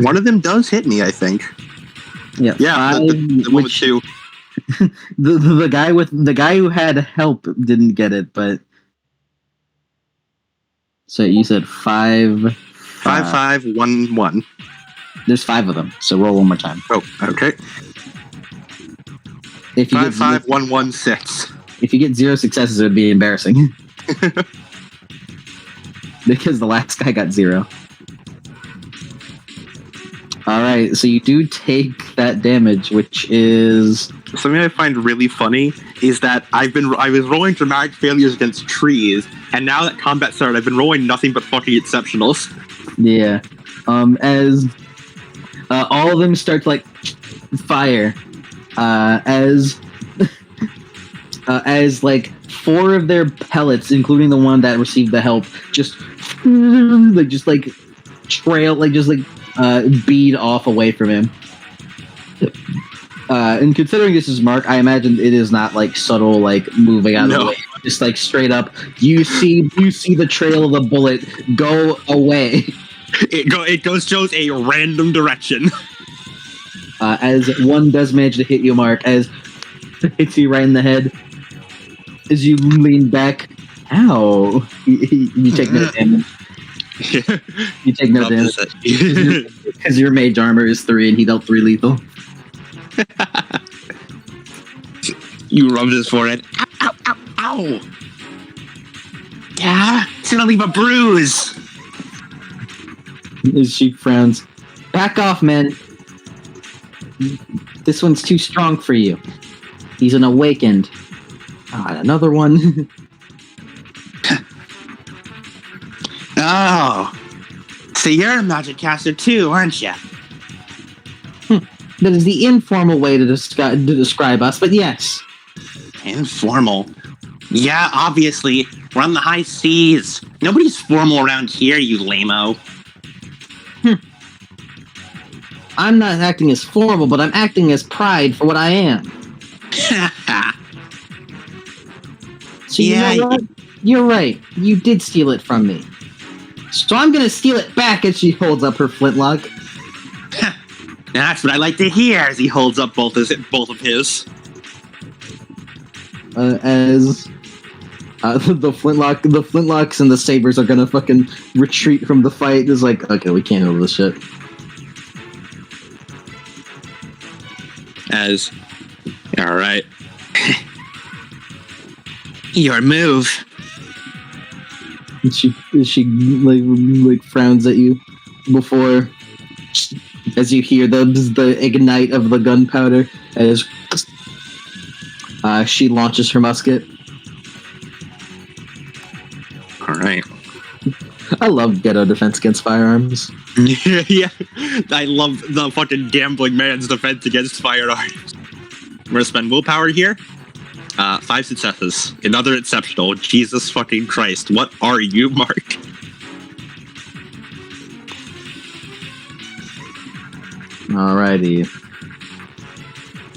One of them does hit me, I think. Yeah, the one with 2. the guy who had help didn't get it, but so you said 5, 5, 5, 1, 1. There's 5 of them, so roll one more time. Oh, okay. If you 5, 5, 1, 1, 6. If you get 0 successes, it would be embarrassing. Because the last guy got 0. Alright, so you do take that damage, which is... Something I find really funny is that I was rolling dramatic failures against trees, and now that combat started, I've been rolling nothing but fucking exceptionals. Yeah. As all of them start to, like, fire. As like 4 of their pellets, including the one that received the help, just trail, bead off away from him. And considering this is Mark, I imagine it is not subtle, moving out of the way. Just straight up, you see the trail of the bullet go away. It shows a random direction. As one does manage to hit you, Mark, as it hits you right in the head. As you lean back, ow! You take no damage. You take no damage because your mage armor is 3 and he dealt 3 lethal. You rubbed his forehead. Ow! Ow! Ow! Ow! Yeah, it's gonna leave a bruise. As she frowns, back off, man. This one's too strong for you. He's an awakened. Another one. Oh, so you're a magic caster too, aren't you? That is the informal way to describe us, but yes. Informal? Yeah, obviously. We're on the high seas. Nobody's formal around here, you lame-o. I'm not acting as formal, but I'm acting as pride for what I am. So you know what? You're right. You did steal it from me. So I'm gonna steal it back as she holds up her flintlock. That's what I like to hear as he holds up both of his. As the flintlocks and the sabers are gonna fucking retreat from the fight. It's okay, we can't handle this shit. All right. Your move. She frowns at you before, as you hear the ignite of the gunpowder as she launches her musket. All right. I love ghetto defense against firearms. Yeah, I love the fucking gambling man's defense against firearms. I'm gonna spend willpower here. 5 successes. Another exceptional. Jesus fucking Christ. What are you, Mark? Alrighty.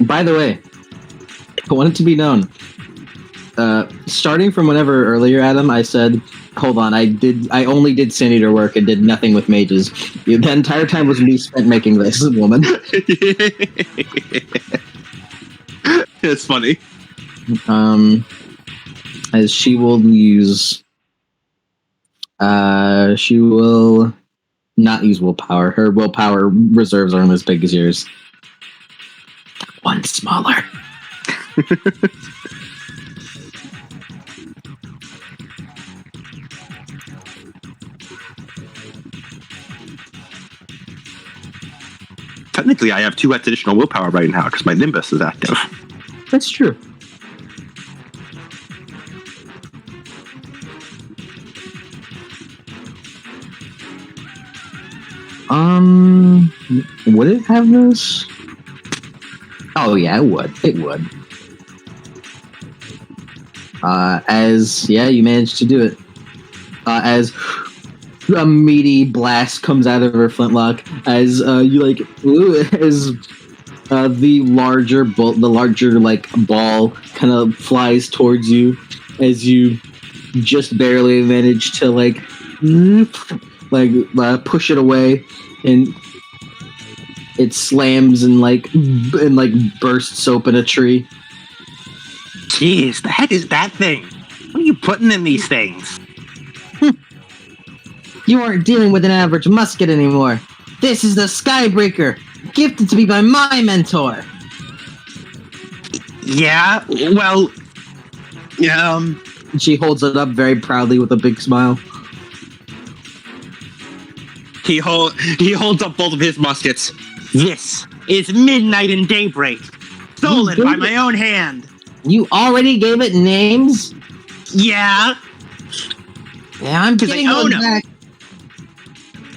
By the way, I want it to be known. Starting from whenever earlier, Adam, I said, hold on, I only did Sin Eater work and did nothing with mages. The entire time was me spent making this woman. It's funny. As she will use, she will not use willpower. Her willpower reserves aren't as big as yours. One smaller. Technically, I have 2 additional willpower right now because my Nimbus is active. That's true. Would it have this? Oh yeah, it would. It would. You managed to do it. As a meaty blast comes out of her flintlock, as the larger ball kind of flies towards you, as you just barely manage to push it away, and it slams and bursts open a tree. Jeez, the heck is that thing? What are you putting in these things? You aren't dealing with an average musket anymore. This is the Skybreaker, gifted to me by my mentor. Yeah, well, She holds it up very proudly with a big smile. He holds up both of his muskets. This is Midnight and Daybreak, stolen by my own hand. You already gave it names? Yeah. Yeah, I'm getting those back.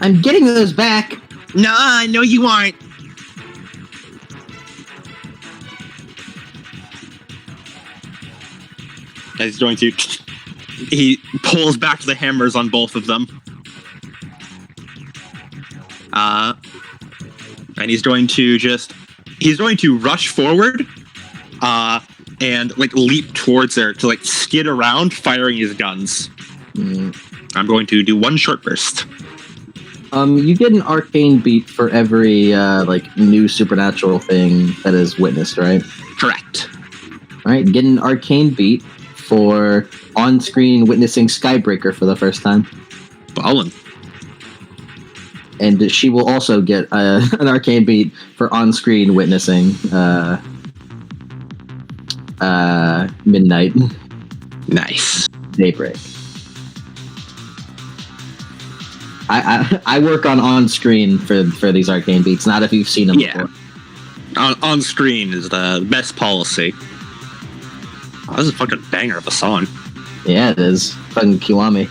I'm getting those back. Nah, no you aren't. He's going to... He pulls back the hammers on both of them. And he's going to rush forward, and like leap towards her to like skid around, firing his guns. I'm going to do one short burst. You get an arcane beat for every like new supernatural thing that is witnessed, right? Correct. All right, get an arcane beat for on-screen witnessing Skybreaker for the first time. Ballin'. And she will also get an arcane beat for on-screen witnessing midnight. Nice. Daybreak. I work on screen for these arcane beats, not if you've seen them before. On screen is the best policy. Oh, this is a fucking banger of a song. Yeah, it is. Fucking Kiwami.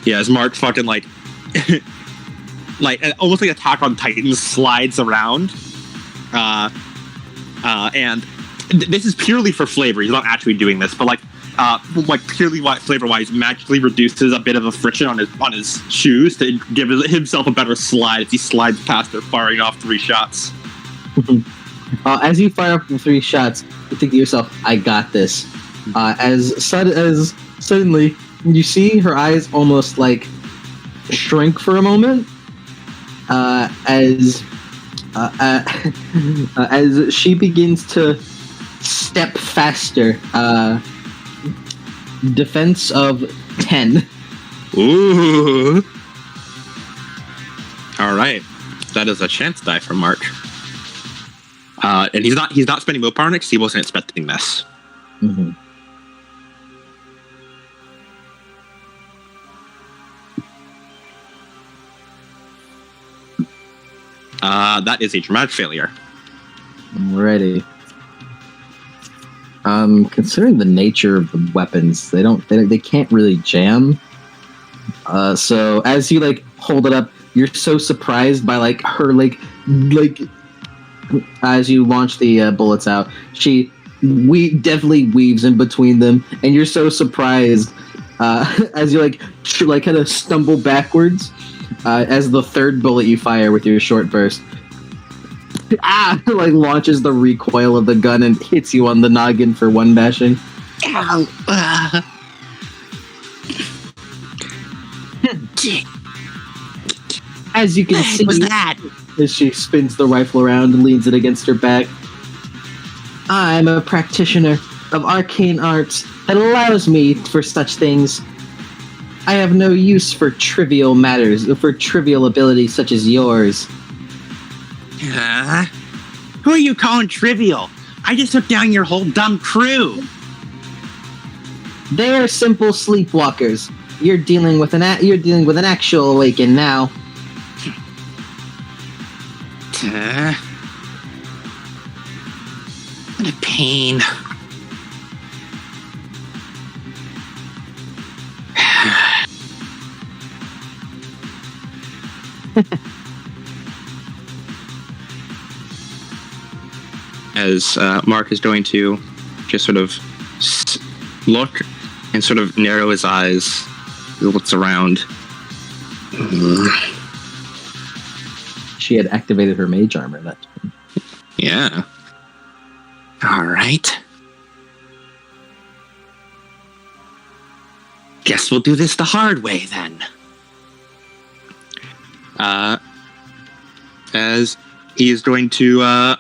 Yeah, as Mark fucking like like almost like Attack on Titan slides around. And this is purely for flavor. He's not actually doing this, but like purely flavor-wise, magically reduces a bit of a friction on his shoes to give himself a better slide as he slides past her, firing off 3 shots. As you fire off the 3 shots, you think to yourself, "I got this." As suddenly, you see her eyes almost like shrink for a moment, as she begins to step faster. Defense of 10. Ooh. All right, that is a chance die for Mark. And he's not spending willpower next. He wasn't expecting this. Mm-hmm. That is a dramatic failure. Alrighty. Considering the nature of the weapons, they can't really jam. So as you like hold it up, you're so surprised by like her like as you launch the bullets out, she definitely weaves in between them, and you're so surprised as you like kind of stumble backwards as the third bullet you fire with your short burst like launches the recoil of the gun and hits you on the noggin for 1 bashing. Ow. As you can see, What's that? As she spins the rifle around and leans it against her back. I'm a practitioner of arcane arts that allows me for such things. I have no use for trivial matters, for trivial abilities such as yours. Who are you calling trivial? I just took down your whole dumb crew. They are simple sleepwalkers. You're dealing with an actual awaken now. What a pain. As Mark is going to just sort of look and sort of narrow his eyes, he looks around. She had activated her mage armor that time. Yeah. All right. Guess we'll do this the hard way then. As he is going to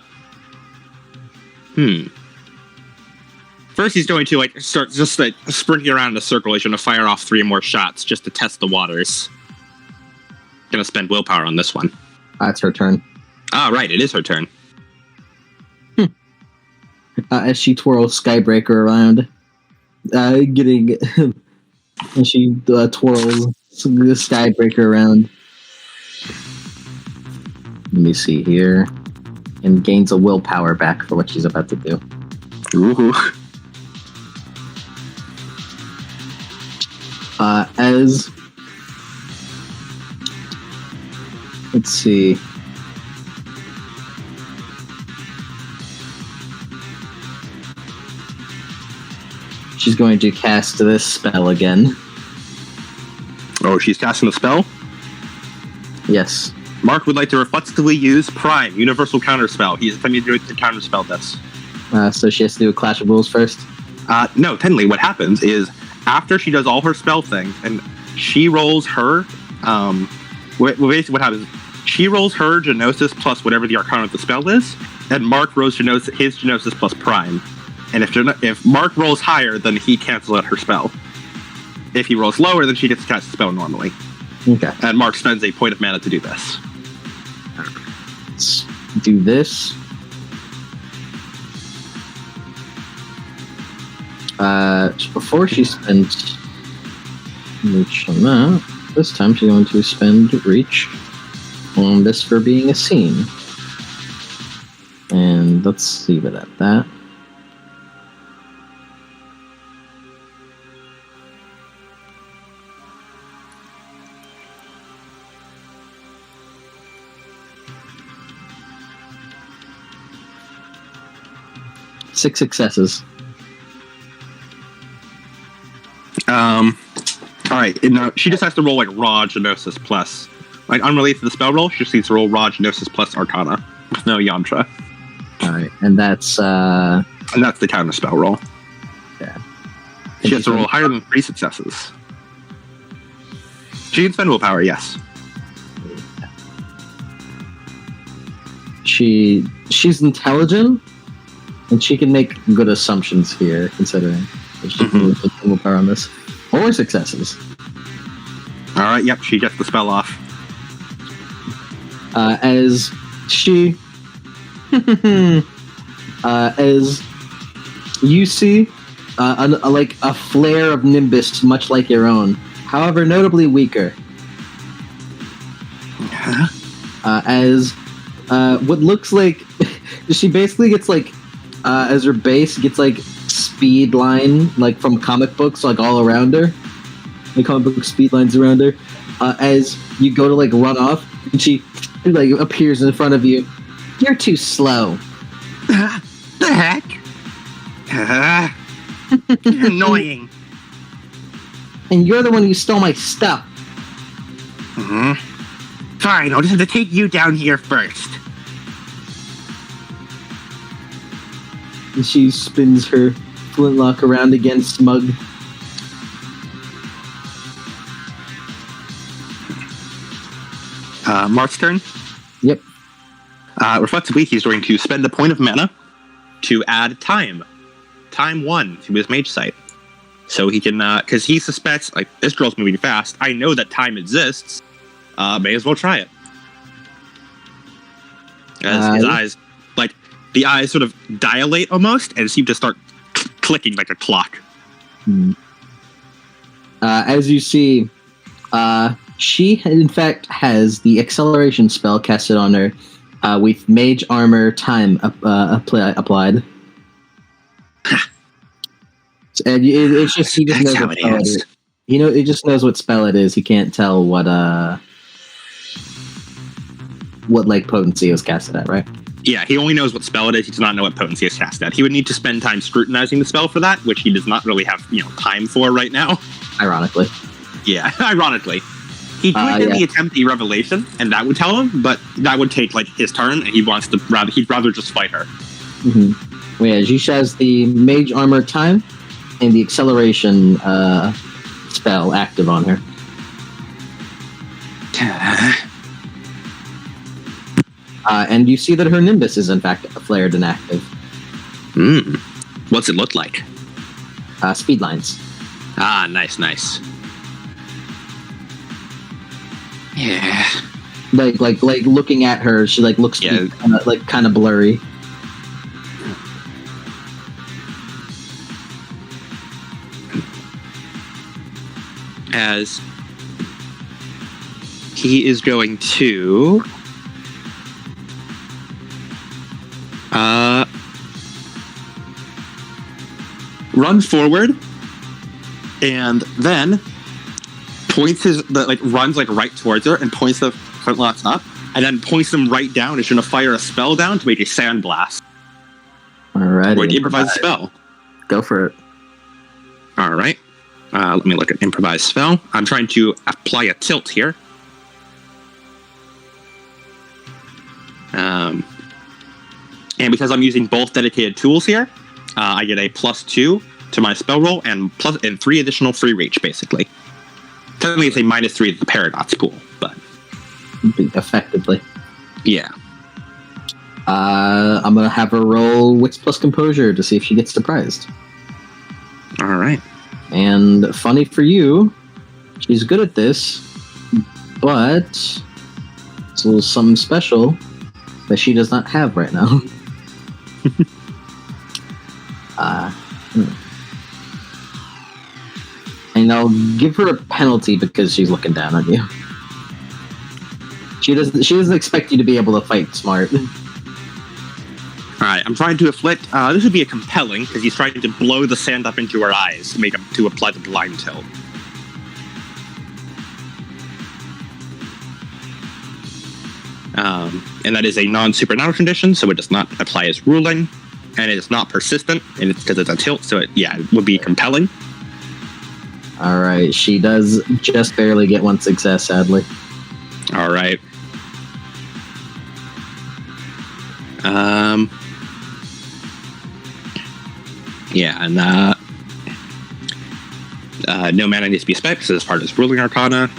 First, he's going to start just sprinting around in a circle. He's going to fire off 3 more shots just to test the waters. Going to spend willpower on this one. It's her turn. Ah, right, it is her turn. As she twirls Skybreaker around, and she twirls the Skybreaker around. Let me see here, and gains a willpower back for what she's about to do. Ooh. As let's see. She's going to cast this spell again. Oh, she's casting a spell? Yes. Mark would like to reflexively use Prime, Universal Counterspell. He's attempting to counterspell this. So she has to do a Clash of Rules first? No, technically what happens is, after she does all her spell things, and she rolls her, basically what happens, she rolls her Genosis plus whatever the Arcana of the spell is, and Mark rolls his Genosis plus Prime. And if Mark rolls higher, then he cancels out her spell. If he rolls lower, then she gets to cast the spell normally. Okay. And Mark spends a point of mana to do this. Let's do this. Before she spends reach on that, this time she's going to spend reach on this for being a scene. And let's leave it at that. Six successes. Alright, she just has to roll like raw Genosis plus. Like unrelated to the spell roll, she just needs to roll raw Genosis plus Arcana. With no Yamcha. Alright, and that's And that's the counter spell roll. Yeah. She has to roll higher than 3 successes. She can spend willpower, yes. She's intelligent, and she can make good assumptions here, considering that she can put willpower on this. 4 successes. Alright, yep, she gets the spell off. As she... as you see like a flare of Nimbus, much like your own, however notably weaker. As what looks like she basically gets like as her base gets like speed line like from comic books like all around her, like comic book speed lines around her. As you go to like run off, and she like appears in front of you. You're too slow. The heck? You're annoying. And you're the one who stole my stuff. Fine, I'll just have to take you down here first. And she spins her flintlock around again, smug. Mark's turn? Yep. Reflexively, he's going to spend a point of mana to add time 1 to his mage sight. So he can, because he suspects, like, this girl's moving fast. I know that time exists. May as well try it. As his eyes, like, the eyes sort of dilate almost and seem to start clicking like a clock. As you see, she, in fact, has the acceleration spell casted on her with mage armor time applied. And it's just he just knows what spell it is. He just knows what spell it is. He can't tell what like potency it was casted at, right? Yeah, he only knows what spell it is. He does not know what potency is cast at. He would need to spend time scrutinizing the spell for that, which he does not really have time for right now. Ironically. Yeah, ironically. He could attempt the revelation, and that would tell him, but that would take like his turn, and he'd rather just fight her. Well, yeah, she has the mage armor time and the acceleration spell active on her. And you see that her Nimbus is in fact flared and active. What's it look like? Speed lines. Ah, nice. Yeah. Like looking at her, she like looks kind of blurry. As he is going to run forward and then runs right towards her and points the flintlocks up and then points them right down. Is going to fire a spell down to make a sandblast. Alright. Going to improvise a spell. Go for it. Alright. Let me look at improvised spell. I'm trying to apply a tilt here. And because I'm using both dedicated tools here, I get a +2 to my spell roll and 3 additional free reach, basically. Technically, it's a -3 to the paradox pool, but Effectively. yeah. I'm gonna have her roll Wits plus Composure to see if she gets surprised. All right. And funny for you, she's good at this, but it's a little something special that she does not have right now. And I'll give her a penalty because she's looking down on you. She doesn't expect you to be able to fight smart. All right. I'm trying to inflict. This would be a compelling because he's trying to blow the sand up into her eyes to apply the blind tilt. And that is a non-supernatural condition, so it does not apply as ruling, and it is not persistent, and it's because it's a tilt, so it would be compelling. All right, she does just barely get one success, sadly. All right. Yeah, and no mana needs to be spent because it's part of this ruling arcana.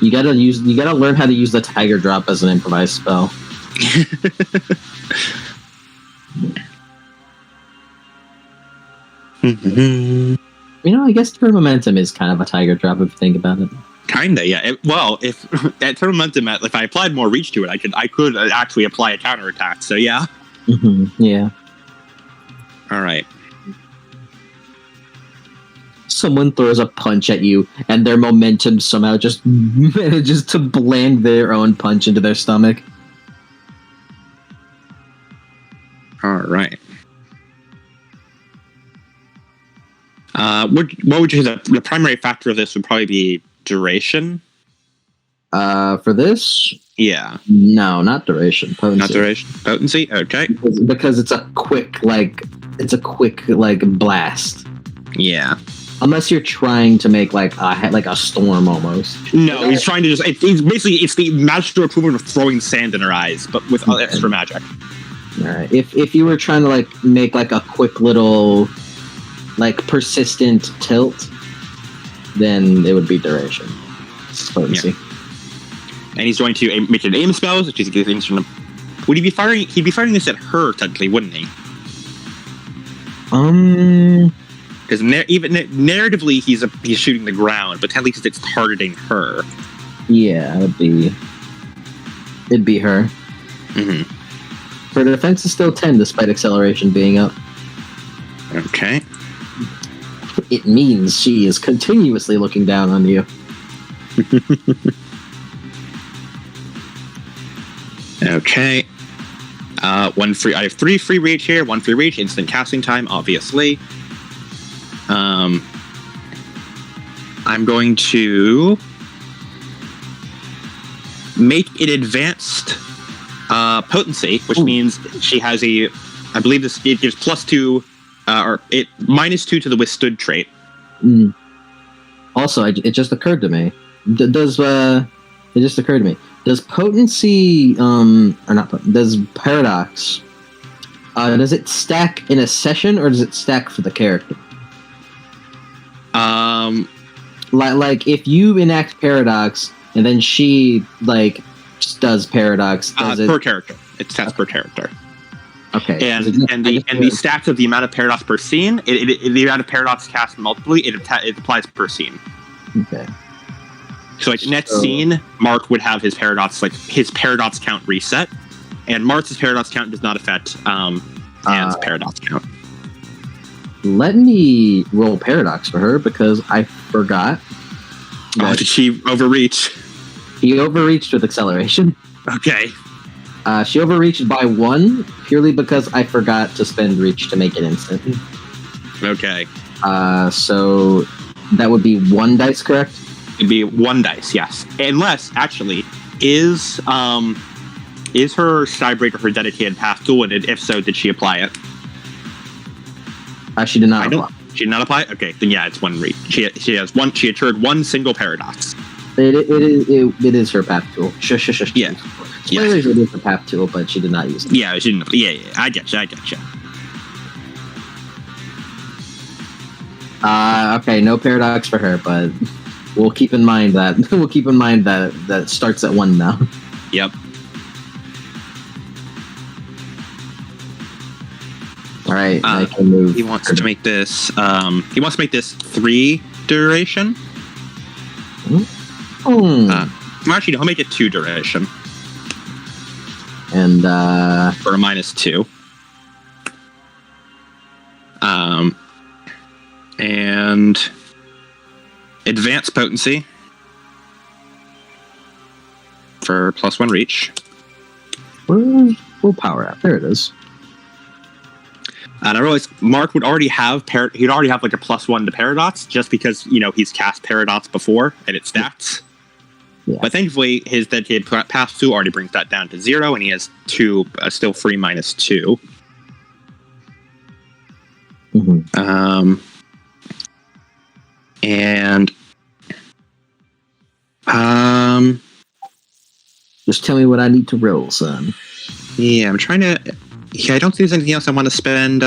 You gotta learn how to use the Tiger Drop as an improvised spell. I guess Turn Momentum is kind of a Tiger Drop if you think about it. Kinda, yeah. If at Turn Momentum, if I applied more reach to it, I could actually apply a counterattack. So yeah. Yeah. All right. Someone throws a punch at you, and their momentum somehow just manages to land their own punch into their stomach. All right. What would you say the primary factor of this would probably be duration? For this? Yeah. No, not duration. Potency. Not duration. Potency? Okay. Because it's a quick blast. Yeah. Unless you're trying to make like a storm almost. No, he's trying to it's the magical equivalent of throwing sand in her eyes, but with extra magic. Alright. If you were trying to make a quick little persistent tilt, then it would be duration. Potency. Yeah. And he's going to make an aim spell, which is things from the. Would he be firing? He'd be firing this at her, technically, wouldn't he? Because even narratively, he's shooting the ground, but technically, it's targeting her. Yeah, it'd be her. Mm-hmm. Her defense is still 10, despite acceleration being up. Okay. It means she is continuously looking down on you. Okay. I have 3 free reach here. 1 free reach. Instant casting time, obviously. I'm going to make it advanced potency, which means she has a. I believe it gives +2, or it -2 to the withstood trait. Also, it just occurred to me. It just occurred to me. Does potency, does paradox, does it stack in a session or does it stack for the character? Like if you enact paradox and then she just does paradox, does it per character? It stats per character. Okay. And the stats of the amount of paradox per scene, the amount of paradox cast multiply, it applies per scene. Okay. So next scene, Mark would have his paradox count reset, and Mark's paradox count does not affect Anne's paradox count. Let me roll paradox for her because I forgot. Did she overreach? She overreached with acceleration. Okay. She overreached by 1 purely because I forgot to spend reach to make it instant. Okay. So that would be 1 dice, correct? It'd be 1 dice, yes. Unless, actually, is her Skybreaker her dedicated path tool, and if so, did she apply it? She did not apply. She did not apply it? Okay, then yeah, it's 1 reach. She has one. She had triggered 1 single paradox. It is her path tool. Shush. Yeah. Spoilers, it is her path tool, but she did not use it. Yeah, she didn't. Yeah. I getcha. Okay, no paradox for her, but we'll keep in mind that that starts at 1 now. Yep. All right, I can move. He wants to make this. He wants to make this 3 duration. Actually, no, he'll make it 2 duration. And for a -2. And advanced potency for +1 reach. We'll power up. There it is. And I realized Mark would already have he'd already have like a +1 to Paradox just because he's cast Paradox before and it stats. Yeah. But thankfully his dedicated path 2 already brings that down to 0, and he has 2 still free -2. Mm-hmm. And just tell me what I need to roll, son. yeah, I'm trying to. Yeah, I don't think there's anything else I want to spend.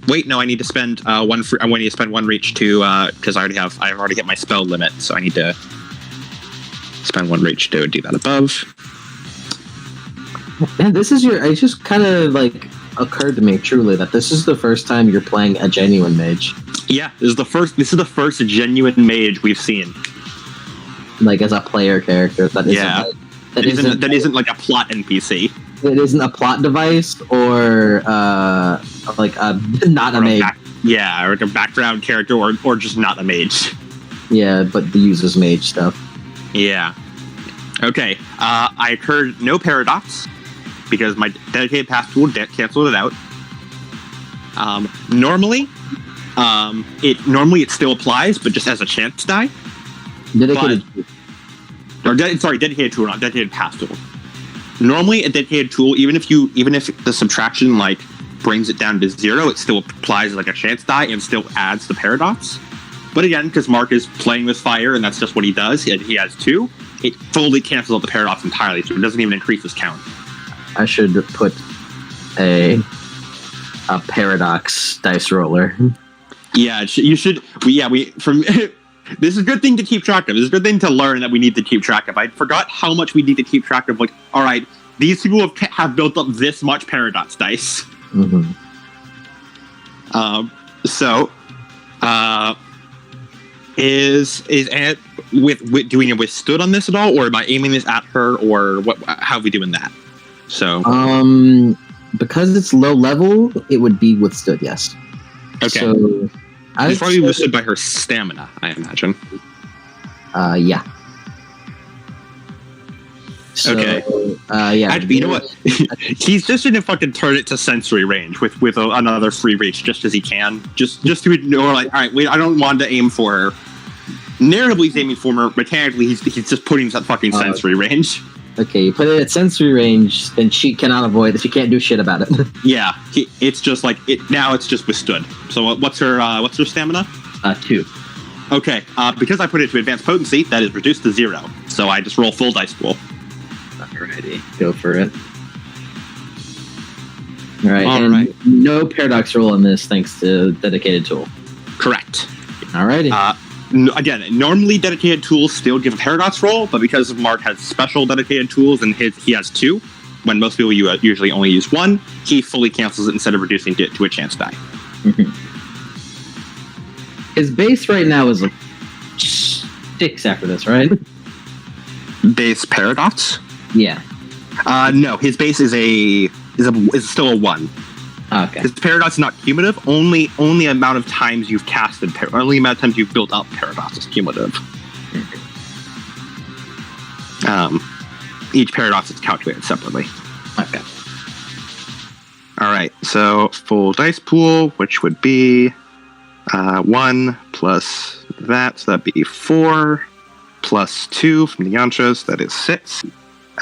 Wait, no, I need to spend I need to spend 1 reach to because I've already hit my spell limit, so I need to spend 1 reach to do that above. Man, it just kind of like occurred to me truly that this is the first time you're playing a genuine mage. Yeah, this is the first genuine mage we've seen. Like as a player character that isn't like a plot NPC. It isn't a plot device or like not a mage. Or like a background character or just not a mage. Yeah, but the uses mage stuff. Yeah. Okay. I occurred no paradox because my dedicated path tool canceled it out. Normally it still applies, but just as a chance die. Dedicated dedicated tool, not dedicated path tool. Normally, a dedicated tool, even if the subtraction like brings it down to 0, it still applies like a chance die and still adds the paradox. But again, because Mark is playing with fire and that's just what he does, and he has 2, it fully cancels out the paradox entirely, so it doesn't even increase his count. I should put a paradox dice roller. Yeah, you should. This is a good thing to keep track of. This is a good thing to learn that we need to keep track of. I forgot how much we need to keep track of. Like, all right, these people have built up this much paradox dice. Mm-hmm. Is Ant doing it withstood on this at all, or am I aiming this at her, or what? How are we doing that? So, because it's low level, it would be withstood. Yes. Okay. So it's probably withstood by her stamina, I imagine. Yeah. So, okay. Yeah. Actually, you know what? He's just gonna fucking turn it to sensory range with another free reach, just as he can, just to ignore. Like, all right, wait, I don't want to aim for her. Narratively, he's aiming for her. Mechanically, he's just putting that fucking sensory range. Okay, you put it at sensory range, then she cannot avoid it. She can't do shit about it. Yeah, it's just like it. Now it's just withstood. So what's her stamina? 2. Okay, because I put it to advanced potency, that is reduced to 0. So I just roll full dice pool. Alrighty, go for it. Alright, no paradox roll on this thanks to dedicated tool. Correct. Alrighty. Again, normally dedicated tools still give a paradox roll, but because Mark has special dedicated tools and he has 2, when most people usually only use 1, he fully cancels it instead of reducing it to a chance die. Mm-hmm. His base right now is like 6 after this, right? Base paradox? Yeah. No, his base is still a 1. Okay. His paradox is not cumulative. Only amount of times you've casted, only amount of times you've built up paradox is cumulative. Each paradox is calculated separately. Okay. All right. So full dice pool, which would be 1 plus that, so that'd be 4 plus 2 from the yantras. That is 6.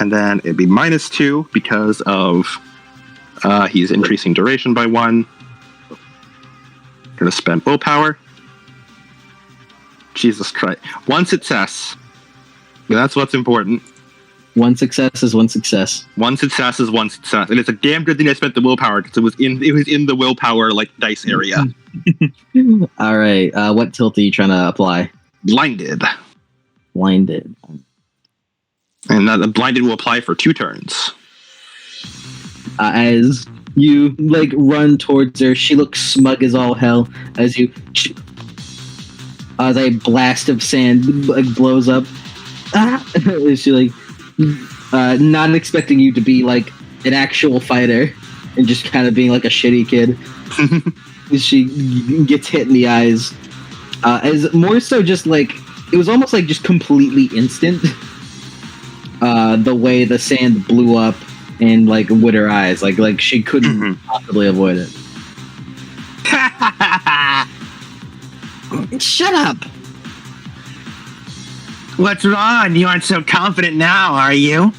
And then it'd be minus 2 because of he's increasing duration by 1. Gonna spend willpower. Jesus Christ. 1 success. That's what's important. 1 success is 1 success. 1 success is 1 success. And it's a damn good thing I spent the willpower because it was in the willpower dice area. All right. What tilt are you trying to apply? Blinded. Blinded. And the blinded will apply for 2 turns. As you run towards her, she looks smug as all hell as you as a blast of sand blows up. She not expecting you to be an actual fighter and just kind of being a shitty kid. She gets hit in the eyes. As more so just it was almost just completely instant. The way the sand blew up and with her eyes, she couldn't possibly avoid it. Shut up! What's wrong? You aren't so confident now, are you?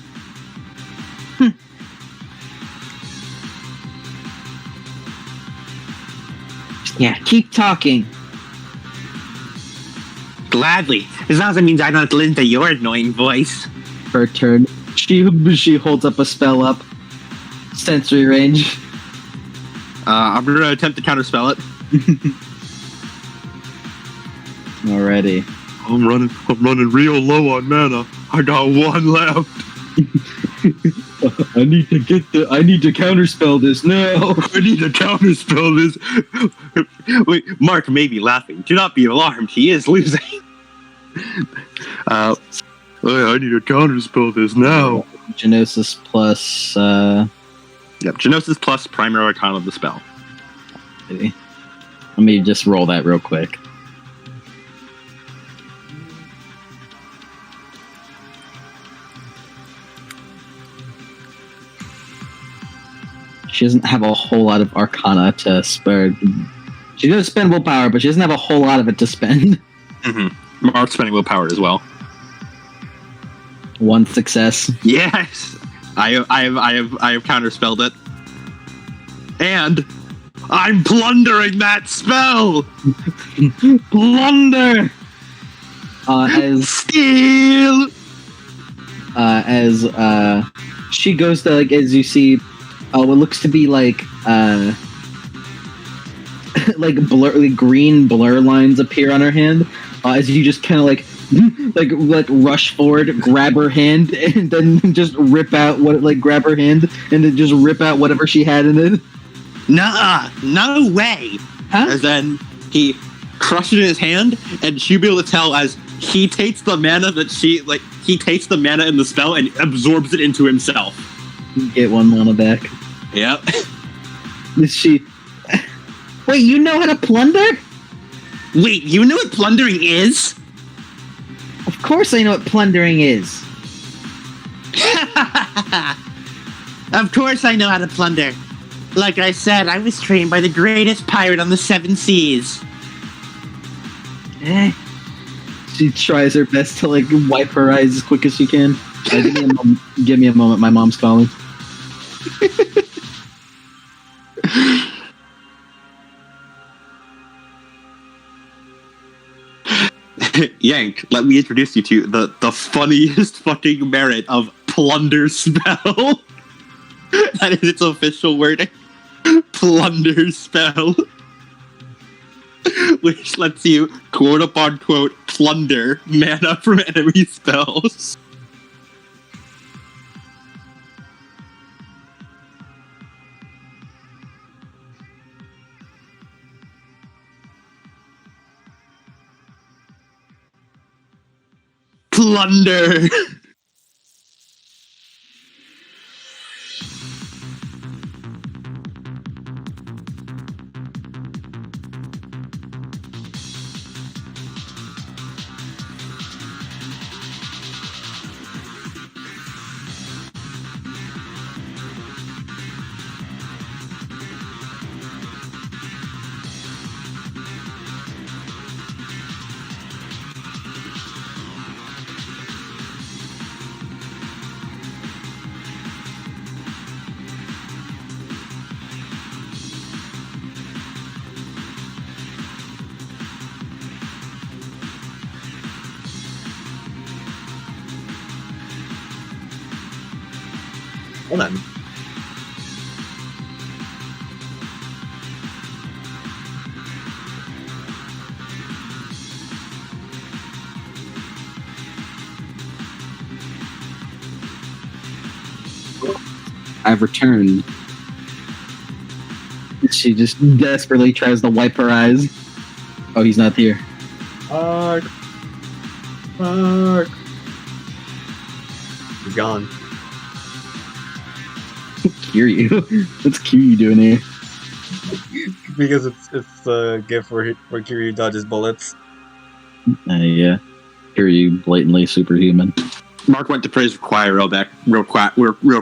Yeah, keep talking. Gladly, as long as it means I don't have to listen to your annoying voice. Her turn. She holds up a spell up. Sensory range. I'm gonna attempt to counterspell it. Alrighty. I'm running real low on mana. I got 1 left. I need to counterspell this now. I need to counterspell this. Wait, Mark may be laughing. Do not be alarmed. He is losing. I need to counterspell this now. Genosis plus. Yep, Genosis plus primary arcana of the spell. Let me just roll that real quick. She doesn't have a whole lot of arcana to spare. She does spend willpower, but she doesn't have a whole lot of it to spend. Mm-hmm. Mark's spending willpower as well. 1 success. Yes, I have counterspelled it, and I'm plundering that spell. Plunder. As Steal. As she goes to as you see. What looks to be green blur lines appear on her hand as you just kind of rush forward, grab her hand, and then just rip out grab her hand and then just rip out whatever she had in it. Nuh-uh, no way. Huh? And then he crushed it in his hand, and she'll be able to tell as he takes the mana he takes the mana in the spell and absorbs it into himself. Get 1 mana back. Yep. Is she? Wait, you know how to plunder? Wait, you know what plundering is? Of course I know what plundering is. Of course I know how to plunder. Like I said, I was trained by the greatest pirate on the 7 seas. She tries her best to wipe her eyes as quick as she can. Give me a moment. My mom's calling. Yank, let me introduce you to the funniest fucking merit of plunder spell. That is its official wording. Plunder spell. Which lets you, quote unquote, plunder mana from enemy spells. Plunder. Well then. I've returned. She just desperately tries to wipe her eyes. Oh, he's not here. Mark. Mark. He's gone. Kiryu. What's Kiryu doing here? Because it's a gift where Kiryu dodges bullets. Yeah. Kiryu, blatantly superhuman. Mark went to praise the choir real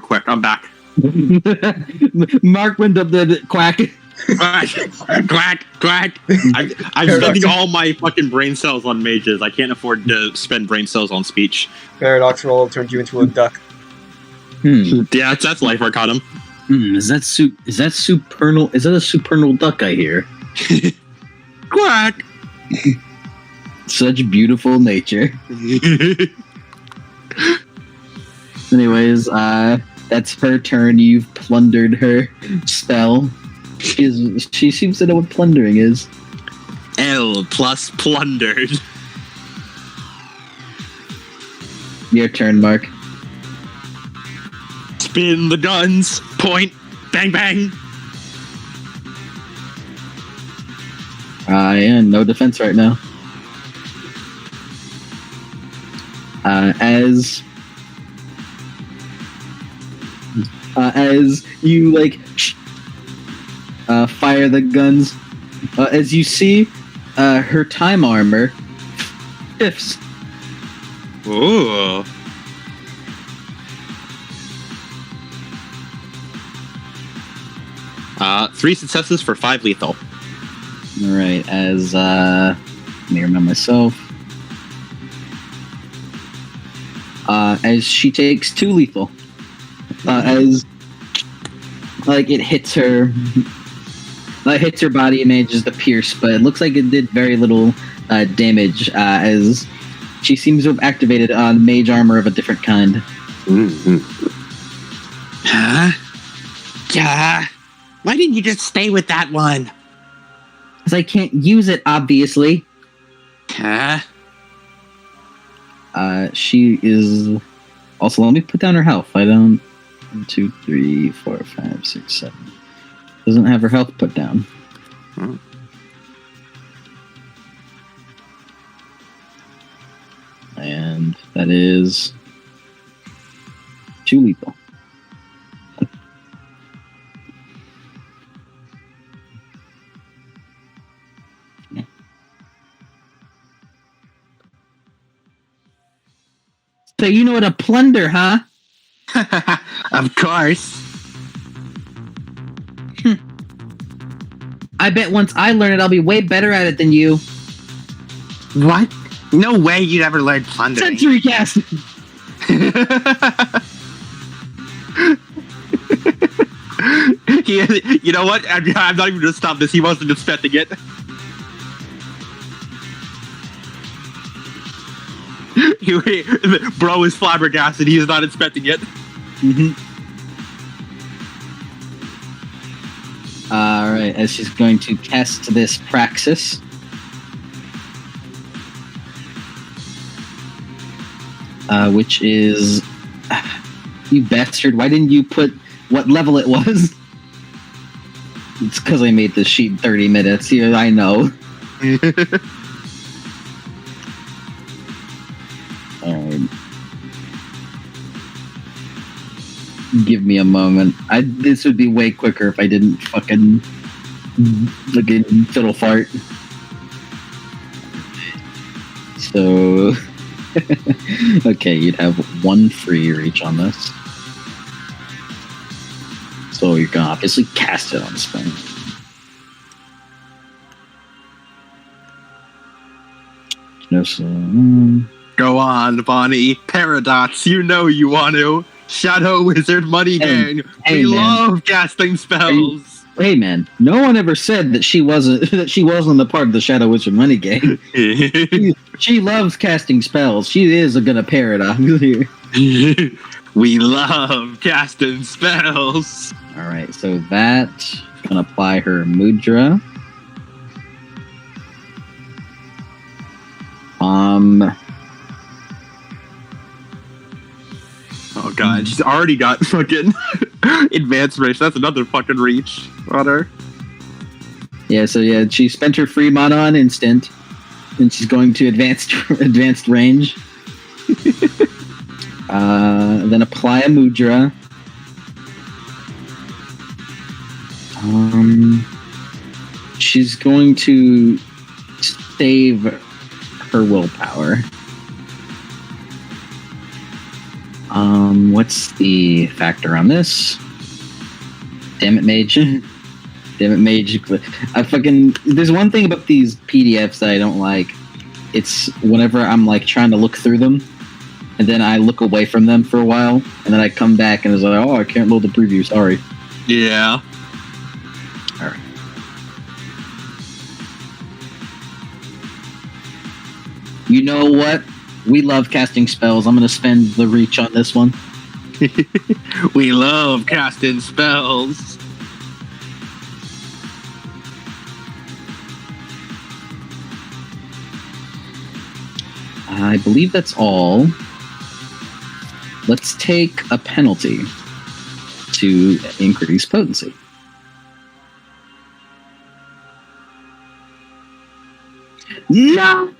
quick. I'm back. Mark went up the quack. Quack, quack. I'm spending all my fucking brain cells on mages. I can't afford to spend brain cells on speech. Paradox roll turned you into a duck. Yeah, that's life arcanum. Is that supernal? Is that a supernal duck I hear? Quack. Such beautiful nature. Anyways, that's her turn. You've plundered her spell. She seems to know what plundering is. L plus plundered. Your turn, Mark. Spin the guns. Point. Bang, bang. Yeah, no defense right now. As you fire the guns, as you see her time armor shifts. Ooh. Three successes for 5 lethal. All right, as let me remember myself. As she takes 2 lethal, as it hits her body and manages to pierce, but it looks like it did very little damage, as she seems to have activated mage armor of a different kind. Mm-hmm. Huh? Yeah. Why didn't you just stay with that one? Because I can't use it, obviously. Huh? She is... Also, let me put down her health. I don't... 1, 2, 3, 4, 5, 6, 7. Doesn't have her health put down. Hmm. And that is 2 lethal. So you know what a plunder, huh? Of course. I bet once I learn it, I'll be way better at it than you. What? No way you'd ever learn plundering. Century cast. You know what? I'm not even going to stop this. He wasn't expecting it. Bro is flabbergasted. He is not expecting it. Mm-hmm. All right, as she's going to cast this praxis. Which is... You bastard, why didn't you put what level it was? It's because I made this sheet in 30 minutes. Here, I know. Give me a moment. This would be way quicker if I didn't fucking fiddle fart. So, okay, you'd have 1 free reach on this. So you're gonna obviously cast it on spring. Go on, Bonnie. Paradox, you know you want to. Shadow Wizard Money Gang. We love casting spells. Hey man, no one ever said that she wasn't a part of the Shadow Wizard Money Gang. She loves casting spells. She is gonna paradox here. We love casting spells. All right, so that gonna apply her mudra. Oh god, she's already got fucking advanced reach. That's another fucking reach on her. Yeah, so yeah, she spent her free mana on instant, and she's going to advanced range. Then apply a mudra. She's going to save her willpower. What's the factor on this? Damn it, mage. Damn it, mage. There's one thing about these PDFs that I don't like. It's whenever I'm like trying to look through them, and then I look away from them for a while, and then I come back and it's like, oh, I can't load the preview, sorry. Yeah. Alright. You know what? We love casting spells. I'm going to spend the reach on this one. We love casting spells. I believe that's all. Let's take a penalty to increase potency. No!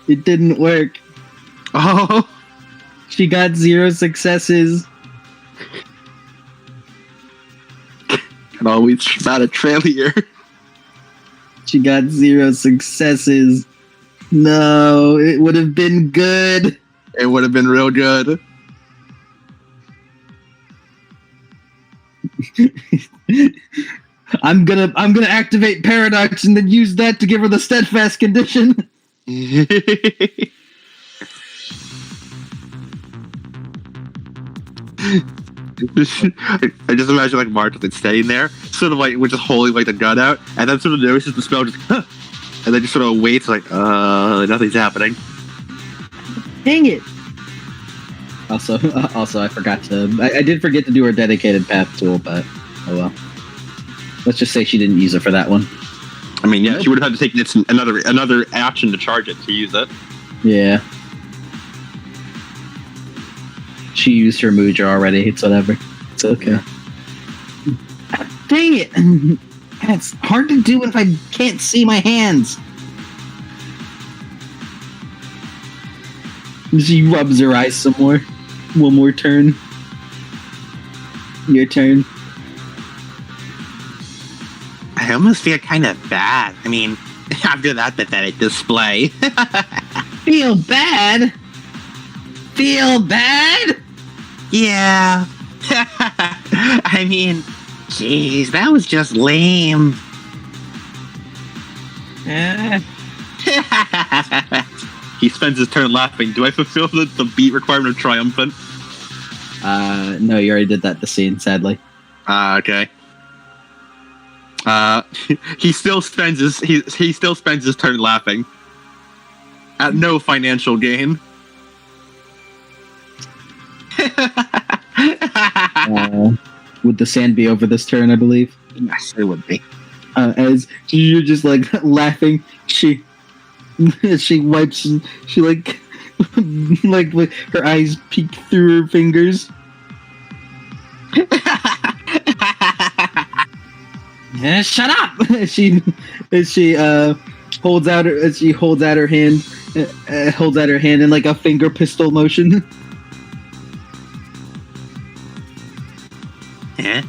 It didn't work. Oh, She got 0 successes. can always spout a trail here. She got 0 successes. No, it would have been good. It would have been real good. I'm gonna activate Paradox and then use that to give her the steadfast condition. I just imagine like Mark like standing there, sort of like with just holding like the gun out, and then sort of notices the spell just, and then just sort of waits like, nothing's happening. Dang it! Also, I forgot to. I did forget to do her dedicated path tool, but oh well. Let's just say she didn't use it for that one. I mean, yeah, she would have had to take another action to charge it to use it. Yeah. She used her mudra already. It's whatever. It's okay. Dang it! It's hard to do if I can't see my hands. She rubs her eyes some more. One more turn. Your turn. I almost feel kind of bad. I mean, after that pathetic display. Feel bad? Feel bad? Yeah. I mean, jeez, that was just lame. He spends his turn laughing. Do I fulfill the beat requirement of triumphant? No, you already did that the scene, sadly. Okay. He still spends his turn laughing. At no financial gain. Would the sand be over this turn, I believe? Yes, it would be. As you're just like laughing, she wipes, she like her eyes peek through her fingers. Yeah, shut up! She holds out her hand, holds out her hand in like a finger pistol motion. Yeah.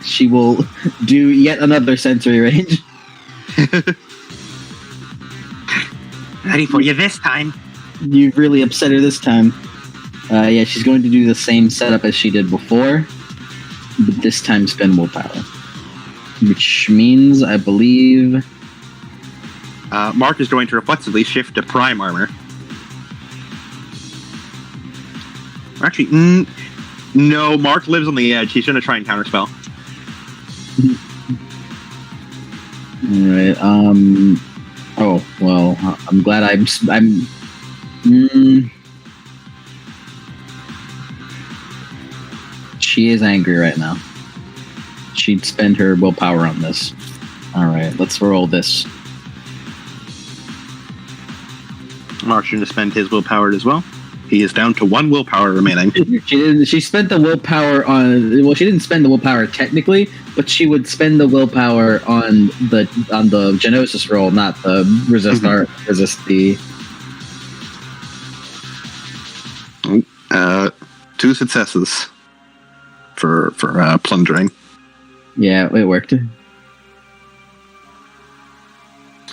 She will do yet another sensory range. Ready for you this time. You've really upset her this time. Yeah, she's going to do the same setup as she did before, but this time spend willpower. Which means, I believe... Mark is going to reflexively shift to prime armor. Actually, no, Mark lives on the edge. He's going to try and counterspell. Alright, Oh well, I'm glad I'm. She is angry right now. She'd spend her willpower on this. All right, let's roll this. Martian to spend his willpower as well. He is down to 1 willpower remaining. She didn't. She spent the willpower on. Well, she didn't spend the willpower technically, but she would spend the willpower on the Genosis roll, not the resist the. 2 successes for plundering. Yeah, it worked.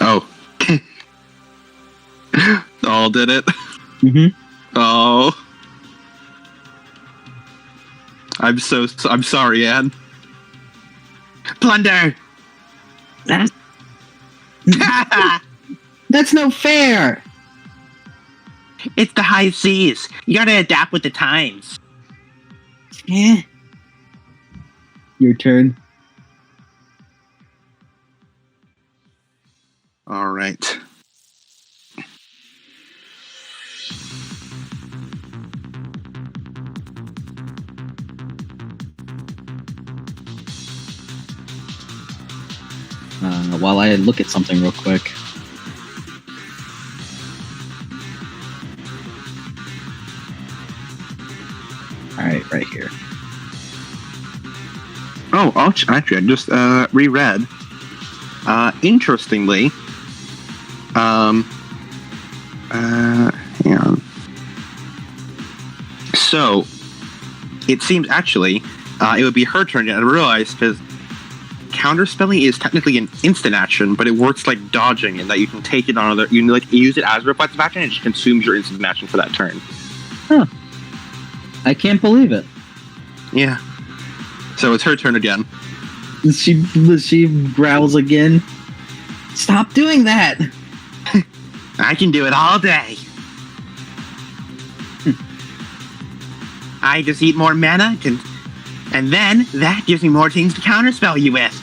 Oh. All did it. Mm-hmm. Oh. I'm sorry, Anne. Plunder! That's no fair. It's the high seas. You gotta adapt with the times. Yeah. Your turn. All right. While I look at something real quick. All right, right here. Oh, actually, I just reread. Interestingly, hang on. So, it seems actually it would be her turn. I realized because counterspelling is technically an instant action, but it works like dodging in that you can take it on other. You like use it as a reflexive action, and it just consumes your instant action for that turn. Huh. I can't believe it. Yeah. So it's her turn again. She growls again. Stop doing that. I can do it all day. I just eat more mana, and then that gives me more things to counterspell you with.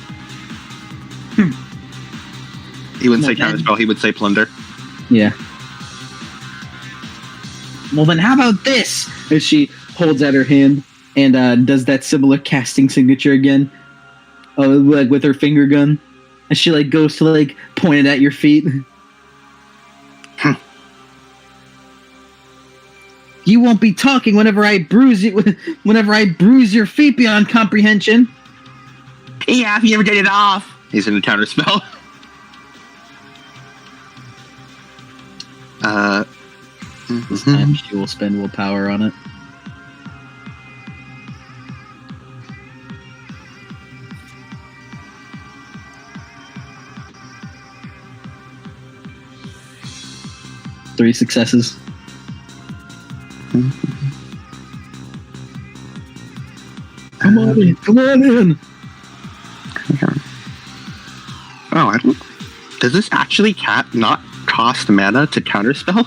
He wouldn't say Well, then- counterspell, he would say plunder. Yeah. Well, then how about this? As she holds out her hand and does that similar casting signature again, like with her finger gun, as she like goes to like point it at your feet. You won't be talking whenever I bruise you. Whenever I bruise your feet beyond comprehension. Yeah, if you ever get it off. He's in a counterspell. This time she will spend willpower on it. Three successes. Come on in. Come on in. Oh, I don't. Does this actually not cost mana to counterspell?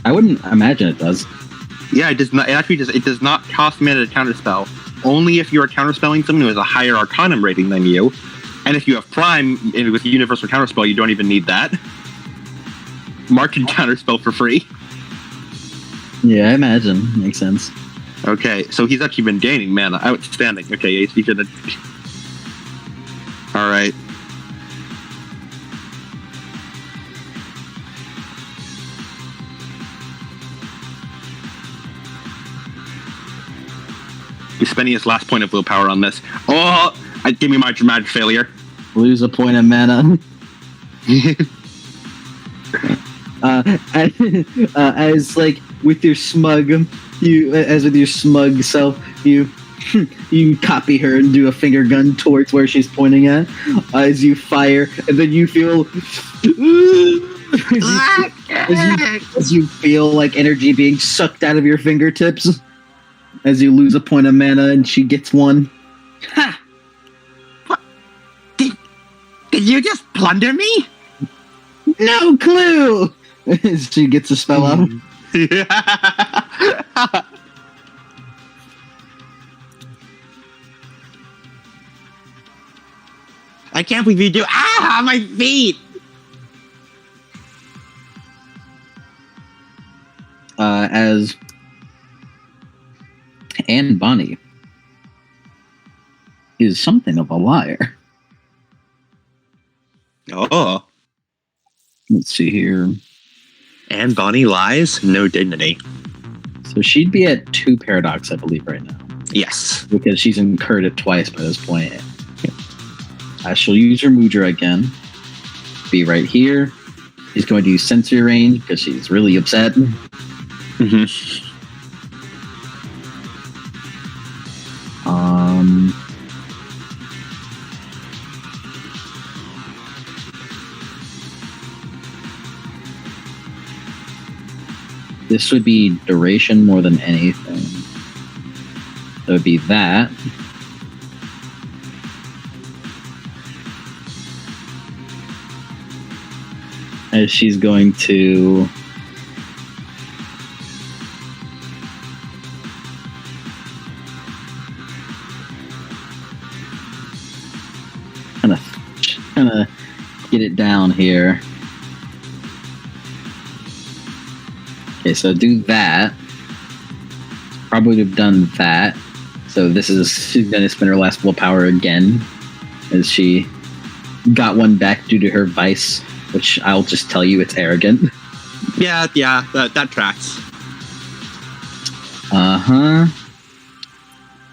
I wouldn't imagine it does. Yeah, it does not. It actually does. It does not cost mana to counterspell. Only if you are counterspelling someone who has a higher Arcanum rating than you, and if you have Prime with Universal Counterspell, you don't even need that. Mark can counterspell for free. Yeah, I imagine. Makes sense. Okay, so he's actually been gaining mana. Outstanding. Okay, he's gonna. All right. He's spending his last point of willpower on this. Oh, give me my dramatic failure. Lose a point of mana. As like with your smug, self, you copy her and do a finger gun towards where she's pointing at. As you fire, and then you feel. as you feel like energy being sucked out of your fingertips. As you lose a point of mana and she gets one. Ha! What? Did you just plunder me? No clue! As she gets a spell out. I can't believe you do. Ah, my feet! as Anne Bonny is something of a liar. Oh. Let's see here. And Bonnie lies? No dignity. So she'd be at 2 paradox, I believe, right now. Yes. Because she's incurred it twice by this point. She'll use her Mudra again. Be right here. She's going to use sensory range because she's really upset. Mm-hmm. This would be duration more than anything. So it would be that. As she's going to kind of get it down here. Okay, so do that. Probably have done that. So she's gonna spend her last willpower again, as she got one back due to her vice, which I'll just tell you it's arrogant. Yeah, that tracks.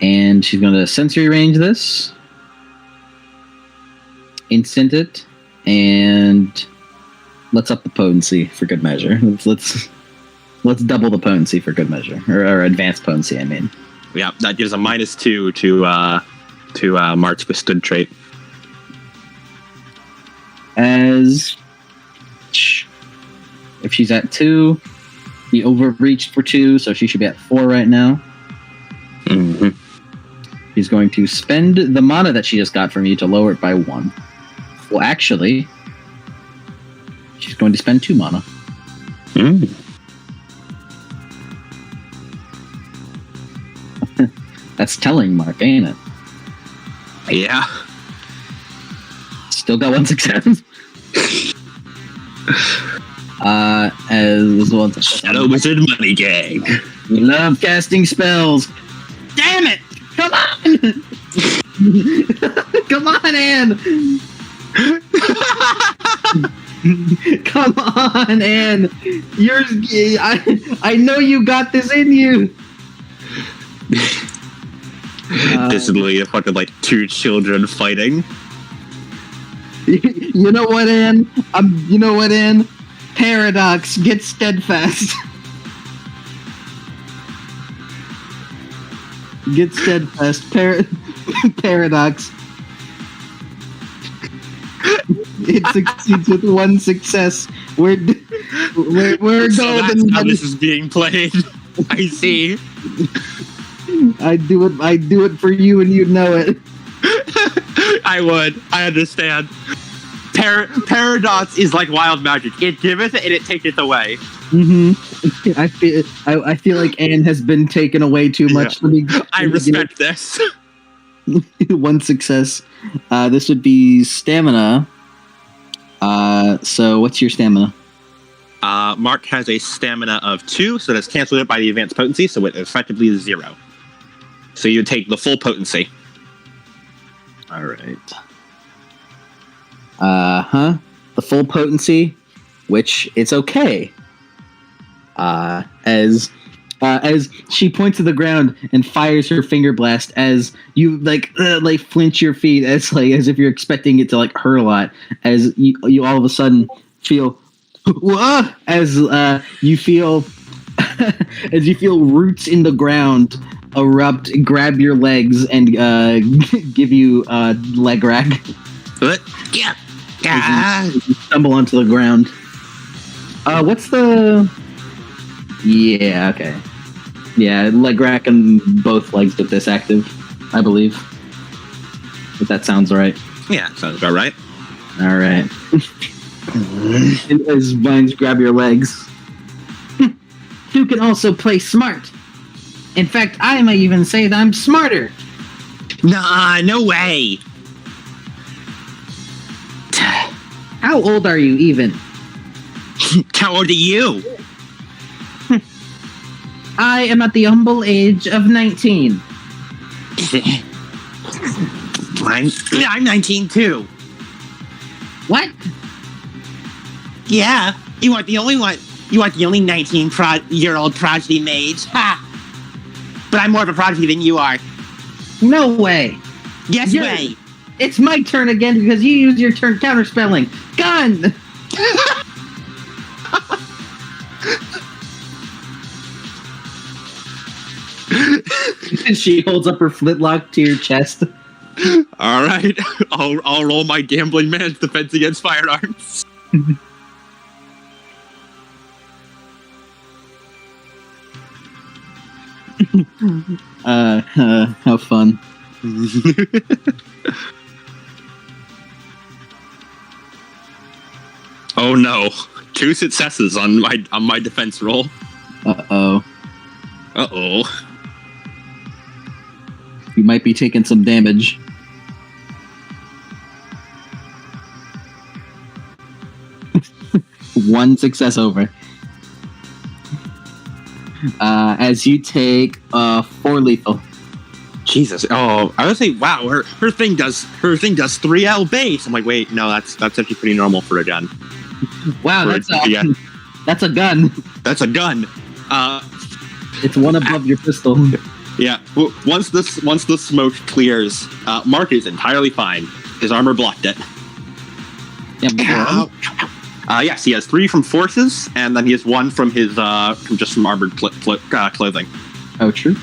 And she's gonna sensory range this, instant it, and let's up the potency for good measure. Let's double the potency for good measure, or advanced potency. I mean, Yeah, that gives a -2 to Mark's withstood trait. As if she's at 2, he overreached for 2, so she should be at 4 right now. Mm-hmm. She's going to spend the mana that she just got from you to lower it by 1. Well, actually, she's going to spend 2 mana. Mm. That's telling, Mark, ain't it? Yeah. Still got 1 success. As well. Shadow Wizard Money Gang. We love casting spells. Damn it! Come on! Come on, Anne! Come on, Anne! I know you got this in you. This is literally a fucking like 2 children fighting. You know what, Anne? Anne? Paradox, get steadfast. Get steadfast. Paradox. It succeeds with 1 success. We're So golden. that's how this is being played. I see. I do it for you, and you know it. I understand. Paradox is like wild magic. It giveth and it taketh away. Mm-hmm. I feel like Anne has been taken away too much. Yeah. I respect this. 1 success. This would be stamina. So what's your stamina? Mark has a stamina of 2, so that's canceled out by the advanced potency, so it effectively is 0. So you take the full potency. All right. The full potency, which it's okay. As she points to the ground and fires her finger blast, as you like flinch your feet, as if you're expecting it to like hurt a lot, as you all of a sudden feel as you feel as you feel roots in the ground erupt, grab your legs, and give you leg rack. What? Yeah. You stumble onto the ground. What's the... Yeah, okay. Yeah, leg rack and both legs with this active, I believe. If that sounds right. Yeah, sounds about right. All right. As vines grab your legs. You can also play smart. In fact, I might even say that I'm smarter. Nah, no way. How old are you even? How old are you? I am at the humble age of 19. I'm 19 too. What? Yeah, you aren't the only one. You aren't the only 19-year-old prodigy mage. Ha! But I'm more of a prodigy than you are. No way. Yes You're- way. It's my turn again because you use your turn counterspelling. Gun! She holds up her flintlock to your chest. All right, I'll roll my gambling man's defense against firearms. How fun. Oh no, 2 successes on my defense roll. Uh-oh. Uh-oh. You might be taking some damage. One success over. As you take 4 lethal. Jesus. Oh, I would say, wow, her thing does 3L base. I'm like, wait, no, that's actually pretty normal for a gun. Wow, For that's a- that's a gun. That's a gun. It's one above your pistol. Yeah. Once the smoke clears, Mark is entirely fine. His armor blocked it. Yeah, Yes, he has 3 from forces, and then he has 1 from his from armored clothing. oh, true.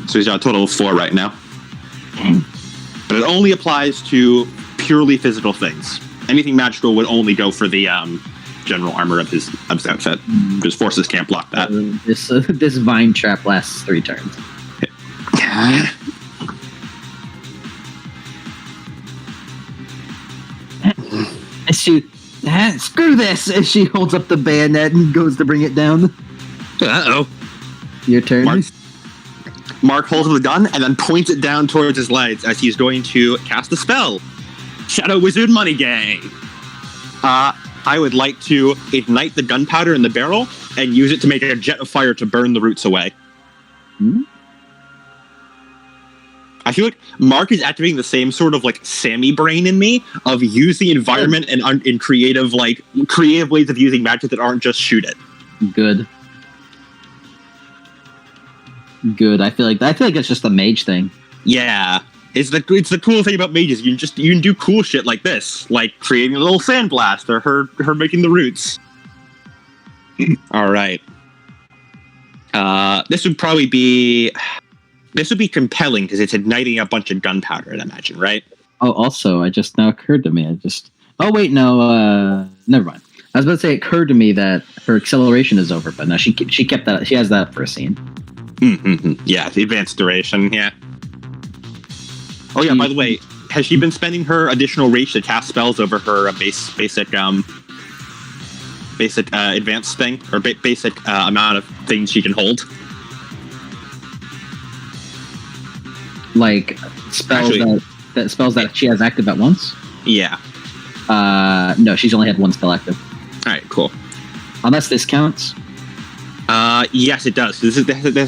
So he's got a total of 4 right now. But it only applies to purely physical things. Anything magical would only go for the general armor of his outfit. Because forces can't block that. This vine trap lasts 3 turns. And screw this! As she holds up the bayonet and goes to bring it down. Uh-oh. Your turn. Mark holds the gun and then points it down towards his legs as he's going to cast a spell. Shadow Wizard Money Gang. I would like to ignite the gunpowder in the barrel and use it to make a jet of fire to burn the roots away. Hmm? I feel like Mark is activating the same sort of like Sammy brain in me of use the environment and in creative ways of using magic that aren't just shoot it. Good. Good. I feel like it's just a mage thing. Yeah. It's the cool thing about mages. You can do cool shit like this, like creating a little sandblast or her making the roots. All right. This would be compelling because it's igniting a bunch of gunpowder, I'd imagine, right? Oh, also, it just now occurred to me. Oh wait, no. Never mind. I was about to say it occurred to me that her acceleration is over, but no, she kept that. She has that for a scene. Mm-hmm. Yeah, the advanced duration. Yeah. Oh yeah. By the way, has she been spending her additional reach to cast spells over her basic advanced thing or basic amount of things she can hold? Like spells spells that she has active at once? Yeah. No, she's only had 1 spell active. All right. Cool. Unless this counts. Yes, it does. There's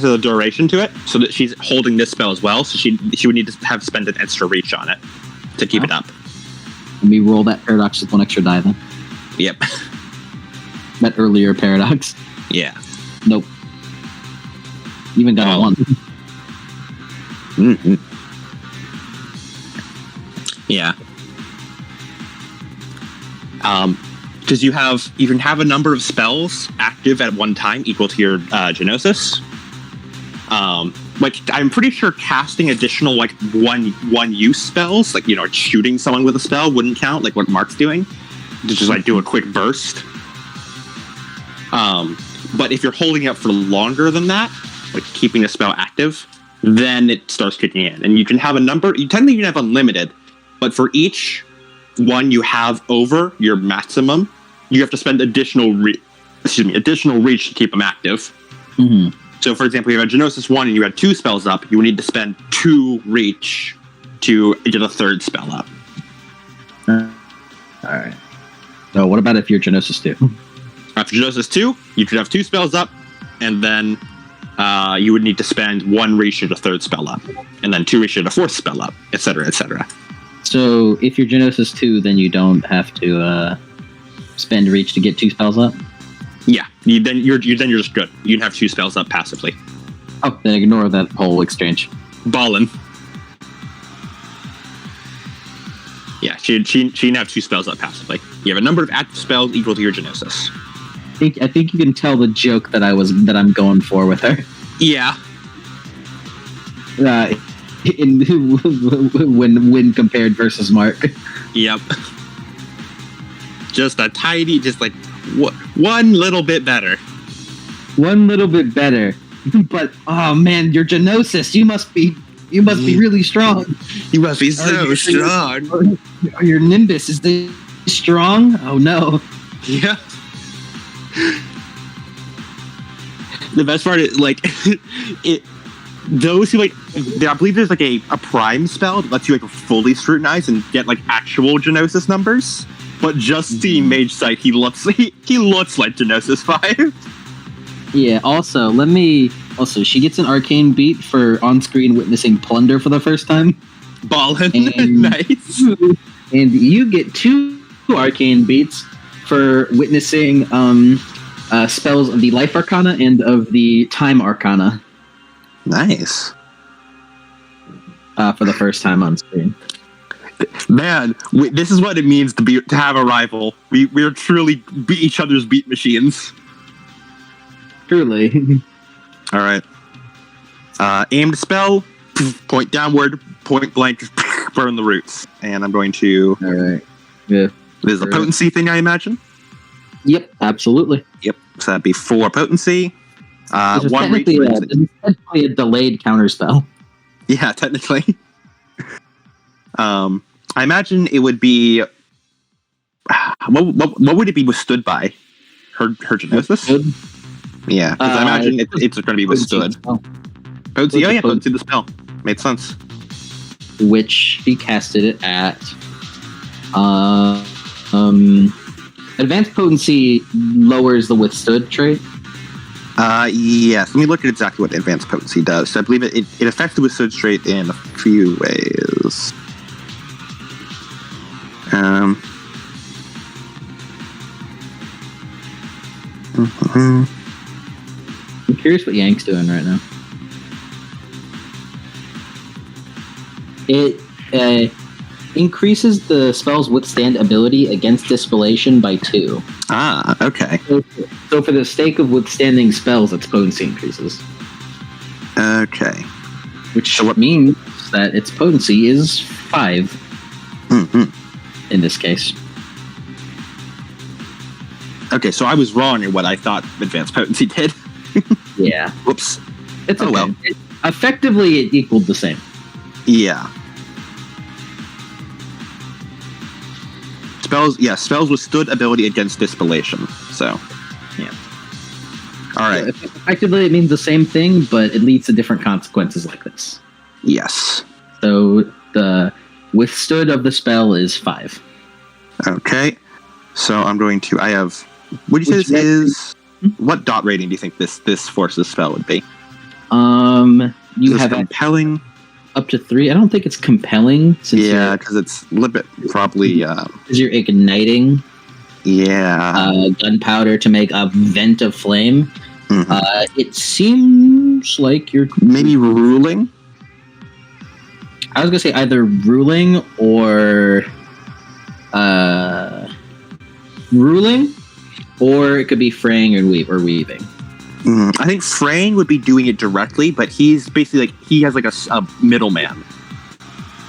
a duration to it, so that she's holding this spell as well. So she would need to have spent an extra reach on it to keep it up. Let me roll that paradox with 1 extra die then. Yep. That earlier paradox. Yeah. Nope. Even got a 1. Mm-hmm. Yeah. Because you can have a number of spells active at one time equal to your Genosis. Like I'm pretty sure casting additional like one use spells, like shooting someone with a spell wouldn't count, like what Mark's doing. To just like do a quick burst. But if you're holding it up for longer than that, like keeping a spell active, then it starts kicking in, and you can have a number. You technically can have unlimited, but for each one you have over your maximum, you have to spend additional reach to keep them active. Mm-hmm. So, for example, you have a Genosis 1 and you had 2 spells up, you would need to spend 2 reach to get a 3rd spell up. Alright. So what about if you're Genosis 2? After Genosis 2, you could have 2 spells up, and then you would need to spend 1 reach at a 3rd spell up, and then 2 reach at a 4th spell up, etc., etc. So if you're Genosis 2, then you don't have to spend reach to get 2 spells up? Yeah, then you're just good. You can have 2 spells up passively. Oh, then ignore that whole exchange. Ballin'. Yeah, she can have 2 spells up passively. You have a number of active spells equal to your Genosis. I think you can tell the joke that I'm going for with her. Yeah. When compared versus Mark. Yep. Just a tiny, just like one little bit better. One little bit better. But oh man, your Genosis, you must be really strong. You must be so strong. Your Nimbus, is this strong? Oh no. Yeah. The best part is like those who like I believe there's like a prime spell that lets you like fully scrutinize and get like actual Genosis numbers. But just seeing Mage Sight, he looks like Genosis 5. Yeah, also she gets an arcane beat for on-screen witnessing plunder for the first time. Ballin'. And, Nice. And you get 2 arcane beats for witnessing spells of the Life Arcana and of the Time Arcana. Nice. For the first time on screen. Man, this is what it means to have a rival. We're truly each other's beat machines. Truly. All right. Aimed spell, point downward, point blank, just burn the roots. And I'm going to... All right. Yeah. This is a potency thing, I imagine? Yep, absolutely. Yep. So that'd be 4 potency. This is 1 reach. technically a delayed counterspell. Yeah, technically. I imagine it would be... What would it be withstood by? Her Genosis? Yeah, because I imagine it's going to be withstood. Potency, oh yeah, potency the spell. Made sense. Which she casted it at. Advanced potency lowers the withstood trait. Yes. Let me look at exactly what advanced potency does. So I believe it affects the withstood trait in a few ways. I'm curious what Yank's doing right now. It increases the spell's withstand ability against dispellation by 2. Ah, okay. So for the sake of withstanding spells, its potency increases. Okay. Which means that its potency is 5. Mm-hmm. In this case. Okay, so I was wrong in what I thought advanced potency did. Yeah. Whoops. It's okay. Well. Effectively, it equaled the same. Yeah. Spells withstood ability against dispellation. So, yeah. All right. So effectively, it means the same thing, but it leads to different consequences like this. Yes. So the withstood of the spell is 5. Okay. So I'm going to. I have. What do you say this is? What dot rating do you think this force's spell would be? You have compelling. Up to 3. I don't think it's compelling. Yeah, because it's a little bit probably. Because you're igniting. Yeah. Gunpowder to make a vent of flame. Mm-hmm. It seems like you're maybe ruling. I was gonna say either ruling or or it could be fraying or weaving. I think fraying would be doing it directly, but he's basically like he has like a middleman.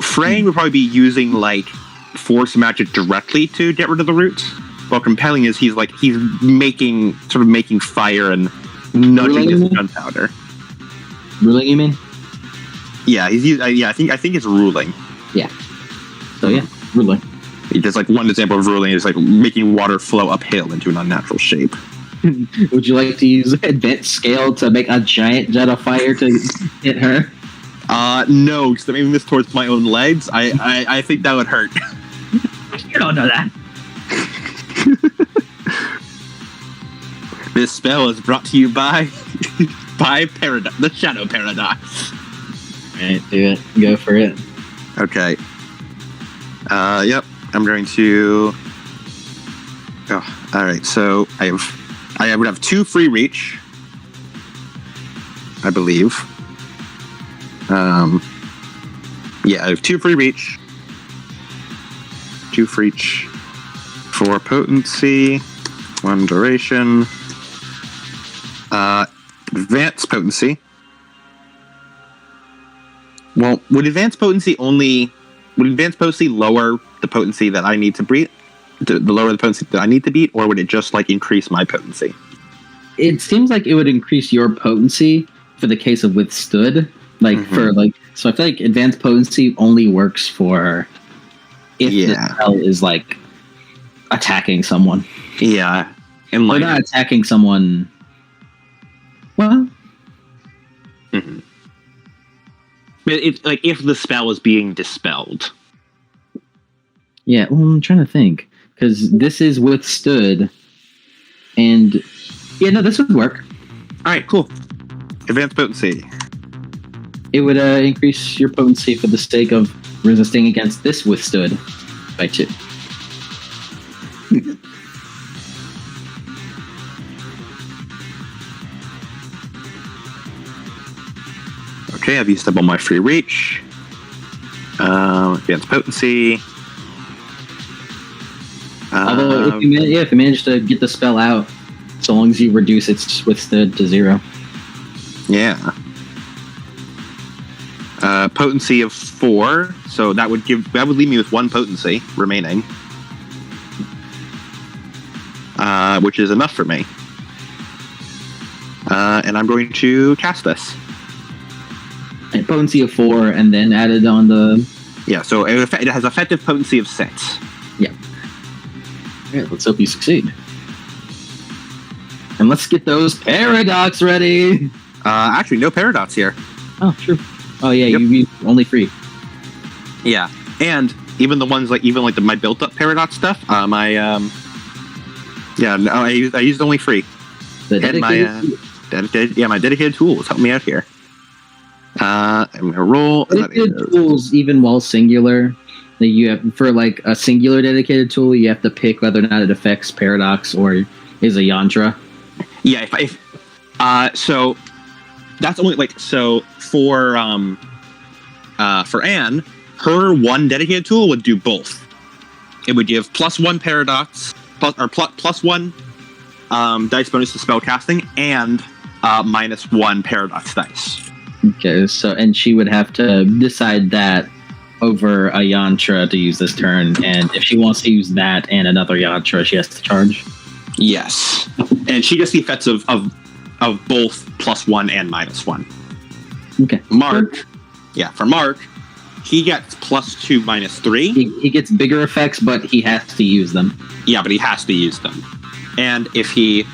Fraying would probably be using like force magic directly to get rid of the roots. While compelling is he's making fire and nudging his gunpowder. Ruling, you mean? Yeah, he's I think it's ruling. Yeah. So yeah, ruling. Just like one example of ruling is like making water flow uphill into an unnatural shape. Would you like to use advanced scale to make a giant jet of fire to hit her? No, because I'm aiming this towards my own legs. I think that would hurt. You don't know that. This spell is brought to you by by the Shadow Paradox. Right, do it. Go for it. Okay. Yep. I'm going to. Oh, all right. So I would have 2 free reach, I believe. Yeah, I have 2 free reach. 2 free reach. 4 potency. 1 duration. Advanced potency. Well, would advanced potency lower the potency that I need to beat? The lower the potency that I need to beat, or would it just like increase my potency? It seems like it would increase your potency for the case of withstood. Like for like, so I feel like advanced potency only works for if the spell is like attacking someone. Yeah, and like or not attacking someone. Well, it's like if the spell is being dispelled. Yeah, well, I'm trying to think because this is withstood, and yeah, no, this would work. All right, cool. Advanced potency. It would increase your potency for the sake of resisting against this withstood by 2. Okay, I've used up all my free reach. Advanced potency. Although, if you manage to get the spell out, so long as you reduce its withstood to 0. Yeah. Potency of 4, so that would leave me with 1 potency remaining, which is enough for me. And I'm going to cast this. And potency of 4, and then added on the... Yeah, so it has effective potency of 6. Yeah. Alright, let's hope you succeed. And let's get those paradox ready! Actually, no paradox here. Oh, true. Oh, yeah, Yep. you only free. Yeah, and even the ones my built-up paradox stuff, I used only free. The And my dedicated tools help me out here. I'm gonna roll. Dedicated tools, even while singular, that you have for like a singular dedicated tool, you have to pick whether or not it affects paradox or is a yantra. Yeah, so that's only like so for Anne, her 1 dedicated tool would do both. It would give +1 paradox plus 1 dice bonus to spell casting and -1 paradox dice. Okay, so and she would have to decide that over a yantra to use this turn, and if she wants to use that and another yantra, she has to charge. Yes, and she gets the effects of both +1 and -1. Okay, Mark, yeah, for Mark, he gets +2 -3. He gets bigger effects, but he has to use them. Yeah, but he has to use them. And if he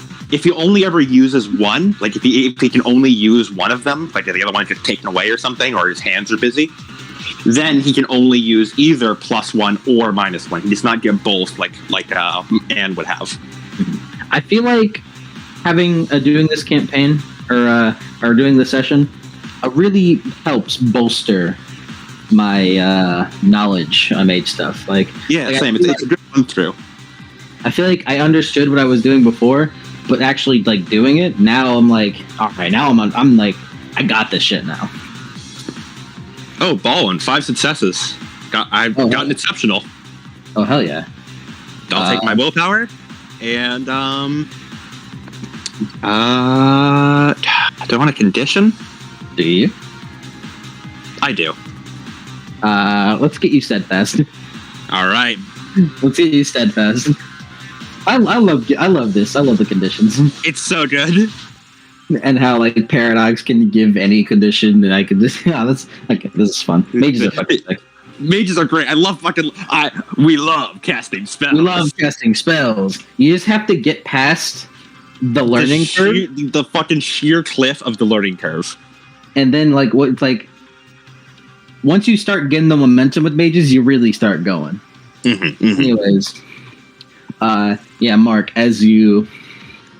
only ever uses one, like if he can only use one of them, like the other one gets taken away or something, or his hands are busy, then he can only use either +1 or -1. He does not get both, like Anne would have. I feel like doing this campaign or doing this session really helps bolster my knowledge on mage stuff. Like Same. It's a good run through. I feel like I understood what I was doing before, but actually like doing it now, I'm like, all right, now I'm like, I got this shit now. Oh, ballin', 5 successes. I've gotten exceptional. Oh hell yeah! I'll take my willpower, and do I want a condition? Do you? I do. Let's get you steadfast. All right. Let's get you steadfast. I love this. I love the conditions. It's so good. And how like paradox can give any condition, and I can just this is fun. Mages are fucking sick. Mages are great. We love casting spells. We love casting spells. You just have to get past the learning curve, the fucking sheer cliff of the learning curve. And then once you start getting the momentum with mages, you really start going. Mm-hmm, mm-hmm. Anyways, Mark, as you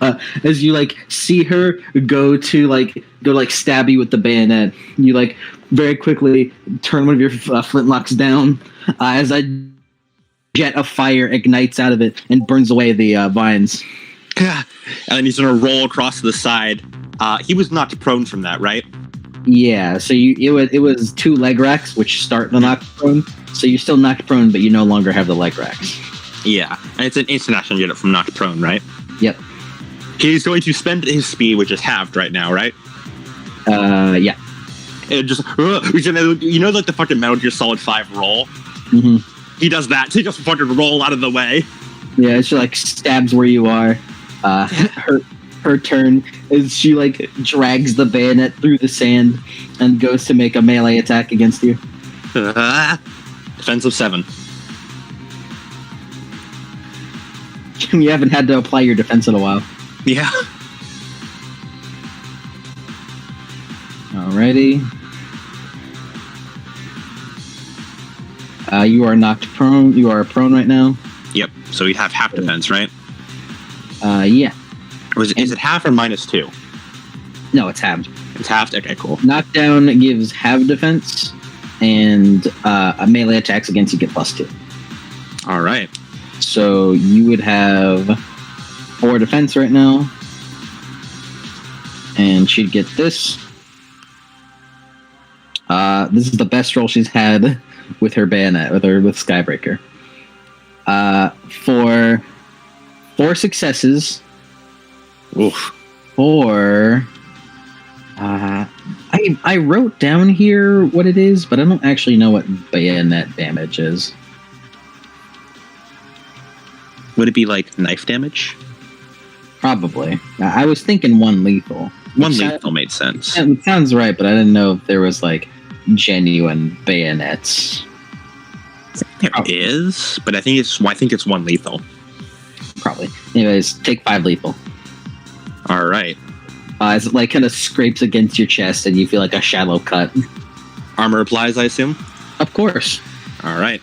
As you like see her go to stab you with the bayonet, you like very quickly turn one of your flintlocks down as a jet of fire ignites out of it and burns away the vines. And then he's gonna roll across to the side. He was knocked prone from that, right? Yeah, so it was 2 leg racks, which start the knock prone. So you're still knocked prone, but you no longer have the leg racks. Yeah, and it's an instant action you get it from knocked prone, right? Yep. He's going to spend his speed, which is halved right now, right? Yeah. And just like the fucking Metal Gear Solid 5 roll. Mm-hmm. He does that to just fucking roll out of the way. Yeah, she like stabs where you are. Her turn is she like drags the bayonet through the sand and goes to make a melee attack against you. Defensive 7. You haven't had to apply your defense in a while. Yeah. Alrighty. You are knocked prone. You are prone right now. Yep. So we have half defense, right? Yeah. Or is it half or -2? No, it's halved. It's halved? Okay, cool. Knockdown gives half defense, and a melee attacks against you get +2. All right. So you would have 4 defense right now, and she'd get this. This is the best roll she's had with her bayonet, with Skybreaker. For 4 successes. Oof. Or I wrote down here what it is, but I don't actually know what bayonet damage is. Would it be like knife damage? Probably. I was thinking 1 lethal. One lethal made sense. It sounds right, but I didn't know if there was like genuine bayonets. There is, but I think it's 1 lethal. Probably. Anyways, take 5 lethal. All right. As it like kind of scrapes against your chest and you feel like a shallow cut. Armor applies, I assume? Of course. All right.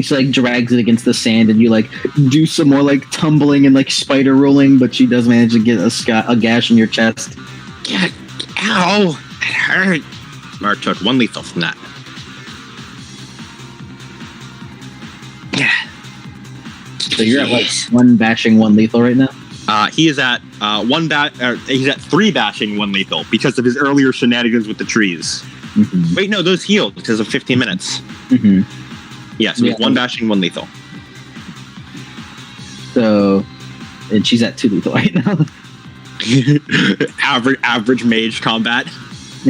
She like drags it against the sand and you like do some more like tumbling and like spider rolling, but she does manage to get a gash in your chest. Ow! It hurt. Mark took 1 lethal from that. So you're at like 1 bashing, 1 lethal right now? He is at he's at 3 bashing, 1 lethal because of his earlier shenanigans with the trees. Mm-hmm. Wait, no, those healed because of 15 minutes. Mm-hmm. Yeah, so he's 1 bashing, 1 lethal. So, and she's at 2 lethal right now. average mage combat.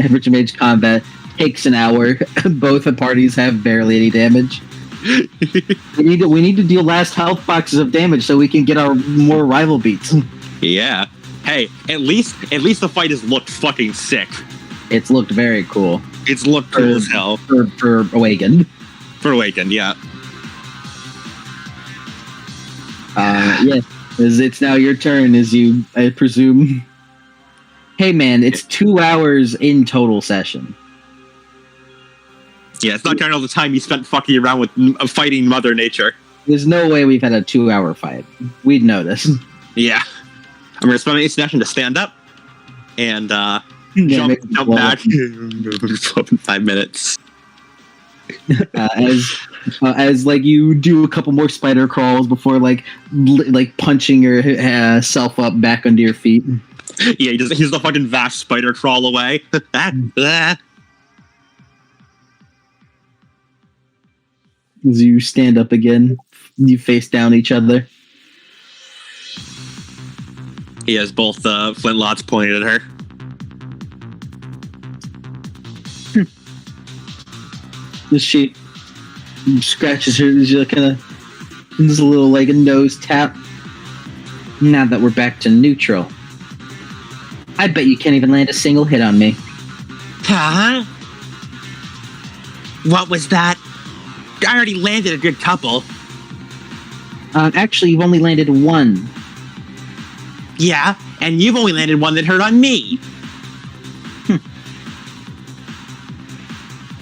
Average mage combat takes an hour. Both parties have barely any damage. we need to deal last health boxes of damage so we can get our more rival beats. Yeah. Hey, at least the fight has looked fucking sick. It's looked very cool. It's looked cool as hell. For Awakened. For Awakened, yeah. Yeah. It's now your turn, as you, I presume. Hey man, it's 2 hours in total session. Yeah, it's not counting all the time you spent fucking around with fighting Mother Nature. There's no way we've had a 2-hour fight. We'd notice. Yeah. I'm going to spend my instant action to stand up and jump back. 5 minutes. As like you do a couple more spider crawls before like punching yourself up back under your feet. Yeah, he's the fucking vast spider crawl away. As you stand up again, you face down each other. He has both flintlocks pointed at her. She scratches her, she kind of does a little like a nose tap. Now that we're back to neutral, I bet you can't even land a single hit on me. Huh? What was that? I already landed a good couple. Actually, you've only landed 1. Yeah, and you've only landed 1 that hurt on me.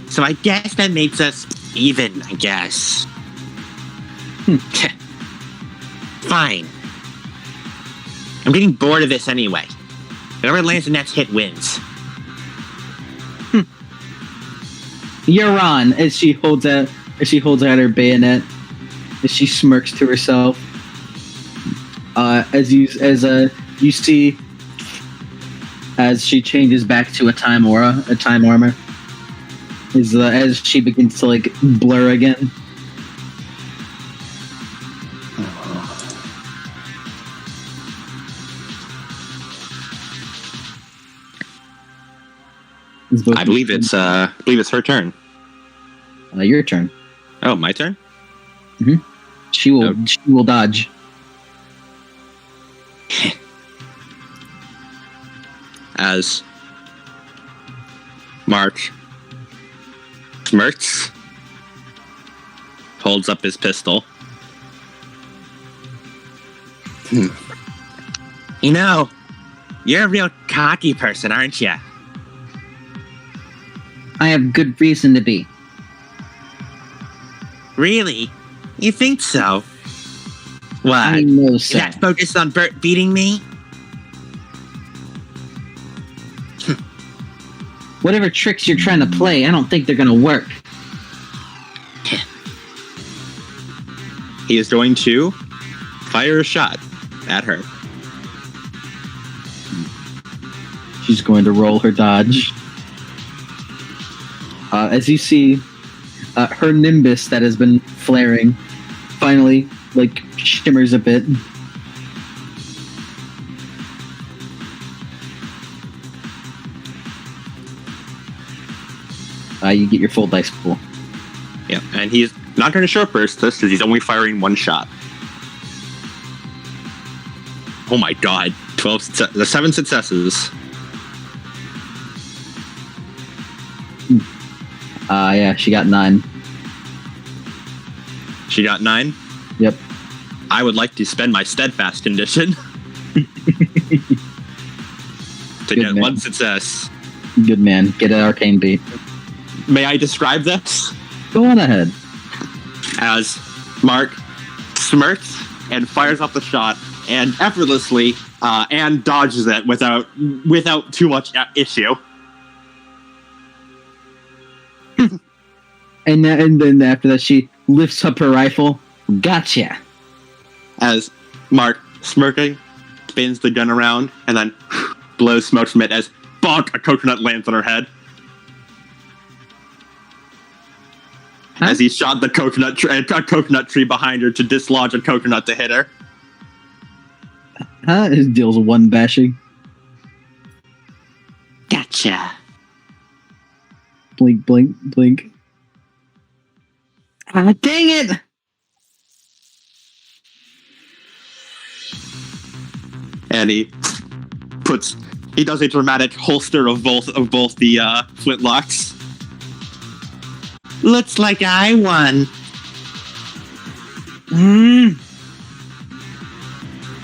So I guess that makes us even, I guess. Fine. I'm getting bored of this anyway. Whoever lands the next hit wins. You're on. As she holds out her bayonet, as she smirks to herself. As you see, as she changes back to a time armor, as she begins to like blur again. I believe it's her turn. Your turn. Oh, my turn? Mm-hmm. She will dodge. As Mark smirks, holds up his pistol. You know, you're a real cocky person, aren't you? I have good reason to be. Really? You think so? What? I know so. Is that focused on Bert beating me? Whatever tricks you're trying to play, I don't think they're gonna work. He is going to fire a shot at her. She's going to roll her dodge. As you see, her nimbus that has been flaring finally, like, shimmers a bit. You get your full dice pool. Yeah, and he's not going to short burst this because he's only firing one shot. Oh my god, 7 successes. Yeah, she got 9. She got 9? Yep. I would like to spend my steadfast condition to get man. 1 success. Good man. Get an arcane beat. May I describe this? Go on ahead. As Mark smirks and fires off the shot, and effortlessly, and dodges it without too much issue. And then after that, she lifts up her rifle. Gotcha. As Mark, smirking, spins the gun around, and then blows smoke from it as bonk, a coconut lands on her head. Huh? As he shot the coconut tree behind her to dislodge a coconut to hit her. It deals 1 bashing. Gotcha. Blink, blink, blink. Ah, dang it! And he does a dramatic holster of both the flintlocks. Looks like I won.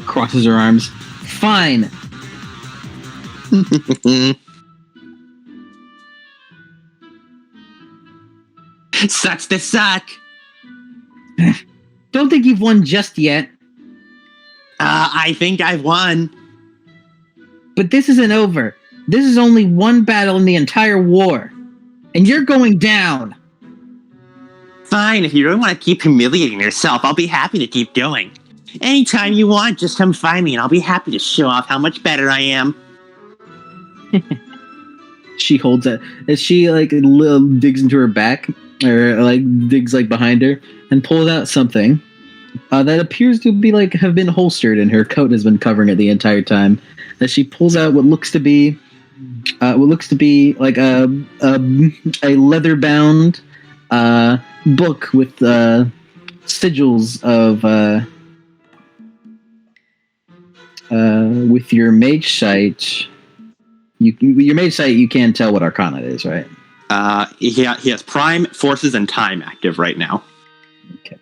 Crosses her arms. Fine. Sucks to suck. Don't think you've won just yet. I think I've won. But this isn't over. This is only one battle in the entire war. And you're going down. Fine, if you really want to keep humiliating yourself, I'll be happy to keep going. Anytime you want, just come find me and I'll be happy to show off how much better I am. She holds it as she like digs into her back, or like digs like behind her, and pulls out something that appears to be like have been holstered, and her coat has been covering it the entire time. As she pulls out what looks to be like a leather bound book with sigils of with your mage sight. Your mage sight, you can tell what arcana it is, right? He has Prime, Forces, and Time active right now. Okay.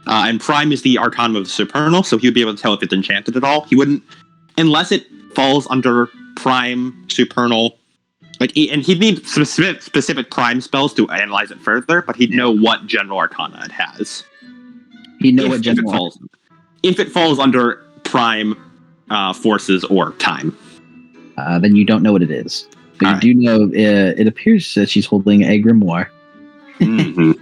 And Prime is the arcana of the supernal, so he would be able to tell if it's enchanted at all. He wouldn't, unless it falls under Prime, supernal, and he'd need specific Prime spells to analyze it further, but he'd know what general arcana it has. He'd know what general. If it falls under Prime, forces or time. Then you don't know what it is. But All you do know it appears that she's holding a grimoire. Mhm.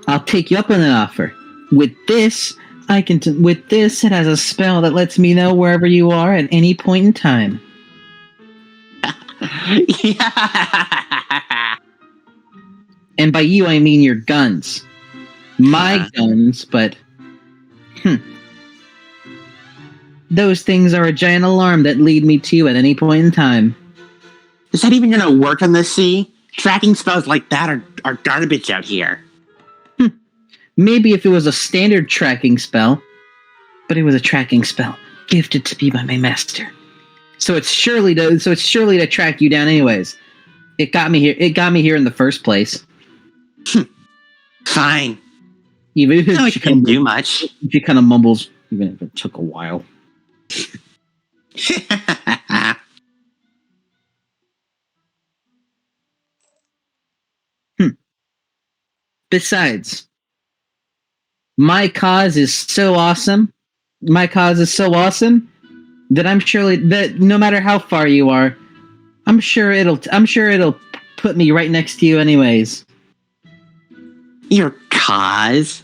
I'll take you up on an offer. With this, with this, it has a spell that lets me know wherever you are at any point in time. Yeah. And by you, I mean your guns. My Huh. guns, but... Those things are a giant alarm that lead me to you at any point in time. Is that even gonna work on the sea? Tracking spells like that are garbage out here. Maybe if it was a standard tracking spell, but it was a tracking spell gifted to me by my master. So it's surely to track you down anyways. It got me here. It got me here in the first place. Fine. Even if No, I she can't kind do much. of mumbles, even if it took a while. Besides, my cause is so awesome. My cause is so awesome that I'm surely that no matter how far you are, I'm sure it'll put me right next to you anyways. Your cause?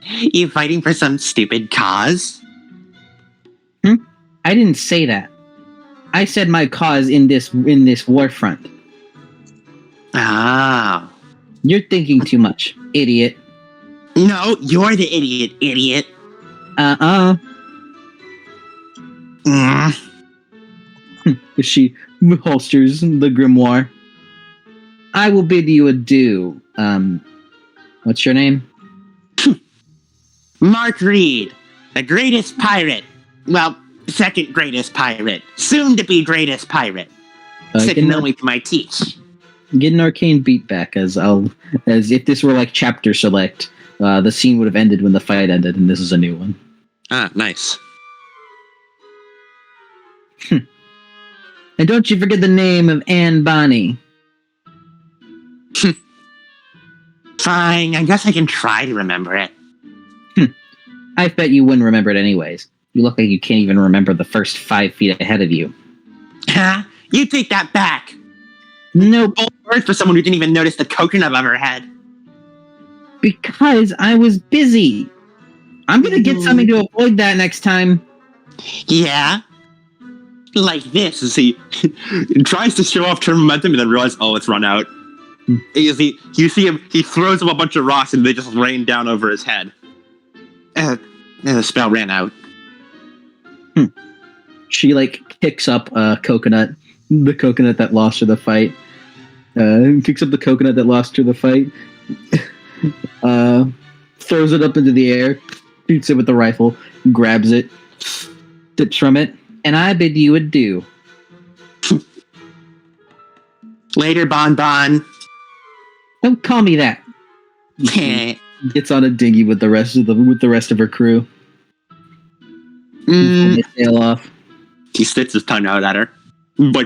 You fighting for some stupid cause? I didn't say that. I said my cause in this war front. Oh. You're thinking too much, idiot. No, you're the idiot. Mm. She holsters the grimoire. I will bid you adieu. What's your name? Mark Reed, the greatest pirate. Well, second greatest pirate. Soon to be greatest pirate. Second only to my teach. Get an arcane beat back, as if this were like chapter select. The scene would have ended when the fight ended, and this is a new one. Ah, nice. And don't you forget the name of Anne Bonny. Fine, I guess I can try to remember it. I bet you wouldn't remember it anyways. You look like you can't even remember the first 5 feet ahead of you. Huh? You take that back. Nope, Bold words for someone who didn't even notice the coconut above her head. because I was busy. I'm gonna get something to avoid that next time. Yeah? Like this. He tries to show off turn momentum and then realizes, oh, it's run out. You see him, he throws up a bunch of rocks and they just rain down over his head. And the spell ran out. She kicks up a coconut, the coconut that lost her the fight. Kicks up the coconut that lost her the fight. Throws it up into the air, shoots it with the rifle, grabs it, sips from it, and I bid you adieu. Later, Bon Bon. Don't call me that. Gets on a dinghy with the rest of her crew. They sail off. He sticks his tongue out at her,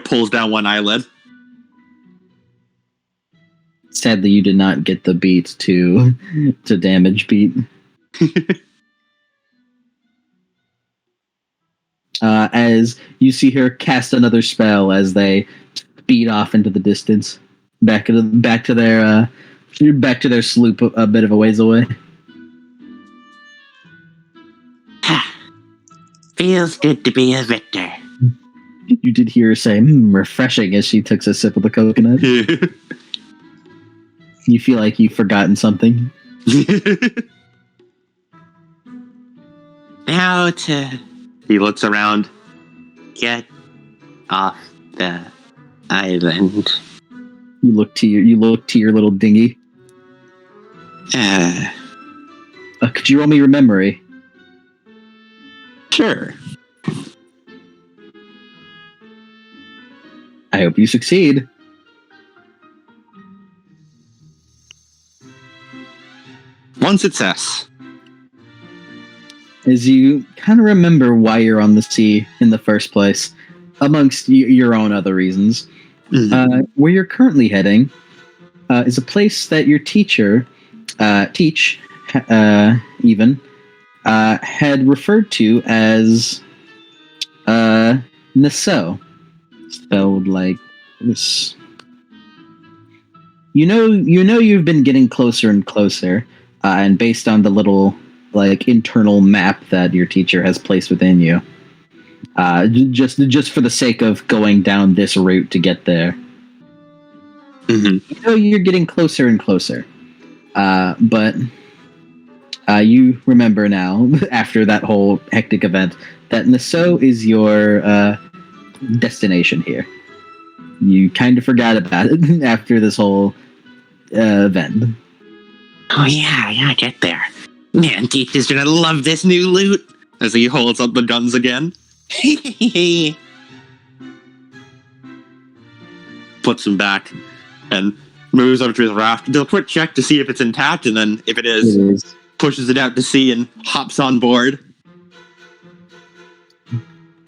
pulls down one eyelid. Sadly, you did not get the beat to damage beat. As you see her cast another spell as they speed off into the distance, back to their sloop a bit of a ways away. Feels good to be a victor. You did hear her say, refreshing, as she took a sip of the coconut. You feel like you've forgotten something. Now to He looks around. get off the island. You look to your little dinghy. Could you roll me your memory? Sure. I hope you succeed. One success. As you kind of remember why you're on the sea in the first place, amongst your own other reasons. Where you're currently heading is a place that your teacher, had referred to as Nassau, spelled like this. You know, you've been getting closer and closer, and based on the little like internal map that your teacher has placed within you, just for the sake of going down this route to get there. Mm-hmm. You know, you're getting closer and closer, but you remember now after that whole hectic event that Nassau is your destination here. You kind of forgot about it after this whole event. Oh yeah, I gotta get there. Man, teacher's gonna love this new loot. As he holds up the guns again, puts them back, and moves over to his raft. Does a quick check to see if it's intact, and then if it is, pushes it out to sea and hops on board.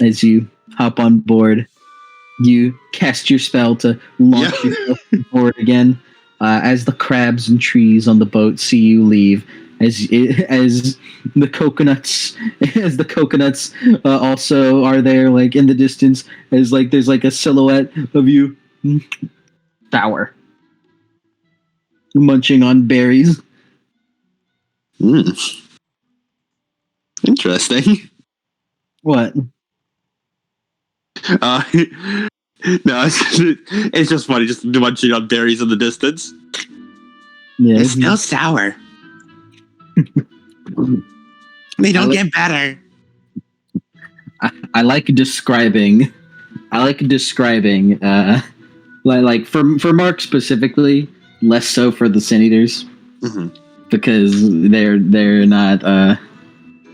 As you hop on board, you cast your spell to launch yourself forward again. As the crabs and trees on the boat see you leave, as the coconuts, also are there, like in the distance, as like there's like a silhouette of you, sour, munching on berries. Interesting. What? No, it's just funny, just munching on berries in the distance. Yeah, It's still sour. They don't get better. I like describing. Like for Mark specifically, less so for the Sin Eaters, because they're not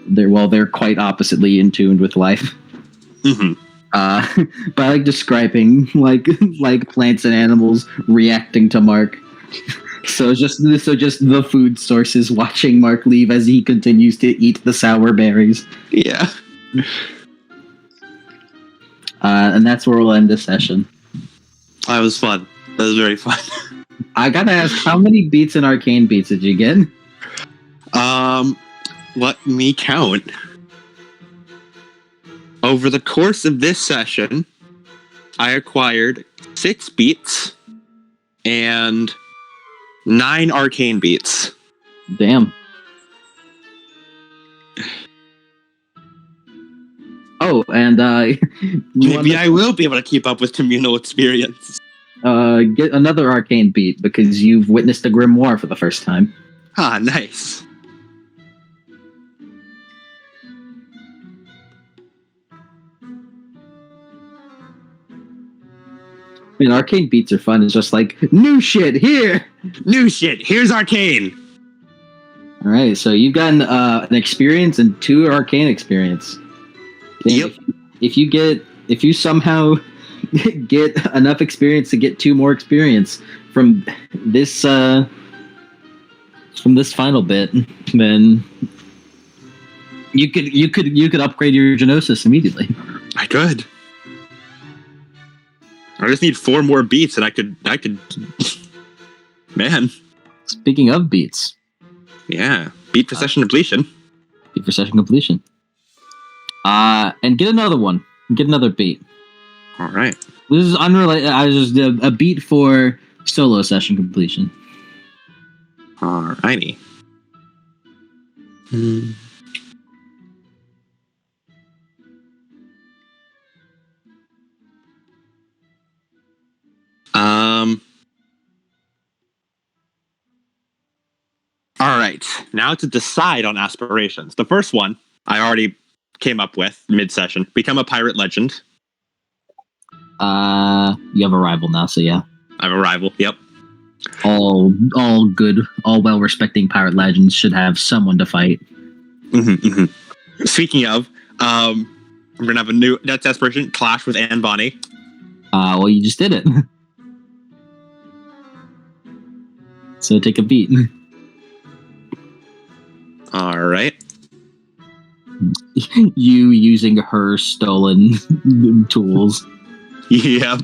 they're quite oppositely in tune with life. But I like describing like plants and animals reacting to Mark. So just the food sources watching Mark leave as he continues to eat the sour berries. Yeah. And that's where we'll end this session. That was fun. That was very fun. I gotta ask, how many beats and arcane beats did you get? Let me count. Over the course of this session, I acquired 6 beats and 9 arcane beats. Damn. Oh, and maybe I will be able to keep up with communal experience. Get another arcane beat because you've witnessed a grimoire for the first time. Ah, nice. I mean, arcane beats are fun. It's just like, new shit here! New shit. Here's arcane. All right, so you've gotten an experience and 2 arcane experience. Yep. If you somehow get enough experience to get 2 more experience from this final bit, then you could upgrade your Genosis immediately. I could. I just need 4 more beats, and I could. Man. Speaking of beats, Yeah, beat for session completion. beat for session completion. And get another one. Get another beat. All right. This is unrelated. I just a beat for solo session completion. All righty. All right. Now to decide on aspirations. The first one I already came up with mid-session. Become a pirate legend. You have a rival now, so yeah. I have a rival. Yep. All good, all well-respecting pirate legends should have someone to fight. Speaking of, I'm gonna have a new next aspiration: clash with Anne Bonny. Well, you just did it. So take a beat. All right. You using her stolen tools. Yep.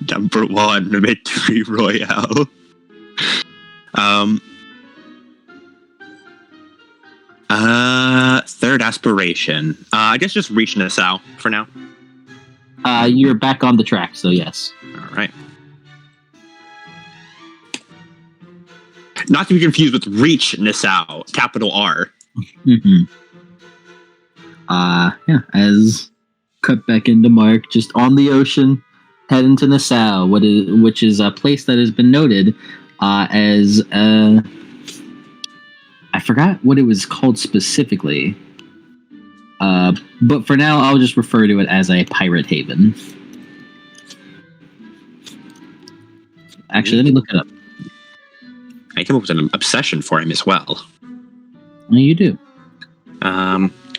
Number 1, Victory Royale. Third aspiration. I guess just reach Nassau for now. You're back on the track, so yes. All right. Not to be confused with reach Nassau, capital R. Mm-hmm. Yeah, as cut back into Mark, just on the ocean, heading to Nassau, which is a place that has been noted as I forgot what it was called specifically. But for now, I'll just refer to it as a pirate haven. Actually, let me look it up. I came up with an obsession for him as well. Well, you do.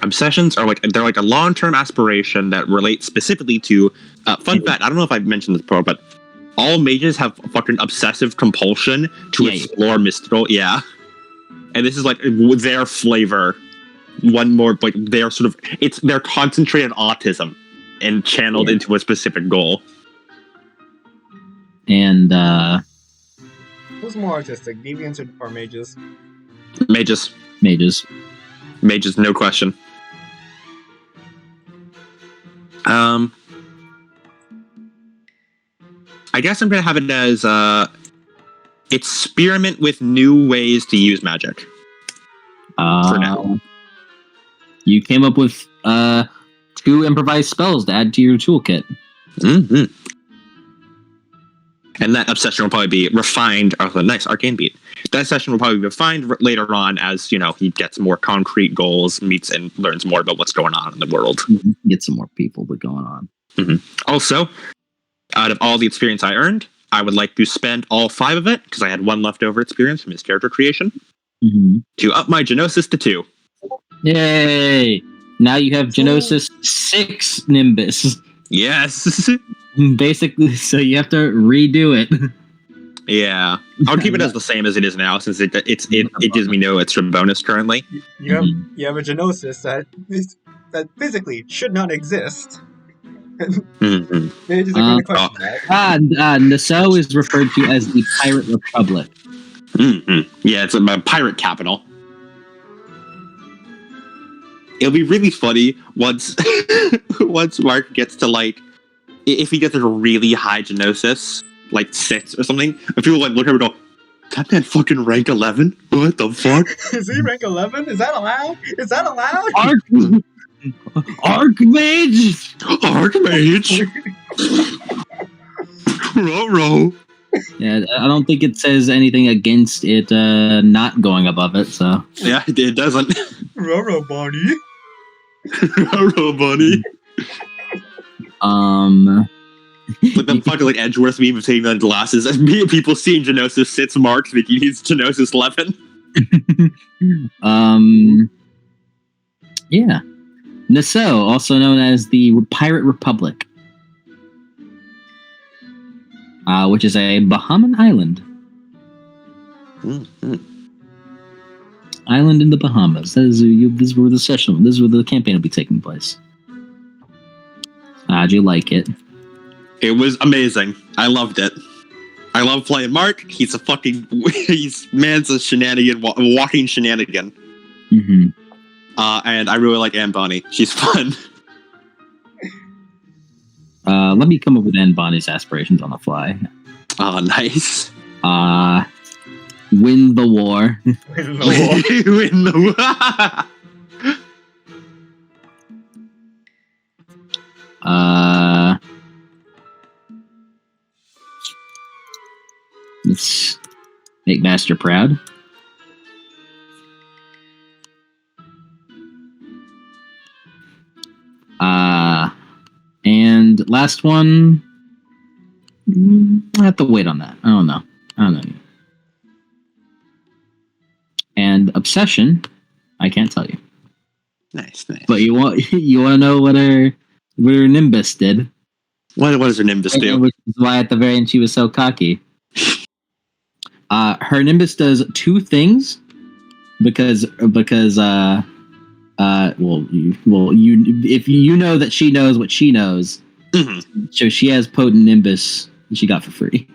Obsessions are they're like a long-term aspiration that relates specifically to fun fact. I don't know if I've mentioned this before, but all mages have fucking obsessive compulsion to explore mystical. Yeah, and this is like their flavor. One more like they're sort of they're concentrated autism and channeled into a specific goal. And Who's more artistic, deviants or mages? Mages, no question. I guess I'm gonna have it as experiment with new ways to use magic. For now. You came up with 2 improvised spells to add to your toolkit. Mm-hmm. And that obsession will probably be refined. Oh, nice arcane beat. That session will probably be refined later on as he gets more concrete goals, meets and learns more about what's going on in the world. Get some more people going on. Mm-hmm. Also, out of all the experience I earned, I would like to spend all 5 of it because I had 1 leftover experience from his character creation to up my Genosis to 2. Yay! Now you have Genosis 6 Nimbus. Yes. Basically, so you have to redo it. Yeah, I'll keep it as the same as it is now, since it gives me no extra bonus currently. You have a Genosis that physically should not exist. They just agree to question that. Nassau is referred to as the Pirate Republic. Yeah, it's a pirate capital. It'll be really funny once Mark gets to if he gets a really high Genosis, 6 or something, and people look at him and go, "That man fucking rank 11? What the fuck? Is he rank 11? Is that allowed? Archmage! Row. Yeah, I don't think it says anything against it not going above it, so. Yeah, it doesn't. Roro Bonnie. Roro Bunny. Like the fucking Edgeworth meme of taking on glasses and people seeing Genosis 6 marks thinking he's Genosis 11. Yeah. Nassau, also known as the Pirate Republic, which is a Bahaman island. Island in the Bahamas. This is where the campaign will be taking place. How'd you like it? It was amazing. I loved it. I love playing Mark. He's a shenanigan, walking shenanigan. And I really like Anne Bonnie. She's fun. Let me come up with Anne Bonnie's aspirations on the fly. Oh, nice. Win the war. Win the war. Let's make Master proud. And last one, I have to wait on that. I don't know. And obsession, I can't tell you. Nice. But you want to know what her Nimbus did? What does her Nimbus do? Which is why at the very end she was so cocky. Her Nimbus does 2 things because if you know that she knows what she knows, so she has potent Nimbus she got for free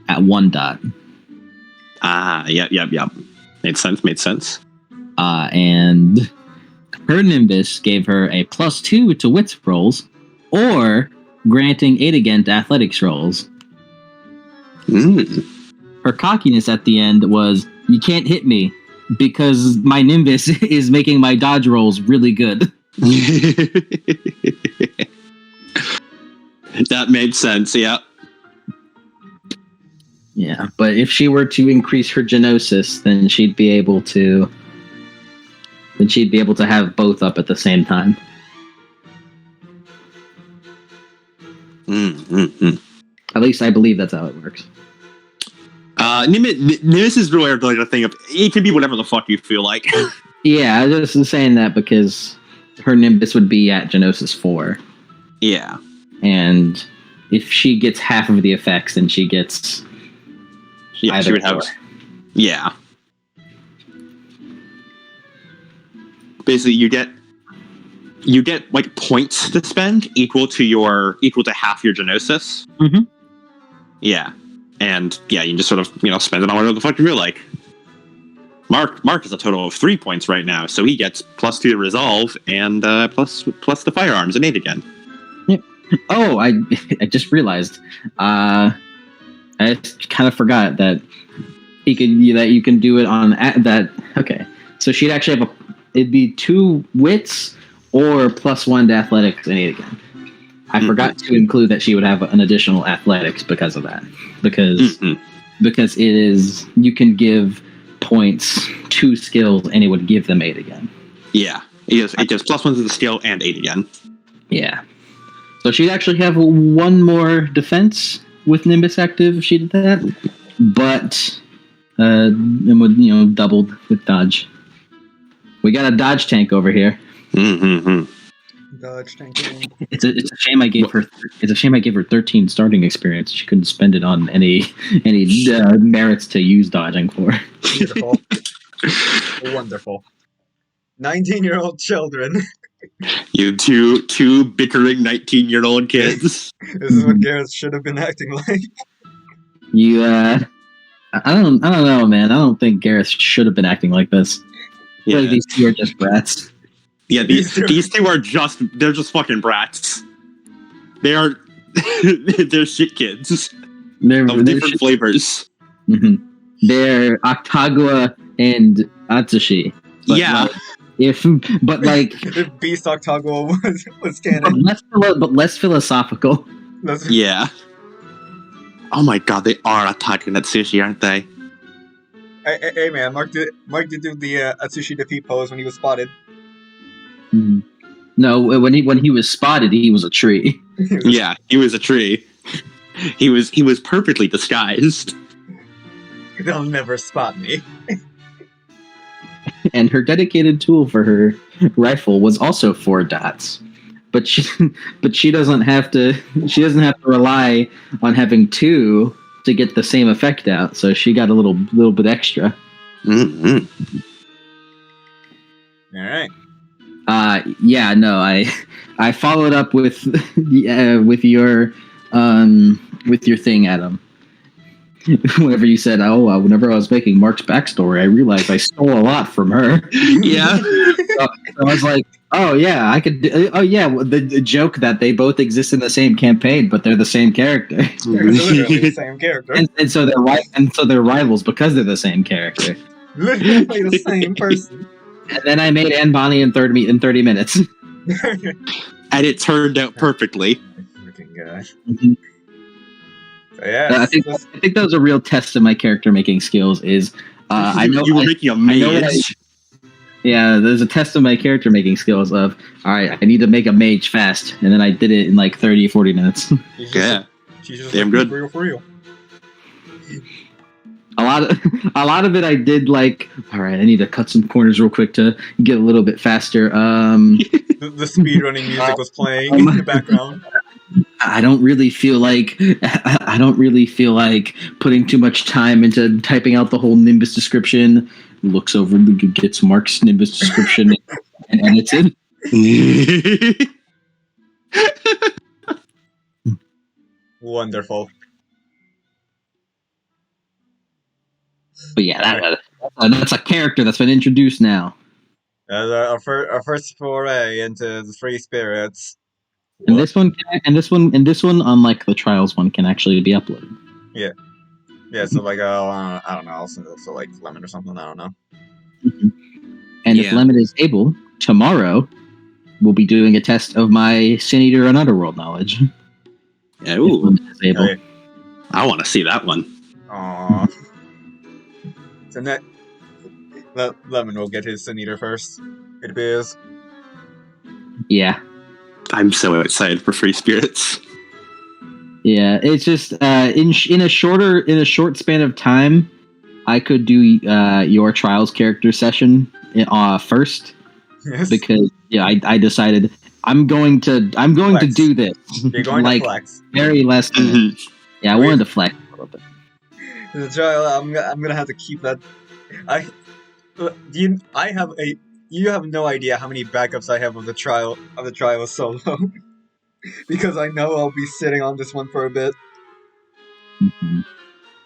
at 1 dot. Yep. Made sense. and her Nimbus gave her a +2 to wits rolls, or granting 8 again to athletics rolls. Her cockiness at the end was, you can't hit me because my Nimbus is making my dodge rolls really good. That made sense, yeah. Yeah, but if she were to increase her Genosis, then she'd be able to have both up at the same time. At least I believe that's how it works. Nimbus is really like a thing of, it can be whatever the fuck you feel like. Yeah, I was just saying that because her Nimbus would be at Genosis 4. Yeah. And if she gets half of the effects, then she gets she would have. Yeah. Basically, you get like points to spend equal to half your Genosis. Mm-hmm. Yeah. And yeah, you can just sort of, spend it on whatever the fuck you feel like. Mark has a total of 3 points right now, so he gets +2 to resolve and plus the firearms and 8 again. Yep. Oh, I just realized. I kind of forgot that you can do it on that. Okay, so she'd actually it'd be 2 wits or +1 to athletics and 8 again. I forgot to include that she would have an additional athletics because of that. Because it is, you can give points to skills and it would give them 8 again. Yeah, it does +1 to the skill and 8 again. Yeah. So she'd actually have 1 more defense with Nimbus active if she did that, but and would doubled with dodge. We got a dodge tank over here. Dodge tank. It's a shame I gave her. It's a shame I gave her 13 starting experience. She couldn't spend it on any merits to use dodging for. Beautiful. Wonderful. 19-year-old children. You two bickering 19-year-old kids. This is what Gareth should have been acting like. You, I don't know, man. I don't think Gareth should have been acting like this. Yeah. Like these two are just brats. Yeah, these two are they're just fucking brats. They're shit kids. They're different flavors. Mm-hmm. They're Octagua and Atsushi. Yeah. If Beast Octagua was canon. But less philosophical. Yeah. Oh my god, they are Octagua and Atsushi, aren't they? Hey man, Mark did do the Atsushi defeat pose when he was spotted. No, when he was spotted, he was a tree. Yeah, he was a tree. He was perfectly disguised. They'll never spot me. And her dedicated tool for her rifle was also 4 dots. But she doesn't have to rely on having 2 to get the same effect out. So she got a little bit extra. Mm-hmm. All right. Yeah, no, I followed up with your thing, Adam. Whenever you said, whenever I was making Mark's backstory, I realized I stole a lot from her. Yeah. So I was like, oh yeah, I could. The joke that they both exist in the same campaign, but they're the same character. They're literally the same character, and so they're rivals because they're the same character. Literally the same person. And then I made Anne Bonny in 30 minutes. And it turned out perfectly. Freaking gosh. Mm-hmm. So yeah, I think that was a real test of my character making skills. Is I know you were making a mage. Yeah, there's a test of my character making skills of, all right, I need to make a mage fast, and then I did it in like 30, 40 minutes. Yeah, damn good. For real. A lot of it I did like, all right, I need to cut some corners real quick to get a little bit faster. The speedrunning music was playing in the background. I don't really feel like putting too much time into typing out the whole Nimbus description. Looks over, gets Mark's Nimbus description and edits it. Wonderful. But yeah, that's a character that's been introduced now. As our first foray into the free spirits. And this one, unlike the trials one, can actually be uploaded. Yeah. So like, I don't know, I'll send it to like Lemon or something. I don't know. Mm-hmm. And if Lemon is able, tomorrow we'll be doing a test of my Sin Eater and Underworld knowledge. Yeah, ooh. Okay. I want to see that one. Aww. So Lemon will get his Sin Eater first. It appears. Yeah. I'm so excited for free spirits. Yeah, it's just in a short span of time, I could do your trials character session first. Yes. Because I decided I'm going to do this. You're going like, to flex. Very less. Yeah, I wanted to flex a little bit. The trial, I'm gonna have to keep that. You have no idea how many backups I have of the trial solo. Because I know I'll be sitting on this one for a bit. Mm-hmm.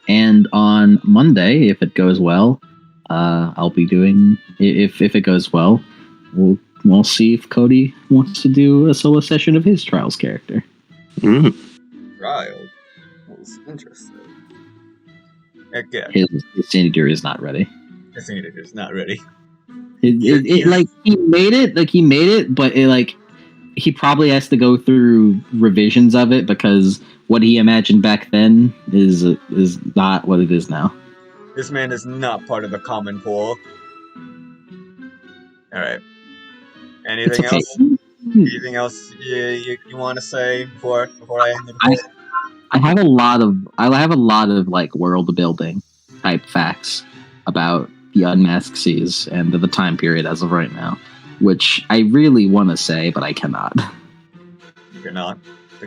And on Monday, if it goes well, I'll be doing. If it goes well, we'll see if Cody wants to do a solo session of his trials character. Trial was interesting. Okay. His Sin Eater is not ready. His Sin Eater is not ready. He made it, but he probably has to go through revisions of it because what he imagined back then is not what it is now. This man is not part of the common pool. All right. Anything else? Anything else you want to say before I end the poll? I have a lot of like world building type facts about the Unmasked Seas and the time period as of right now, which I really want to say, but I cannot. You cannot.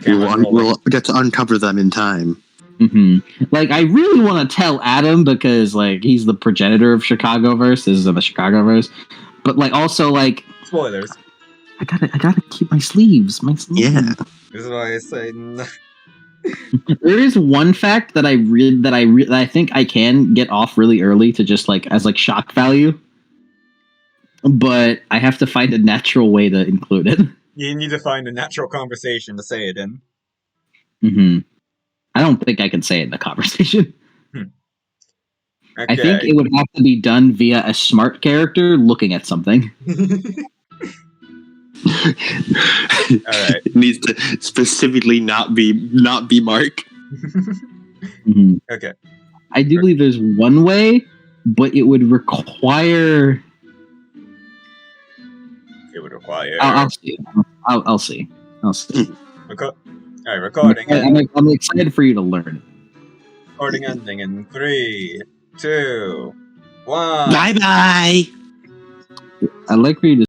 We'll get to uncover them in time. Mm-hmm. Like, I really want to tell Adam because like he's the progenitor of Chicagoverse. This is in the Chicagoverse, but like also like spoilers. I gotta keep my sleeves. Yeah. This is why I say. There is one fact that I think I can get off really early to just like as like shock value, but I have to find a natural way to include it. You need to find a natural conversation to say it in. Mm-hmm. I don't think I can say it in the conversation. Okay. I think it would have to be done via a smart character looking at something. Alright. It needs to specifically not be Mark. Mm-hmm. Okay. I do believe there's one way, but it would require. It would require. I'll see. I'll see. Alright, recording. I'm excited for you to learn. Recording ending in 3, 2, 1. Bye bye. I'd like for you to